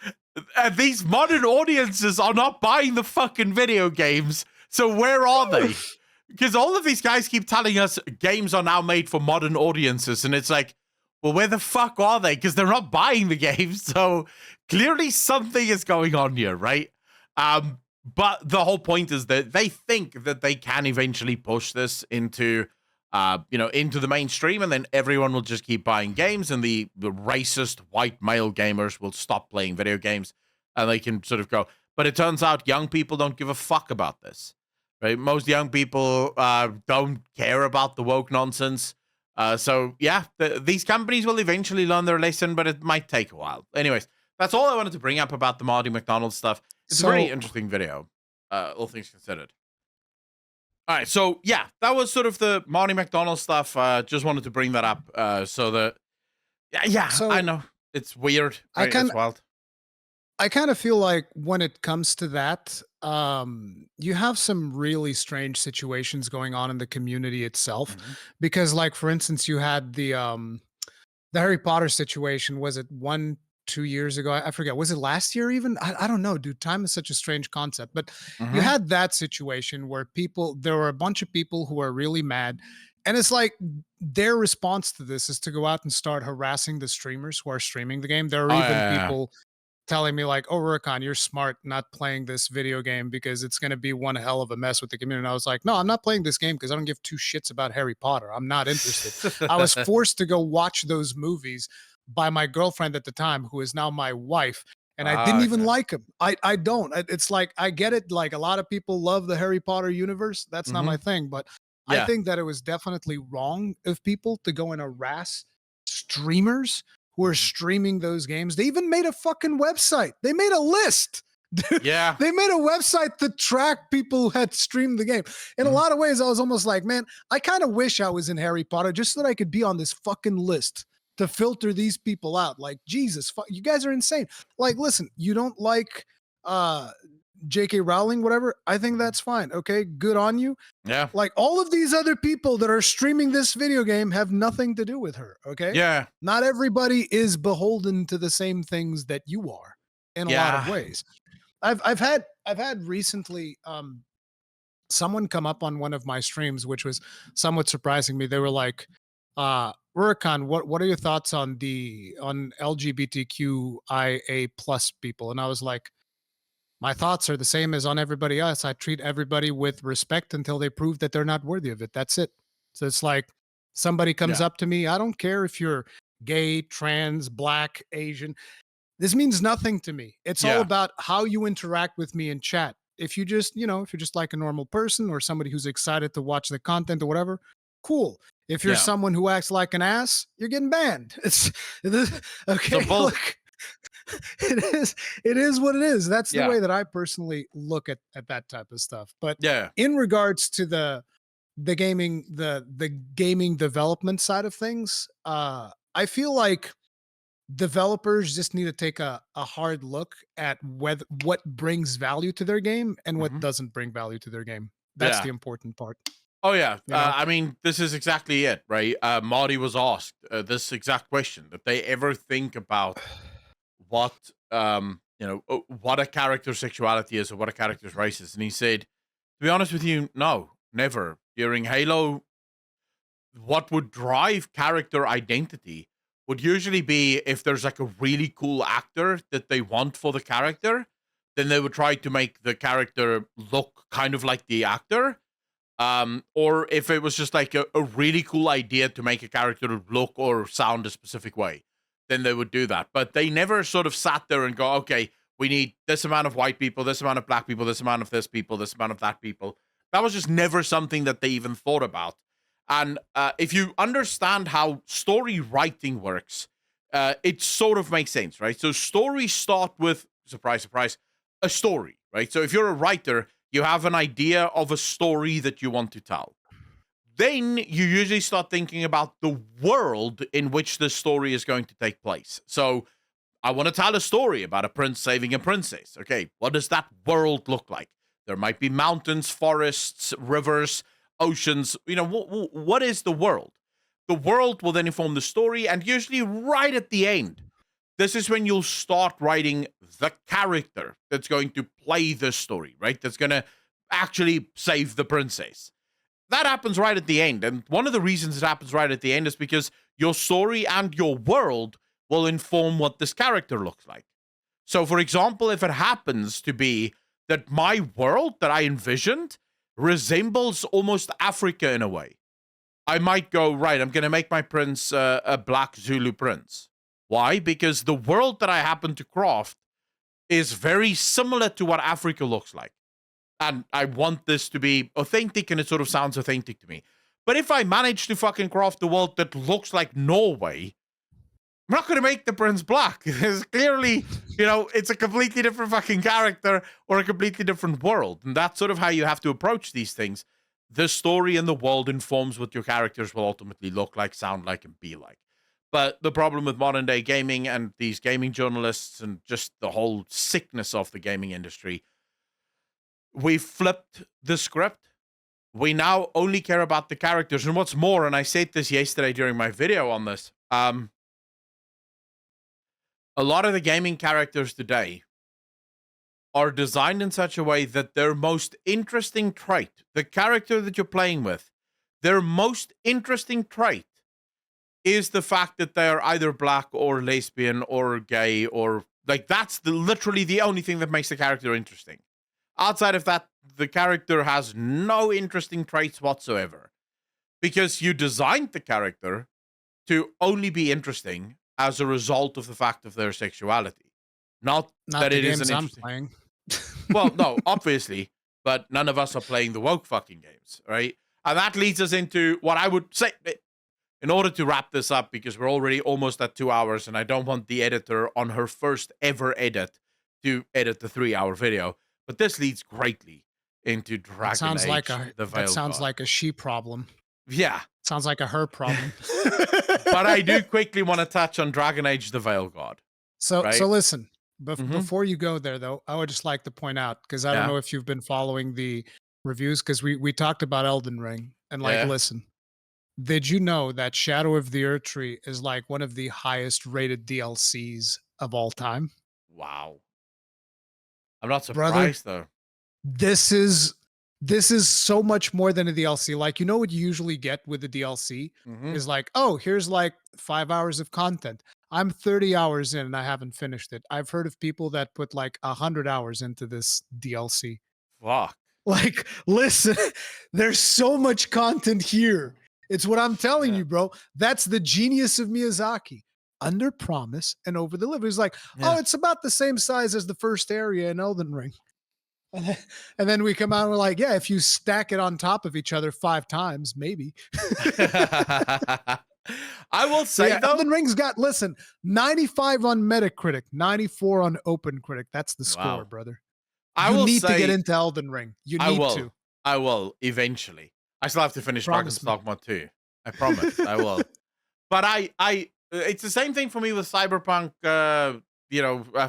these modern audiences are not buying the fucking video games. So where are they? Because all of these guys keep telling us games are now made for modern audiences. And it's like, well, where the fuck are they? Because they're not buying the games. So clearly something is going on here, right? But the whole point is that they think that they can eventually push this into into the mainstream, and then everyone will just keep buying games, and the racist white male gamers will stop playing video games, and they can sort of go. But it turns out young people don't give a fuck about this, right? Most young people don't care about the woke nonsense. So yeah, these companies will eventually learn their lesson, but it might take a while. Anyways, that's all I wanted to bring up about the Marty Mcdonnell stuff. It's a very interesting video, all things considered. All right, so yeah, that was sort of the Marty Mcdonnell stuff. Just wanted to bring that up so that, yeah, So I know it's weird, I right? kind It's wild. I kind of feel like when it comes to that, you have some really strange situations going on in the community itself. Mhm. Because, like, for instance, you had the Harry Potter situation. Was it 2 years ago? I forget. Was it last year even? I don't know, dude. Time is such a strange concept. But you Mhm. had that situation where there were a bunch of people who are really mad. And it's like their response to this is to go out and start harassing the streamers who are streaming the game. There are Oh even yeah, people telling me like, "Oh, Rurikon, you're smart not playing this video game because it's going to be one hell of a mess with the community." And I was like, "No, I'm not playing this game because I don't give two shits about Harry Potter. I'm not interested." I was yeah. forced to go watch those movies by my girlfriend at the time, who is now my wife, and I didn't even Okay. like him. I don't. It's like I get it. Like a lot of people love the Harry Potter universe. That's not my Mhm. thing, but I Yeah. think that it was definitely wrong of people to go and harass streamers who are Mhm. streaming those games. They even made a fucking website. They made a list. Dude, Yeah. they made a website to track people who had streamed the game. In a Mhm. lot of ways, I was almost like, man, I kind of wish I was in Harry Potter just so that I could be on this fucking list to filter these people out. Like, Jesus, you guys are insane. Like, listen, you don't like uh J.K. Rowling, whatever. I think Mhm. that's fine. Okay, good on you. Yeah. Like all of these other people that are streaming this video game have nothing to do with her. Okay. Yeah. Not everybody is beholden to the same things that you are in a lot of Yeah. ways. I've had recently someone come up on one of my streams, which was somewhat surprising me. They were like, Rurikon, what are your thoughts on LGBTQIA plus people? And I was like, my thoughts are the same as on everybody else. I treat everybody with respect until they prove that they're not worthy of it. That's it. So it's like somebody comes Yeah. up to me. I don't care if you're gay, trans, black, Asian. This means nothing to me. It's all Yeah. about how you interact with me in chat. If you just, if you're just like a normal person or somebody who's excited to watch the content or whatever, cool. If you're Yeah. someone who acts like an ass, you're getting banned. It's okay. Simple. Look, it is what it is. That's the Yeah. way that I personally look at that type of stuff. But Yeah. in regards to the gaming development side of things, I feel like developers just need to take a hard look at what brings value to their game and what Mhm. doesn't bring value to their game. That's Yeah. the important part, Oh yeah, you know? I mean, this is exactly it, right? Marty was asked this exact question: that they ever think about what what a character's sexuality is or what a character's race is, and he said, "To be honest with you, no, never. During Halo, what would drive character identity would usually be if there's like a really cool actor that they want for the character, then they would try to make the character look kind of like the actor. Or if it was just like a really cool idea to make a character look or sound a specific way, then they would do that. But they never sort of sat there and go, okay, we need this amount of white people, this amount of black people, this amount of this people, this amount of that people. That was just never something that they even thought about. And if you understand how story writing works, it sort of makes sense, right? So stories start with, surprise, surprise, a story, right? So if you're a writer, you have an idea of a story that you want to tell. Then you usually start thinking about the world in which the story is going to take place. So I want to tell a story about a prince saving a princess. Okay, what does that world look like? There might be mountains, forests, rivers, oceans. You know, what is the world? The world will then inform the story, and usually right at the end, this is when you'll start writing the character that's going to play the story, right? That's going to actually save the princess. That happens right at the end. And one of the reasons it happens right at the end is because your story and your world will inform what this character looks like. So, for example, if it happens to be that my world that I envisioned resembles almost Africa in a way, I might go, right, I'm going to make my prince a black Zulu prince. Why? Because the world that I happen to craft is very similar to what Africa looks like. And I want this to be authentic, and it sort of sounds authentic to me. But if I manage to fucking craft a world that looks like Norway, I'm not going to make the prince black. It's clearly, you know, it's a completely different fucking character or a completely different world. And that's sort of how you have to approach these things. The story and the world informs what your characters will ultimately look like, sound like, and be like. But the problem with modern day gaming and these gaming journalists and just the whole sickness of the gaming industry, we flipped the script. We now only care about the characters. And what's more, and I said this yesterday during my video on this, a lot of the gaming characters today are designed in such a way that their most interesting trait, the character that you're playing with, their most interesting trait is the fact that they are either black or lesbian or gay, or like that's literally the only thing that makes the character interesting. Outside of that, the character has no interesting traits whatsoever, because you designed the character to only be interesting as a result of the fact of their sexuality. Not that it isn't interesting. Playing. Well, no, obviously, but none of us are playing the woke fucking games, right? And that leads us into what I would say, in order to wrap this up, because we're already almost at 2 hours, and I don't want the editor on her first ever edit to edit the 3-hour video. But this leads greatly into Dragon Age, the Veil That sounds God. like a she problem. Yeah. Sounds like a her problem. But I do quickly want to touch on Dragon Age, the Veil God. So listen, Mhm. before you go there, though, I would just like to point out, because I don't know if you've been following the reviews, because we talked about Elden Ring, and listen, did you know that Shadow of the Earth Tree is like one of the highest rated DLCs of all time? Wow. I'm not Brother, surprised, though. this is so much more than a DLC. Like, you know what you usually get with the DLC Mhm. is like, oh, here's like 5 hours of content. I'm 30 hours in and I haven't finished it. I've heard of people that put like 100 hours into this DLC. Fuck. Like, listen, there's so much content here. It's what I'm telling Yeah. you, bro. That's the genius of Miyazaki. Under promise and over deliver. He's like, Yeah. oh, it's about the same size as the first area in Elden Ring. And then we come out and we're like, yeah, if you stack it on top of each other 5 times, maybe. I will say, though, Elden Ring's got, listen, 95 on Metacritic, 94 on OpenCritic. That's the score, Wow. brother. I You will need to get say, into Elden Ring. You I need will. to. I will eventually. I still have to finish Promise Dragon's me. Dogma 2. I promise. I will. But it's the same thing for me with Cyberpunk,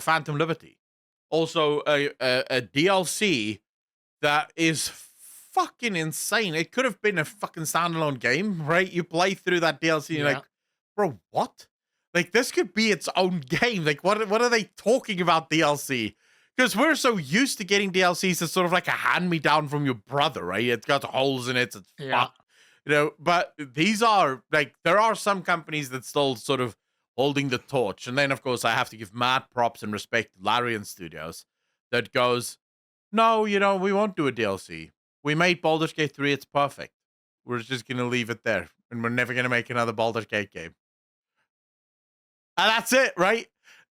Phantom Liberty. Also, a DLC that is fucking insane. It could have been a fucking standalone game, right? You play through that DLC, and you're like, bro, what? Like, this could be its own game. Like, what are they talking about DLC? Because we're so used to getting DLCs as sort of like a hand-me-down from your brother, right? It's got holes in it. It's fucked. But these are like there are some companies that still sort of holding the torch, and then of course I have to give mad props and respect to Larian Studios that goes, no, we won't do a DLC. We made Baldur's Gate 3, it's perfect. We're just gonna leave it there, and we're never gonna make another Baldur's Gate game. And that's it, right?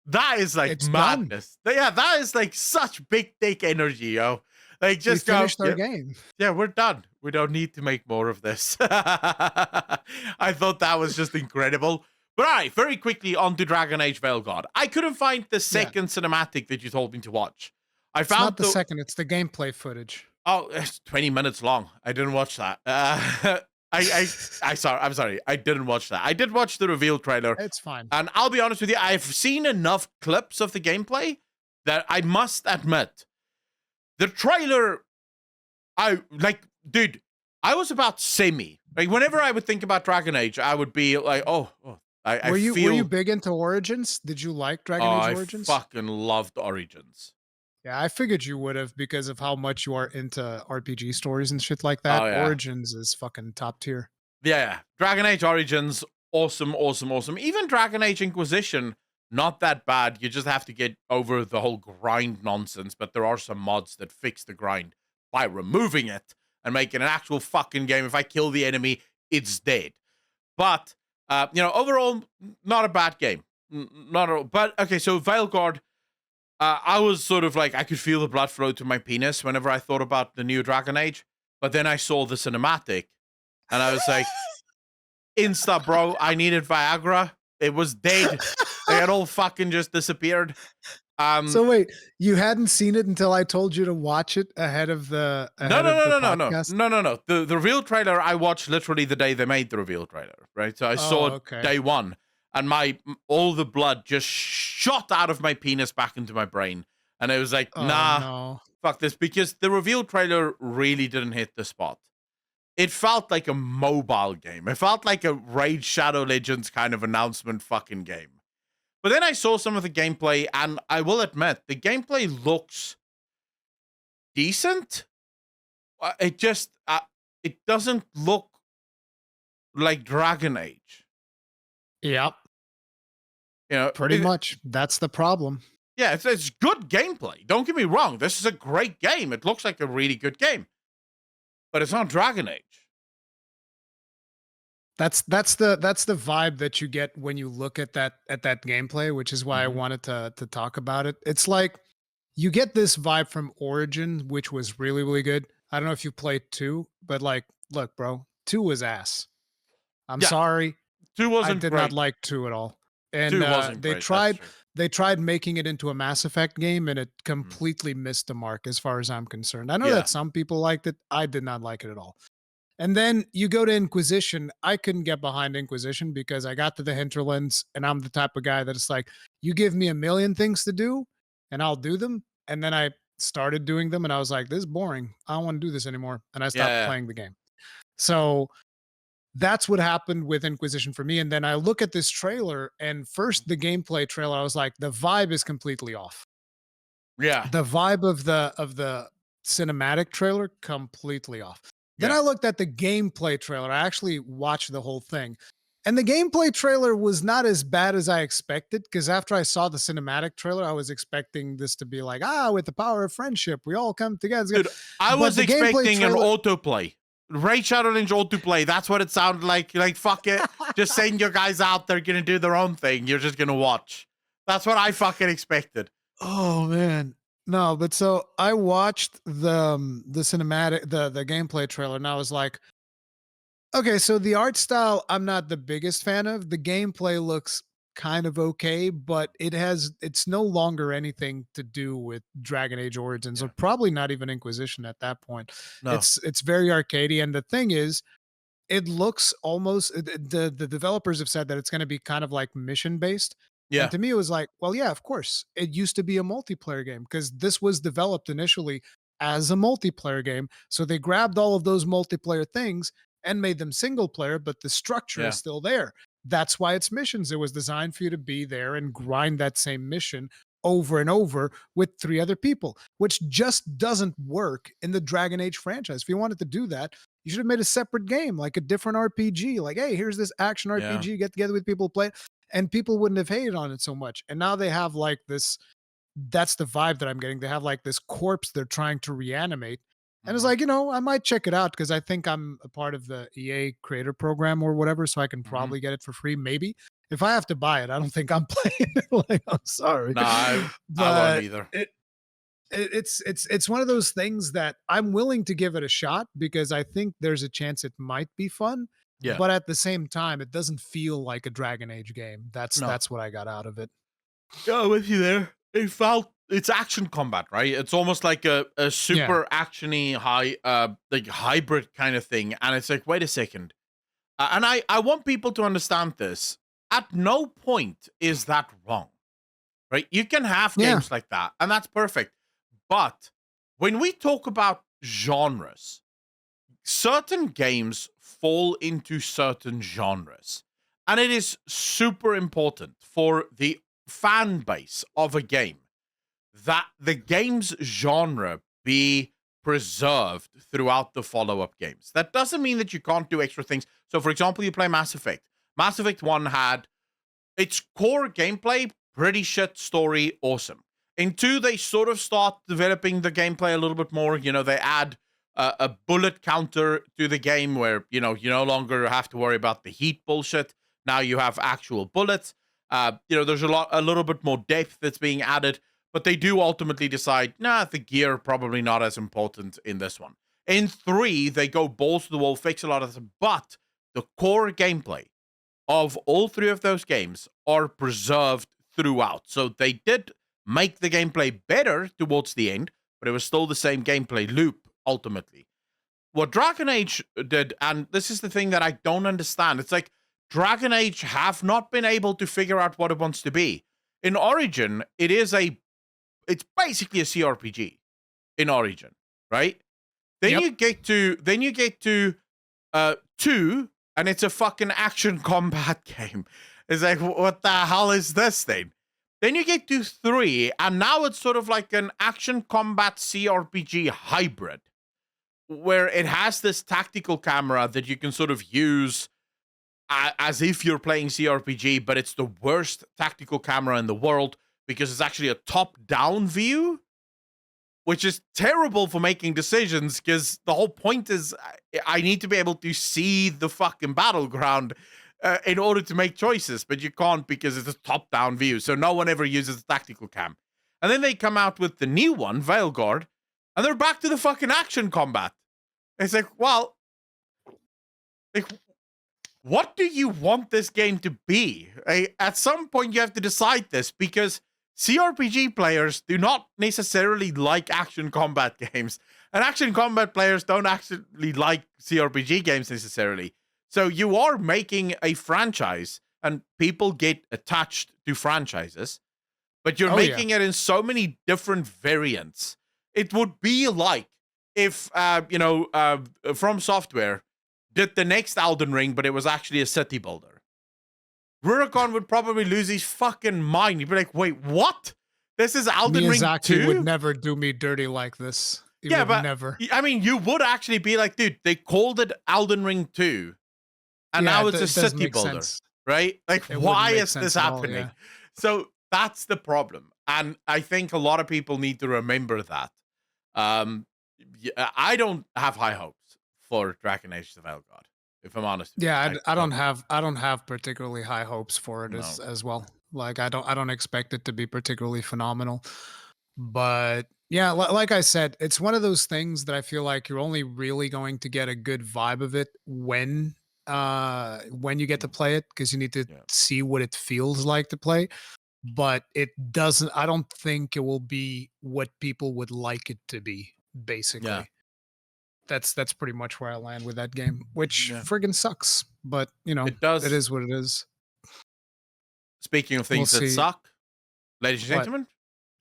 That is like It's done. madness. Yeah, that is like such big dick energy, yo. Like We just go, finished our game. yeah, we're done. We don't need to make more of this. I thought that was just incredible. But all right, very quickly on to Dragon Age Veilguard. I couldn't find the Yeah. second cinematic that you told me to watch. I It's found not the second, it's the gameplay footage. Oh, it's 20 minutes long. I didn't watch that. I'm sorry. I didn't watch that. I did watch the reveal trailer. It's fine. And I'll be honest with you, I've seen enough clips of the gameplay that I must admit, the trailer, dude, I was about semi. Like, whenever I would think about Dragon Age, I would be like, Were you big into Origins? Did you like Dragon Age Origins? I fucking loved Origins. Yeah, I figured you would have because of how much you are into RPG stories and shit like that. Oh, yeah. Origins is fucking top tier. Yeah, Dragon Age Origins, awesome. Even Dragon Age Inquisition, not that bad. You just have to get over the whole grind nonsense, but there are some mods that fix the grind by removing it and making an actual fucking game. If I kill the enemy, it's dead. But, overall, not a bad game. But, okay, so Veilguard, I was sort of like, I could feel the blood flow to my penis whenever I thought about the new Dragon Age. But then I saw the cinematic, and I was like, Insta, bro, I needed Viagra. It was dead. It had all fucking just disappeared. So wait, you hadn't seen it until I told you to watch it ahead of the podcast? No. The reveal trailer I watched literally the day they made the reveal trailer, right? So I saw it day one, and all the blood just shot out of my penis back into my brain, and I was like, fuck this, because the reveal trailer really didn't hit the spot. It felt like a mobile game. It felt like a Raid Shadow Legends kind of announcement fucking game. But then I saw some of the gameplay, and I will admit, the gameplay looks decent. It just, it doesn't look like Dragon Age. Yep. Pretty much. That's the problem. Yeah, it's good gameplay. Don't get me wrong. This is a great game. It looks like a really good game. But it's not Dragon Age. That's the vibe that you get when you look at that gameplay, which is why I wanted to talk about it. It's like you get this vibe from Origin, which was really, really good. I don't know if you played 2, but like, look, bro, 2 was ass. I'm sorry. 2 wasn't I did great. not like 2 at all. And 2 wasn't they great. tried making it into a Mass Effect game, and it completely missed the mark as far as I'm concerned. I know that some people liked it. I did not like it at all. And then you go to Inquisition. I couldn't get behind Inquisition because I got to the hinterlands, and I'm the type of guy that it's like, you give me a million things to do, and I'll do them. And then I started doing them, and I was like, this is boring. I don't want to do this anymore. And I stopped playing the game. So that's what happened with Inquisition for me. And then I look at this trailer, and first the gameplay trailer, I was like, the vibe is completely off. Yeah. The vibe of the cinematic trailer, completely off. Then I looked at the gameplay trailer. I actually watched the whole thing. And the gameplay trailer was not as bad as I expected, because after I saw the cinematic trailer, I was expecting this to be like, with the power of friendship, we all come together. Dude, I was expecting an autoplay. Raid Shadow Lynch autoplay. That's what it sounded like. Like, fuck it. Just send your guys out. They're going to do their own thing. You're just going to watch. That's what I fucking expected. Oh, man. No, but so I watched the cinematic, the gameplay trailer, and I was like, okay, so the art style I'm not the biggest fan of. The gameplay looks kind of okay, but it's no longer anything to do with Dragon Age Origins, or probably not even Inquisition at that point. No. It's very arcadey, and the thing is, it looks almost, the developers have said that it's going to be kind of like mission based. Yeah. And to me, it was like, well, yeah, of course. It used to be a multiplayer game because this was developed initially as a multiplayer game. So they grabbed all of those multiplayer things and made them single player, but the structure is still there. That's why it's missions. It was designed for you to be there and grind that same mission over and over with 3 other people, which just doesn't work in the Dragon Age franchise. If you wanted to do that, You should have made a separate game, like a different RPG. Like, hey, here's this action Yeah. RPG. Get together with people, play it, and people wouldn't have hated on it so much. And now they have like this. That's the vibe that I'm getting. They have like this corpse they're trying to reanimate. And it's Mhm. like, I might check it out because I think I'm a part of the EA creator program or whatever. So I can Mhm. probably get it for free, maybe. If I have to buy it, I don't think I'm playing it. Like, I'm sorry. No, I won't But either. it's one of those things that I'm willing to give it a shot because I think there's a chance it might be fun. Yeah. But at the same time, it doesn't feel like a Dragon Age game. That's No. that's what I got out of it. Yeah, I'm with you there. It's action combat, right? It's almost like a Yeah. super actiony like hybrid kind of thing. And it's like, wait a second. And I want people to understand this. At no point is that wrong, right? You can have Yeah. games like that, and that's perfect. But when we talk about genres, certain games fall into certain genres. And it is super important for the fan base of a game that the game's genre be preserved throughout the follow-up games. That doesn't mean that you can't do extra things. So for example, you play Mass Effect. Mass Effect 1 had its core gameplay, pretty shit, story, awesome. In 2, they sort of start developing the gameplay a little bit more. They add a bullet counter to the game where, you no longer have to worry about the heat bullshit. Now you have actual bullets. There's a little bit more depth that's being added, but they do ultimately decide, nah, the gear probably not as important in this one. In 3, they go balls to the wall, fix a lot of this, but the core gameplay of all 3 of those games are preserved throughout. So they did make the gameplay better towards the end, but it was still the same gameplay loop ultimately. What Dragon Age did, and this is the thing that I don't understand, it's like Dragon Age have not been able to figure out what it wants to be. In Origin, it's basically a CRPG in Origin, right? Then Yep. you get to 2, and it's a fucking action combat game. It's like, what the hell is this thing? Then you get to 3, and now it's sort of like an action combat CRPG hybrid, where it has this tactical camera that you can sort of use as if you're playing CRPG, but it's the worst tactical camera in the world because it's actually a top-down view, which is terrible for making decisions because the whole point is I need to be able to see the fucking battleground in order to make choices, but you can't because it's a top-down view. So no one ever uses tactical cam. And then they come out with the new one, Veilguard, and they're back to the fucking action combat. It's like, well, like, what do you want this game to be? At some point, you have to decide this because CRPG players do not necessarily like action combat games, and action combat players don't actually like CRPG games necessarily. So you are making a franchise, and people get attached to franchises, but you're Oh yeah. making it in so many different variants. It would be like if, From Software did the next Elden Ring, but it was actually a city builder. Rurikon would probably lose his fucking mind. He'd be like, wait, what? This is Elden Ring Miyazaki 2? would never do me dirty like this. He Yeah, would but never. I mean, you would actually be like, dude, they called it Elden Ring 2, and Yeah, now it's a it doesn't city make builder, sense. right? Like, It wouldn't why make is this sense at all. happening? Yeah. So that's the problem. And I think a lot of people need to remember that. I don't have high hopes for Dragon Age the Veil God, if I'm honest with you. Yeah, I don't have particularly high hopes for it No. as well. Like I don't expect it to be particularly phenomenal. But yeah, like I said, it's one of those things that I feel like you're only really going to get a good vibe of it when you get to Mm, play it because you need to yeah. see what it feels like to play. But it doesn't I don't think it will be what people would like it to be, Yeah. basically. That's pretty much where I land with that game, which Yeah. friggin' sucks. But It it does. is what it is. Speaking of We'll things that see. suck, ladies and What? gentlemen,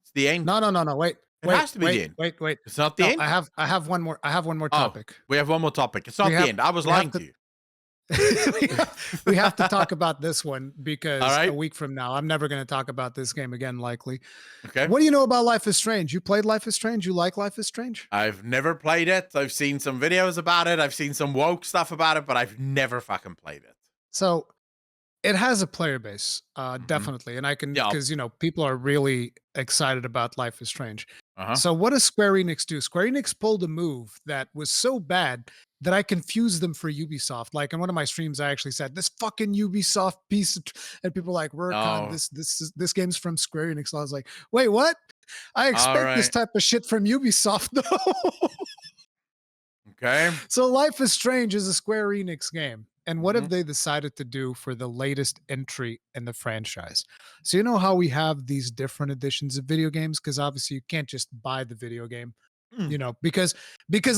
it's the end. No, no, no, no. Wait, It has to be the end. wait. It's not the No, end. I have one more Oh, topic. we have one more topic. It's We not the have end. I was we have lying to to you. we have to talk about this one All because a right. week from now, I'm never going to talk about this game again, likely. Okay. What do you know about Life is Strange? You played Life is Strange? You like Life is Strange? I've never played it. I've seen some videos about it. I've seen some woke stuff about it, but I've never fucking played it. So it has a player base, Mhm. definitely. And I can, Yeah. because, people are really excited about Life is Strange. Uh-huh. So what does Square Enix do? Square Enix pulled a move that was so bad that I confused them for Ubisoft. Like in one of my streams, I actually said this fucking Ubisoft piece, and people were like, "Rurkon, Oh. this game's from Square Enix." I was like, "Wait, what? I All expect this right. type of shit from Ubisoft, though." Okay. So Life is Strange is a Square Enix game. And what Mhm. have they decided to do for the latest entry in the franchise? So you know how we have these different editions of video games? Because obviously you can't just buy the video game, Mm. because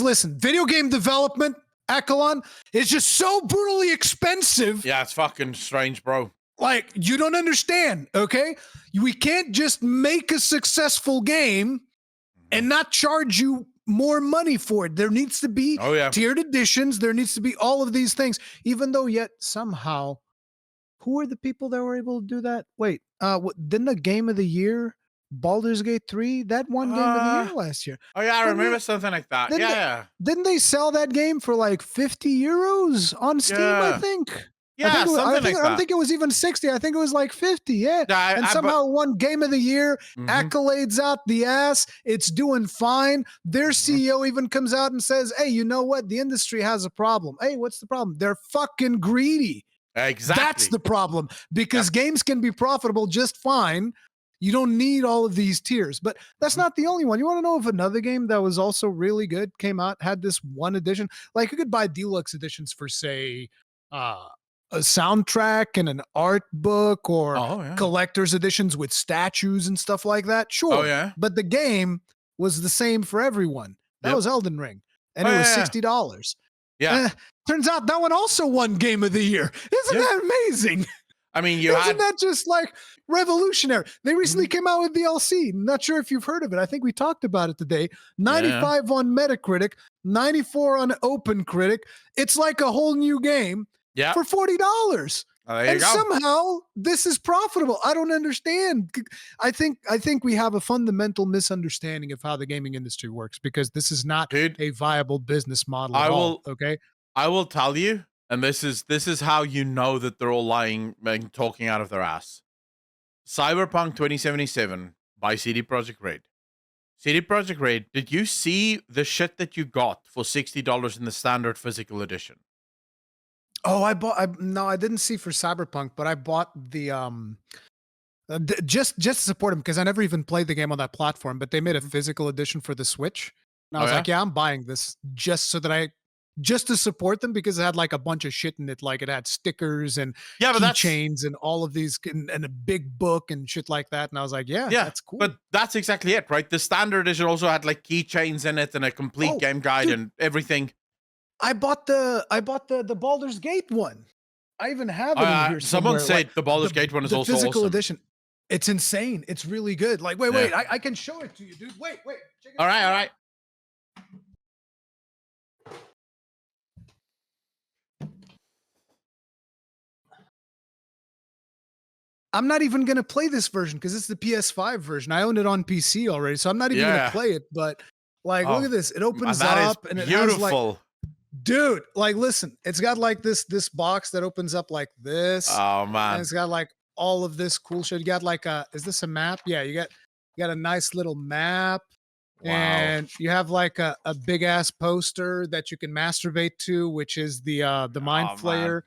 listen, video game development, Akalon, is just so brutally expensive. Yeah, it's fucking strange, bro. Like, you don't understand, okay? We can't just make a successful game and not charge you more money for it. There needs to be Oh yeah. tiered editions. There needs to be all of these things, even though yet somehow, who are the people that were able to do that? Wait, didn't the game of the year, Baldur's Gate 3, that won game of the year last year? Oh yeah, I Wasn't remember it? something like that. Didn't they, Yeah, didn't they sell that game for like 50 euros on Steam, I yeah. think? Yeah, something like I don't that. think it was even 60. I think it was like 50. Yeah. Yeah, And but somehow won game of the year, Mhm. accolades out the ass. It's doing fine. Their Mhm. CEO even comes out and says, "Hey, you know what? The industry has a problem." Hey, what's the problem? They're fucking greedy. Exactly. That's the problem, because Yep. games can be profitable just fine. You don't need all of these tiers. But that's Mhm. not the only one. You want to know if another game that was also really good came out, had this one edition? Like you could buy deluxe editions for, say, a soundtrack and an art book, or Oh yeah. collector's editions with statues and stuff like that. Oh Sure. yeah. But the game was the same for everyone. That Yep. was Elden Ring. And Oh it was yeah. $60. Yeah. Eh, turns out that one also won game of the year. Isn't Yeah. that amazing? I mean, you Isn't had that just like revolutionary? They recently Mhm. came out with DLC. Not sure if you've heard of it. I think we talked about it today. Yeah. 95 on Metacritic, 94 on OpenCritic. It's like a whole new game Yeah. for $40. There you And go. somehow this is profitable. I don't understand. I think we have a fundamental misunderstanding of how the gaming industry works, because this is not Dude, a viable business model at I all. will Okay. I will tell you, and this is how you know that they're all lying and talking out of their ass. Cyberpunk 2077 by CD Projekt Red. CD Projekt Red, did you see the shit that you got for $60 in the standard physical edition? Oh, no, I didn't see for Cyberpunk, but I bought the just to support him, because I never even played the game on that platform, but they made a Mhm. physical edition for the Switch. And I Oh was yeah? like, yeah, I'm buying this just to support them, because it had like a bunch of shit in it. Like it had stickers and Yeah, but that's keychains and all of these, and a big book and shit like that. And I was like, yeah, yeah, that's cool. but that's exactly it, right? The standard edition also had like keychains in it and a complete Oh, game guide dude, and everything. I bought the Baldur's Gate one. I even have it in here Someone somewhere. Like said the Baldur's Gate one is the also physical awesome. edition. It's insane. It's really good. Like, wait, Yeah. I can show it to you, dude. Wait. Check it All out. right, all right. I'm not even gonna play this version because it's the PS5 version. I own it on PC already, so I'm not even Yeah. gonna play it. But like, look Oh, at this. It opens that is up and it has like, beautiful. dude, like, listen, it's got like this box that opens up like this, Oh and man. it's got like all of this cool shit. You got like is this a map? Yeah, you got a nice little map. Wow. And you have like a big ass poster that you can masturbate to, which is the Mind Oh, man. Flayer.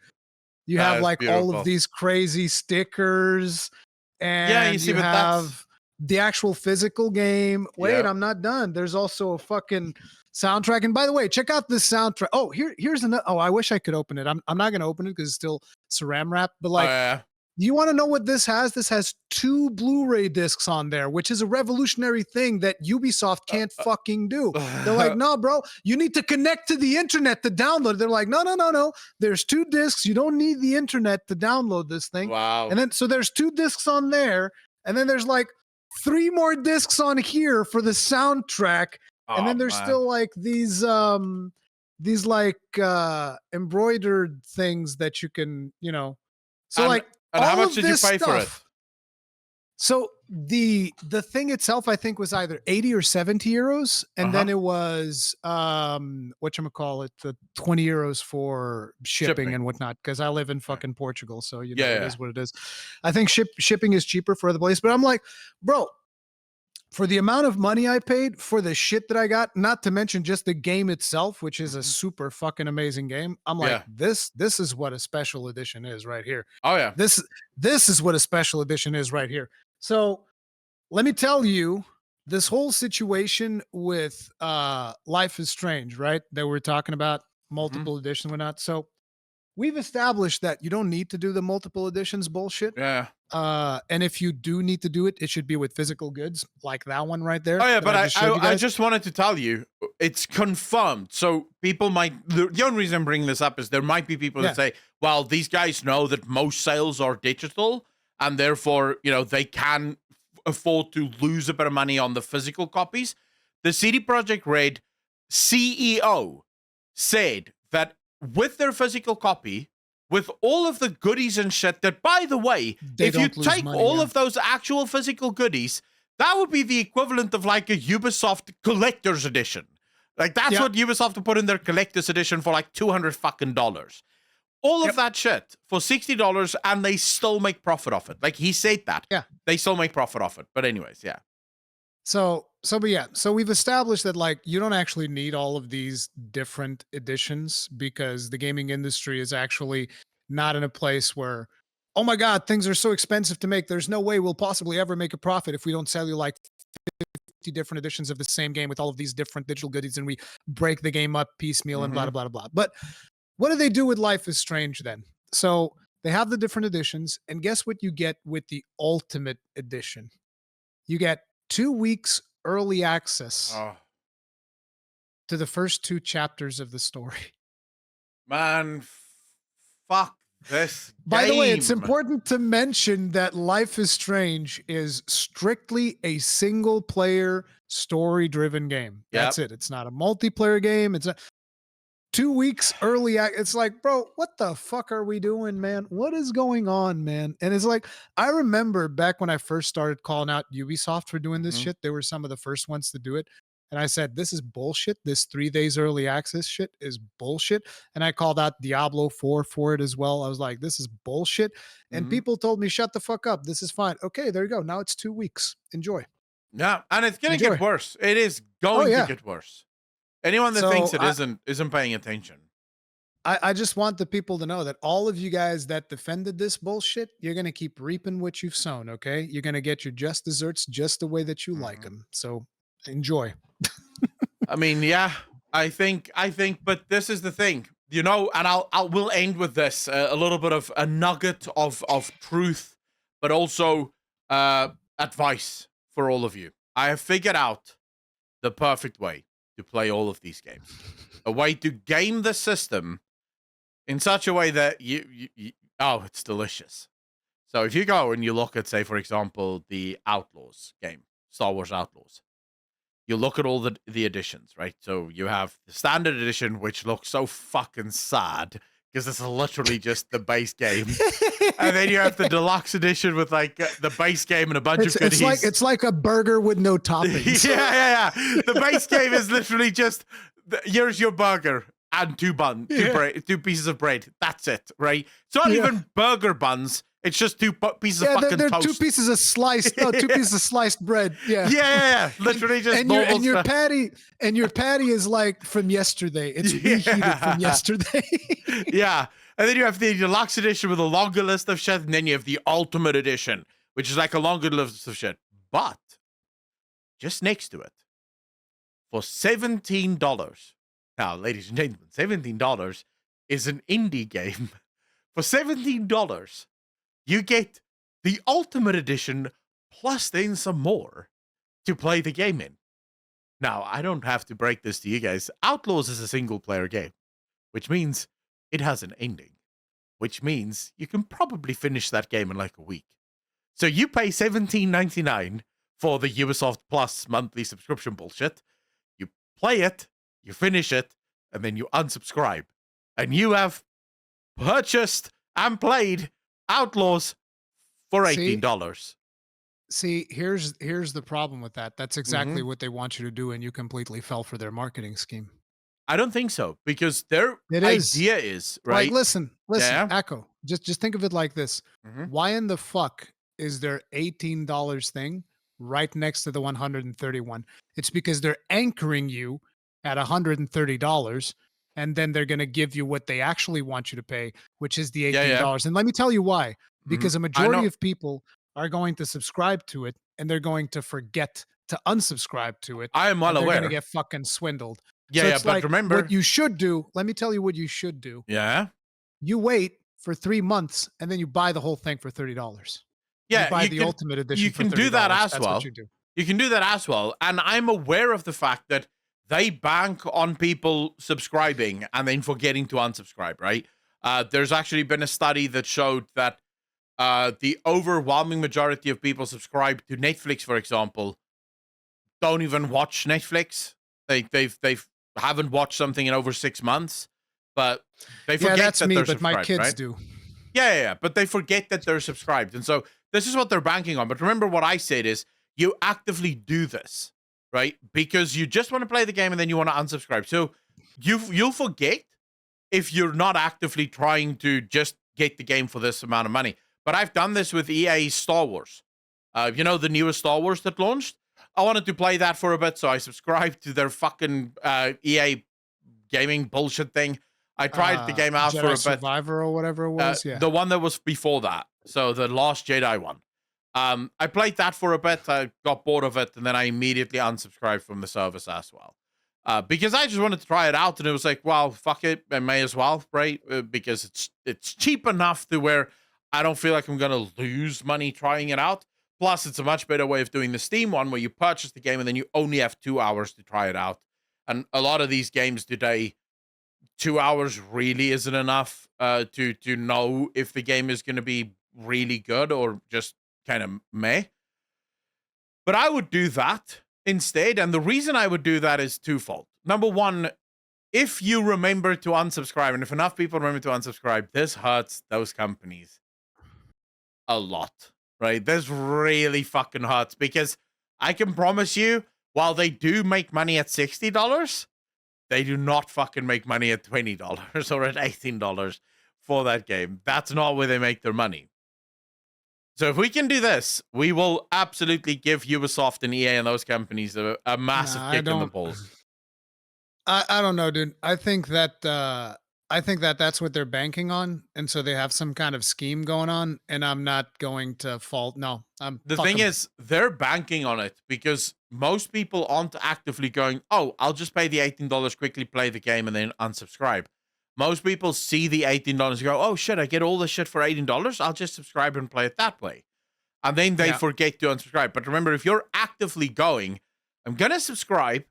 You That have is like all beautiful. of these crazy stickers, Yeah, you and see, you but that's have the actual physical game. Wait, Yep. I'm not done. There's also a fucking soundtrack. And by the way, check out this soundtrack. Oh, here's another. Oh, I wish I could open it. I'm not gonna open it because it's still saran wrap. But Oh, like, yeah. you want to know what this has? This has 2 Blu-ray discs on there, which is a revolutionary thing that Ubisoft can't fucking do. They're like, no, bro, you need to connect to the internet to download it. They're like, no. There's 2 discs. You don't need the internet to download this thing. Wow. And then, so there's 2 discs on there. And then there's like 3 more discs on here for the soundtrack. And then there's still like these these like embroidered things that you can, so And like how all much of did you this pay for it? stuff. So the thing itself, I think, was either 80 or 70 euros, and then Uh-huh. it was whatchamacallit, the 20 euros for shipping Shipping. and whatnot, because I live in Right. fucking Portugal, so Yeah, it yeah. is what it is. I think shipping is cheaper for other place, but I'm like, bro, for the amount of money I paid for the shit that I got, not to mention just the game itself, which is a Mhm. super fucking amazing game. I'm like, Yeah. this is what a special edition is right here. Oh, yeah. This this is what a special edition is right here. So let me tell you, this whole situation with Life is Strange, right? That we're talking about Mhm. multiple editions and whatnot. So we've established that you don't need to do the multiple editions bullshit. Yeah. And if you do need to do it, it should be with physical goods, like that one right there Oh yeah, that but I I, just showed I you I guys. just wanted to tell you it's confirmed. So people might the only reason I'm bringing this up is there might be people that Yeah. say, well, these guys know that most sales are digital and therefore, they can afford to lose a bit of money on the physical copies. The CD Projekt Red CEO said that with their physical copy, with all of the goodies and shit, that by the way, They if you don't lose take money. all Yeah. of those actual physical goodies, that would be the equivalent of like a Ubisoft collector's edition. Like that's Yep. what Ubisoft would put in their collector's edition for like $200 fucking dollars. All of Yep. that shit for $60, and they still make profit off it. Like he said that. Yeah. They still make profit off it. But anyways, yeah. But yeah, so we've established that like you don't actually need all of these different editions because the gaming industry is actually not in a place where, oh my God, things are so expensive to make. There's no way we'll possibly ever make a profit if we don't sell you like 50 different editions of the same game with all of these different digital goodies and we break the game up piecemeal and blah, Mm-hmm. blah, blah, blah. But what do they do with Life is Strange then? So they have the different editions, and guess what you get with the Ultimate Edition? You get 2 weeks early access Oh to the first two chapters of the story. man, fuck this By the way, it's game. important to mention that Life is Strange is strictly a single player story driven game. That's Yep. it. It's not a multiplayer game. It's a 2 weeks early. It's like, bro, what the fuck are we doing, man? What is going on, man? And it's like, I remember back when I first started calling out Ubisoft for doing this Mhm. shit, they were some of the first ones to do it. And I said, this is bullshit. This 3 days early access shit is bullshit. And I called out Diablo 4 for it as well. I was like, this is bullshit. And Mhm. people told me, shut the fuck up. This is fine. Okay, there you go. Now it's 2 weeks. Enjoy. Yeah, and it's gonna get Enjoy. worse. It is Oh, going to yeah. get worse. Anyone that thinks So it isn't paying attention. I just want the people to know that all of you guys that defended this bullshit, you're going to keep reaping what you've sown, okay? You're going to get your just desserts just the way that you like Mhm. them. So enjoy. I mean, yeah, I think, but this is the thing, and we'll end with this a little bit of a nugget of truth, but also advice for all of you. I have figured out the perfect way to play all of these games, a way to game the system in such a way that oh, it's delicious. So if you go and you look at, say, for example, the Outlaws game, Star Wars Outlaws, you look at all the editions, right? So you have the standard edition, which looks so fucking sad because it's literally just the base game, and then you have the deluxe edition with like the base game and a bunch of goodies. It's like a burger with no toppings. yeah. The base game is literally just here's your burger and two two pieces of bread. That's it, right? It's not even burger buns. It's just two pieces of fucking they're toast. two pieces of sliced, two pieces of sliced bread. Yeah, yeah. Literally just and normal your stuff. patty is like from yesterday. It's reheated from yesterday. Yeah, and then you have the deluxe edition with a longer list of shit, and then you have the ultimate edition, which is like a longer list of shit. But just next to it, for $17. Now, ladies and gentlemen, $17 is an indie game. For $17, you get the Ultimate Edition plus then some more to play the game in. Now, I don't have to break this to you guys. Outlaws is a single-player game, which means it has an ending, which means you can probably finish that game in like a week. So you pay $17.99 for the Ubisoft Plus monthly subscription bullshit. You play it, you finish it, and then you unsubscribe, and you have purchased and played Outlaws for $18. See, here's the problem with that. That's Mm-hmm. exactly what they want you to do, and you completely fell for their marketing scheme. I don't think so, because their It is. idea is, Like, right? listen, Yeah. Echo. Just think of it like this. Mm-hmm. Why in the fuck is there $18 thing right next to the 131? It's because they're anchoring you at $130, and then they're gonna give you what they actually want you to pay, which is the Yeah, yeah. $18. And let me tell you why. Mm-hmm. Because a I majority know. of people are going to subscribe to it, and they're going to forget to unsubscribe to it, I am well and they're gonna aware. get fucking swindled. Yeah, So yeah, it's but like what remember, you should do. Let me tell you what you should do. yeah, You wait for 3 months, and then you buy the whole thing for $30. You yeah, buy the ultimate you edition for can do that $30. as That's what well. you do. You can do that as well. And I'm aware of the fact that they bank on people subscribing and then forgetting to unsubscribe, right? There's actually been a study that showed that the overwhelming majority of people subscribed to Netflix, for example, don't even watch Netflix. They've haven't watched something in over 6 months, but they Yeah, forget that's that me, they're but my subscribed, kids right? do. Yeah, yeah, yeah, but they forget that they're subscribed. And so this is what they're banking on. But remember what I said is you actively do this, right? Because you just want to play the game and then you want to unsubscribe. So you'll forget if you're not actively trying to just get the game for this amount of money. But I've done this with EA Star Wars. You know, the newest Star Wars that launched? I wanted to play that for a bit, so I subscribed to their fucking EA gaming bullshit thing. I tried the game out for Jedi a bit. Survivor or whatever it was. Yeah. The one that was before that. So the Last Jedi one. I played that for a bit. I got bored of it, and then I immediately unsubscribed from the service as well. Because I just wanted to try it out, and it was like, well, fuck it, I may as well, right? Because it's cheap enough to where I don't feel like I'm gonna lose money trying it out. Plus, it's a much better way of doing the Steam one, where you purchase the game and then you only have 2 hours to try it out. And a lot of these games today, 2 hours really isn't enough to know if the game is going to be really good or just kind of meh. But I would do that instead, and the reason I would do that is twofold. Number one, if you remember to unsubscribe, and if enough people remember to unsubscribe, this hurts those companies a lot, right? This really fucking hurts because I can promise you, while they do make money at $60, they do not fucking make money at $20 or at $18 for that game. That's not where they make their money. So if we can do this, we will absolutely give Ubisoft and EA and those companies a massive Nah, kick in the balls. I don't know, dude. I think that that's what they're banking on, and so they have some kind of scheme going on. And I'm not going to fault. No, I'm The fuck thing 'em. is, they're banking on it because most people aren't actively going, oh, I'll just pay the $18, quickly play the game, and then unsubscribe. Most people see the $18 and go, oh shit, I get all this shit for $18. I'll just subscribe and play it that way. And then they Yeah. forget to unsubscribe. But remember, if you're actively going, I'm going to subscribe.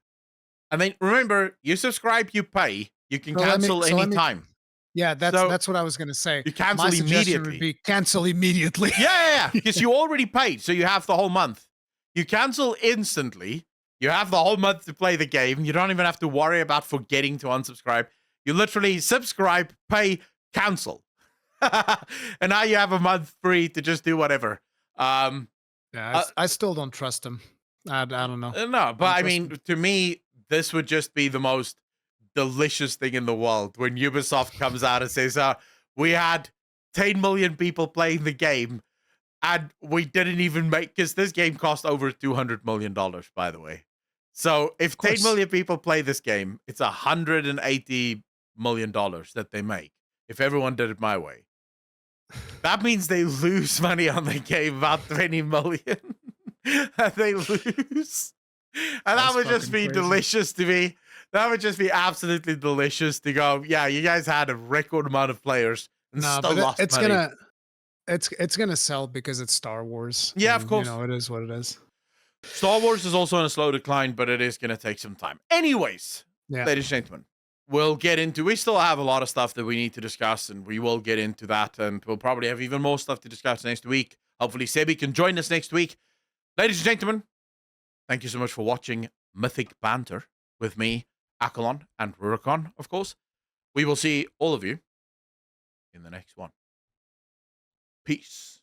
And then remember, you subscribe, you pay. You can So let me- cancel so let me- anytime. Yeah, So that's what I was gonna say. you cancel My suggestion immediately. would be cancel immediately. Yeah, because you already paid, so you have the whole month. You cancel instantly. You have the whole month to play the game. You don't even have to worry about forgetting to unsubscribe. You literally subscribe, pay, cancel. And now you have a month free to just do whatever. Yeah, I still don't trust them. I don't know. No, but I trust mean, to me, this would just be the most delicious thing in the world when Ubisoft comes out and says, we had 10 million people playing the game and we didn't even make, because this game cost over $200 million, by the way. So if 10 million people play this game, it's $180 million that they make if everyone did it my way. That means they lose money on the game, about 20 million. They lose. And that would just be delicious to me. That would just be absolutely delicious to go, yeah, you guys had a record amount of players and still lost money. It's gonna sell because it's Star Wars. Yeah, of course. You know, it is what it is. Star Wars is also in a slow decline, but it is going to take some time. Anyways, ladies and gentlemen, we still have a lot of stuff that we need to discuss, and we will get into that, and we'll probably have even more stuff to discuss next week. Hopefully, Sebi can join us next week. Ladies and gentlemen, thank you so much for watching Mythic Banter with me, Akalon, and Rurikon, of course. We will see all of you in the next one. Peace.